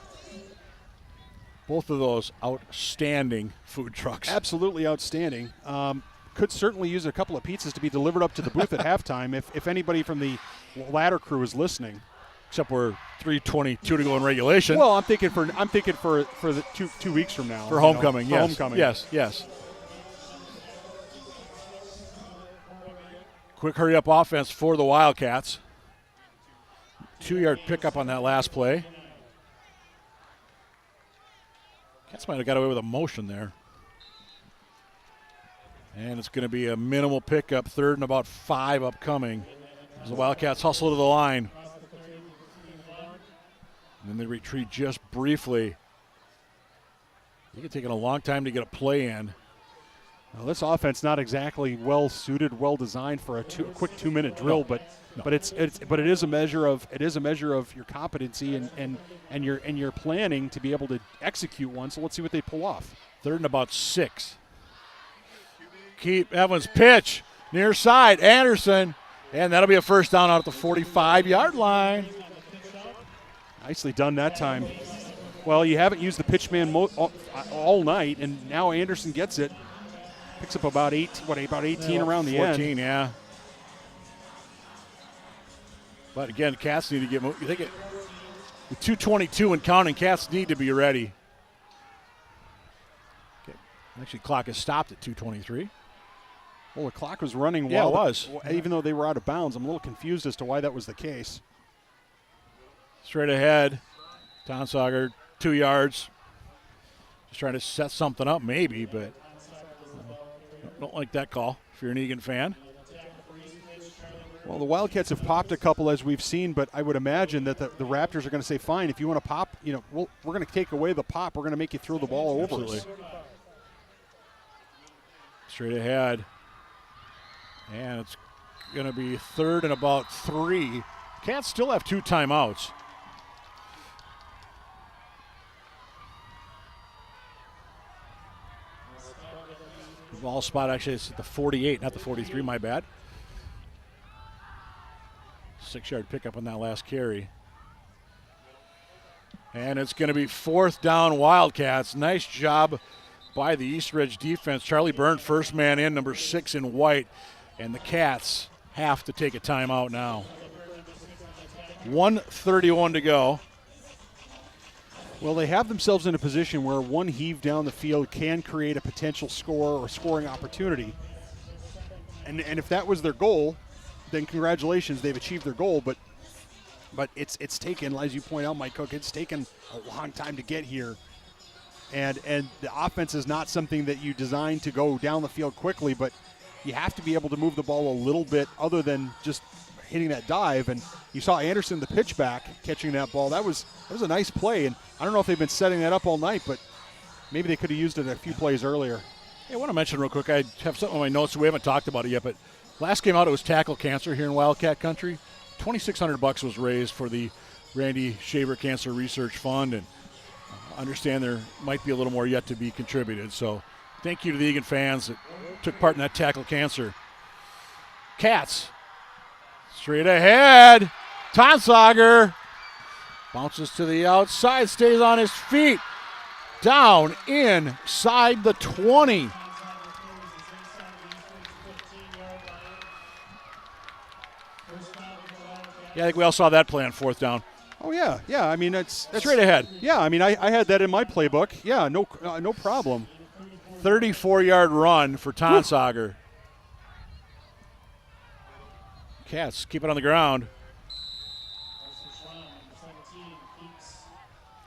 Both of those outstanding food trucks. Absolutely outstanding. Could certainly use a couple of pizzas to be delivered up to the booth at halftime if anybody from the ladder crew is listening. Except we're 3:22 to go in regulation. Well, I'm thinking for the 2 weeks from now. For homecoming, yes. Homecoming. Yes. Quick hurry up offense for the Wildcats. 2-yard pickup on that last play. Cats might have got away with a motion there. And it's going to be a minimal pickup, 3rd and about 5 upcoming. As the Wildcats hustle to the line. And then they retreat just briefly. It's taking a long time to get a play in. Well, this offense not exactly well suited, well designed for a quick 2-minute drill, but it is a measure of your competency and your planning to be able to execute one. So let's see what they pull off. 3rd and about 6. Keep Evans pitch near side Anderson, and that'll be a first down out at the 45-yard line. Nicely done that time. Well, you haven't used the pitch man all night, and now Anderson gets it. Picks up about 18 around the 14, end. Yeah. But again, Cats need to get moved. You think with 2:22 and counting, Cats need to be ready. Okay. Actually, clock is stopped at 2:23. Well, the clock was running. Yeah, it was. Even though they were out of bounds, I'm a little confused as to why that was the case. Straight ahead, Tonsauger, 2 yards. Just trying to set something up, maybe, but don't like that call if you're an Eagan fan. Well, the Wildcats have popped a couple, as we've seen, but I would imagine that the Raptors are going to say, fine, if you want to pop, we're going to take away the pop. We're going to make you throw the ball over us. Straight ahead. And it's going to be 3rd and about 3. Cats still have 2 timeouts. The ball spot actually is at the 48, not the 43, my bad. 6-yard pickup on that last carry. And it's going to be 4th down Wildcats. Nice job by the East Ridge defense. Charlie Byrne, first man in, number 6 in white. And the Cats have to take a timeout now. 1:31 to go. Well, they have themselves in a position where one heave down the field can create a potential score or scoring opportunity. And if that was their goal, then congratulations, they've achieved their goal. But it's taken, as you point out, Mike Cook, it's taken a long time to get here. And the offense is not something that you design to go down the field quickly, but you have to be able to move the ball a little bit other than just hitting that dive. And you saw Anderson, the pitch back, catching that ball. That was a nice play. And I don't know if they've been setting that up all night, but maybe they could have used it a few plays earlier. Hey, I want to mention real quick, I have something on my notes. We haven't talked about it yet, but last game out it was tackle cancer here in Wildcat Country. $2,600 was raised for the Randy Shaver Cancer Research Fund, and I understand there might be a little more yet to be contributed. So thank you to the Eagan fans that took part in that tackle cancer. Cats straight ahead. Tonsager bounces to the outside, stays on his feet. Down inside the 20. Yeah, I think we all saw that play on fourth down. Oh, yeah. Yeah, I mean, that's Straight ahead. Yeah, I mean, I had that in my playbook. Yeah, no problem. 34-yard run for Tonsager. Cats keep it on the ground.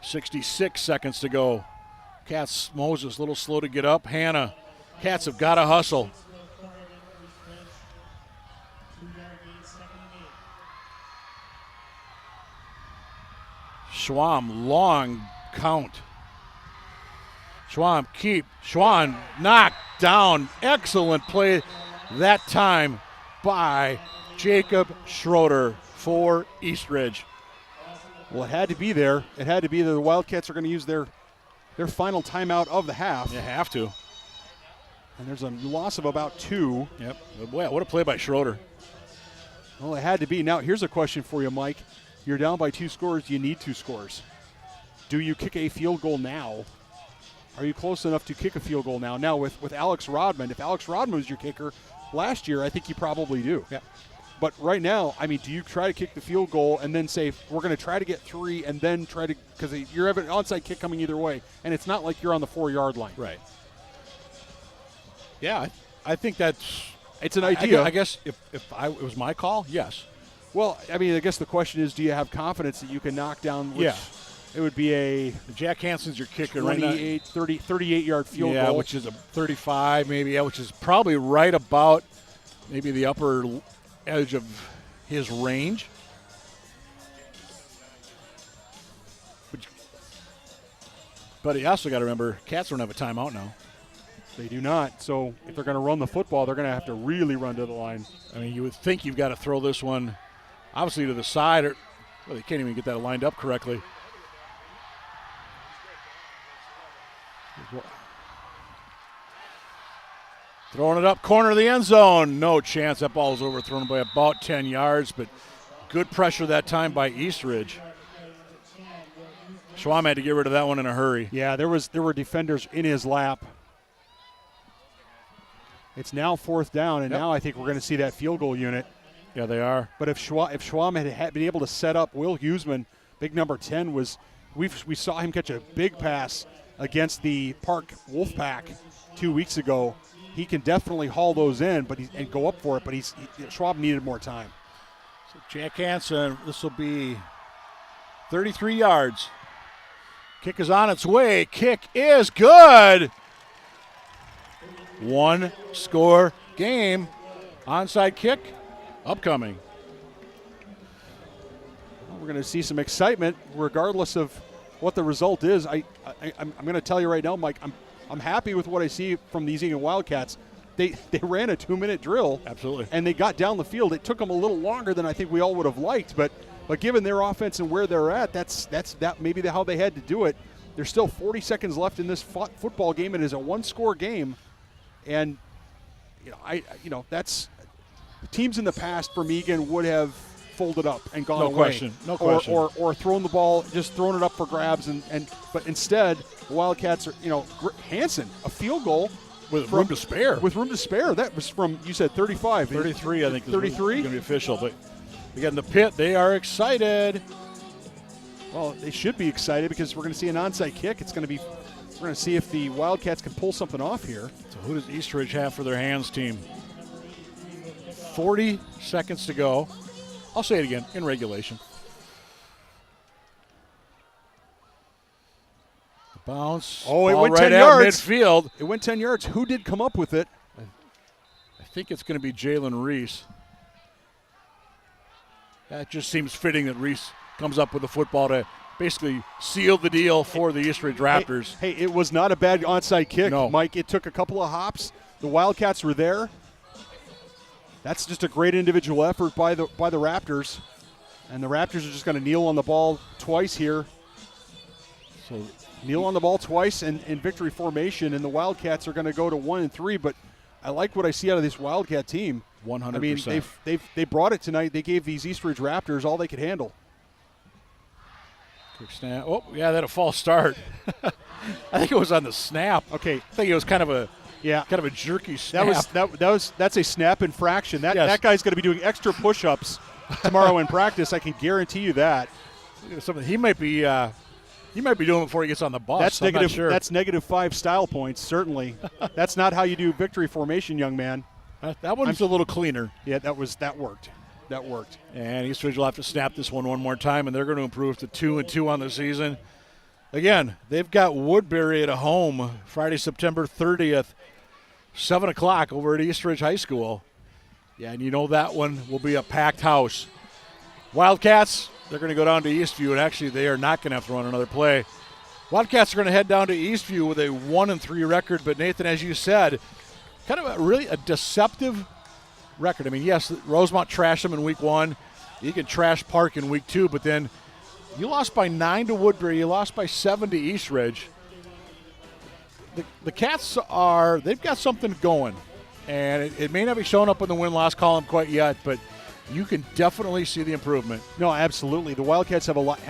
66 seconds to go. Cats, Moses, a little slow to get up. Hannah, Cats have got to hustle. Schwam, long count. Schwam, keep. Schwan knocked down. Excellent play that time by Jacob Schroeder for Eastridge. Well, it had to be there. It had to be there. The Wildcats are going to use their final timeout of the half. You have to. And there's a loss of about 2. Yep. Boy, what a play by Schroeder. Well, it had to be. Now, here's a question for you, Mike. You're down by 2 scores. You need 2 scores. Do you kick a field goal now? Are you close enough to kick a field goal now? Now, with Alex Rodman, if Alex Rodman was your kicker last year, I think you probably do. Yeah. But right now, I mean, do you try to kick the field goal and then say, we're going to try to get 3 and then try to – because you're having an onside kick coming either way, and it's not like you're on the 4-yard line. Right. Yeah, I think that's – it's an idea. I guess if it was my call, yes. Well, I mean, I guess the question is, do you have confidence that you can knock down – yeah. It would be a Jack Hansen's your kicker 38-yard field goal. Yeah, which is a 35 maybe, which is probably right about maybe the upper edge of his range. But you also got to remember, Cats don't have a timeout now. They do not. So if they're going to run the football, they're going to have to really run to the line. I mean, you would think you've got to throw this one obviously to the side, or well, they can't even get that lined up correctly. Throwing it up, corner of the end zone. No chance. That ball is overthrown by about 10 yards, but good pressure that time by Eastridge. Schwam had to get rid of that one in a hurry. Yeah, there were defenders in his lap. It's now 4th down, and now I think we're going to see that field goal unit. Yeah, they are. But if Schwam had been able to set up Will Huseman, big number 10 was we saw him catch a big pass against the Park Wolfpack 2 weeks ago. He can definitely haul those in, and go up for it. But Schwab needed more time. So Jack Hansen, this will be 33 yards. Kick is on its way. Kick is good. 1-score game. Onside kick upcoming. Well, we're going to see some excitement regardless of what the result is. I'm going to tell you right now, Mike, I'm happy with what I see from these Eagan Wildcats. They ran a 2-minute drill. Absolutely. And they got down the field. It took them a little longer than I think we all would have liked, but given their offense and where they're at, that's maybe how they had to do it. There's still 40 seconds left in this football game. It is a 1-score game, and that's teams in the past from Eagan would have folded up and gone away. No question. Or thrown the ball, just thrown it up for grabs, but instead the Wildcats are, Hansen, a field goal with room to spare. With room to spare. That was from, you said 35. 33, I think. 33? Going to be official, but again, the pit, they are excited. Well, they should be excited because we're going to see an onside kick. We're going to see if the Wildcats can pull something off here. So who does Eastridge have for their hands team? 40 seconds to go. I'll say it again, in regulation. The bounce. Oh, it ball went right 10 at yards. midfield. It went 10 yards. Who did come up with it? I think it's going to be Jalen Reese. That just seems fitting that Reese comes up with the football to basically seal the deal for the Eastridge Raptors. Hey, it was not a bad onside kick, No. Mike. It took a couple of hops. The Wildcats were there. That's just a great individual effort by the Raptors. And the Raptors are just going to kneel on the ball twice here. So Kneel on the ball twice in victory formation, and the Wildcats are going to go to 1-3. But I like what I see out of this Wildcat team. 100%. I mean, they brought it tonight. They gave these Eastridge Raptors all they could handle. Quick snap. Oh, yeah, that a false start. I think it was on the snap. Okay, I think it was kind of a jerky snap. That's a snap infraction. Yes. That guy's going to be doing extra push-ups tomorrow in practice. I can guarantee you that. Something he might be doing before he gets on the bus. That's I'm negative. Not sure. That's -5 style points. Certainly, that's not how you do victory formation, young man. That one's a little cleaner. Yeah, that worked. That worked. And Eastridge will have to snap this one more time, and they're going to improve to 2-2 on the season. Again, they've got Woodbury at home Friday, September 30th, 7 o'clock over at Eastridge High School. Yeah, and you know that one will be a packed house. Wildcats, they're going to go down to Eastview, and actually they are not going to have to run another play. Wildcats are going to head down to Eastview with a 1-3 record, but Nathan, as you said, kind of a deceptive record. I mean, yes, Rosemont trashed them in week 1. You can trash Park in week 2, but then you lost by 9 to Woodbury. You lost by 7 to Eastridge. The Cats they've got something going, and it may not be showing up in the win-loss column quite yet, but you can definitely see the improvement. No, absolutely. The Wildcats have a lot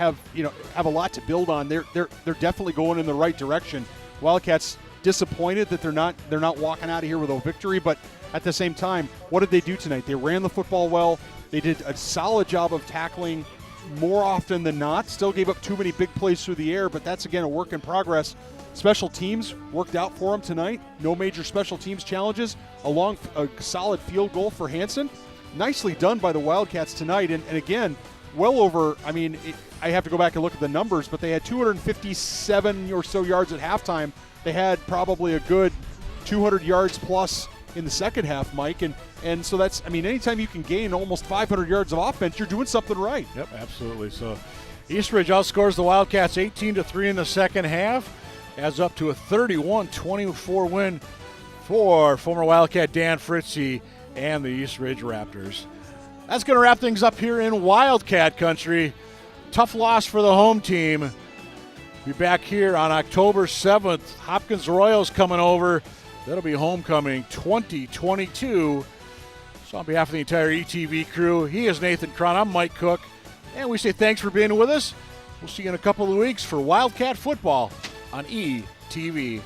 to build on. They're definitely going in the right direction. Wildcats disappointed that they're not walking out of here with a victory, but at the same time, what did they do tonight? They ran the football well. They did a solid job of tackling more often than not. Still gave up too many big plays through the air, but that's, again, a work in progress. Special teams worked out for them tonight. No major special teams challenges. A solid field goal for Hansen. Nicely done by the Wildcats tonight. And again, well over, I have to go back and look at the numbers, but they had 257 or so yards at halftime. They had probably a good 200 yards plus in the second half, Mike. And so that's, anytime you can gain almost 500 yards of offense, you're doing something right. Yep, absolutely. So Eastridge outscores the Wildcats 18-3 in the second half, adds up to a 31-24 win for former Wildcat Dan Fritzie and the Eastridge Raptors. That's going to wrap things up here in Wildcat country. Tough loss for the home team. Be back here on October 7th. Hopkins Royals coming over. That'll be homecoming 2022. So on behalf of the entire ETV crew, he is Nathan Cron. I'm Mike Cook. And we say thanks for being with us. We'll see you in a couple of weeks for Wildcat football on ETV.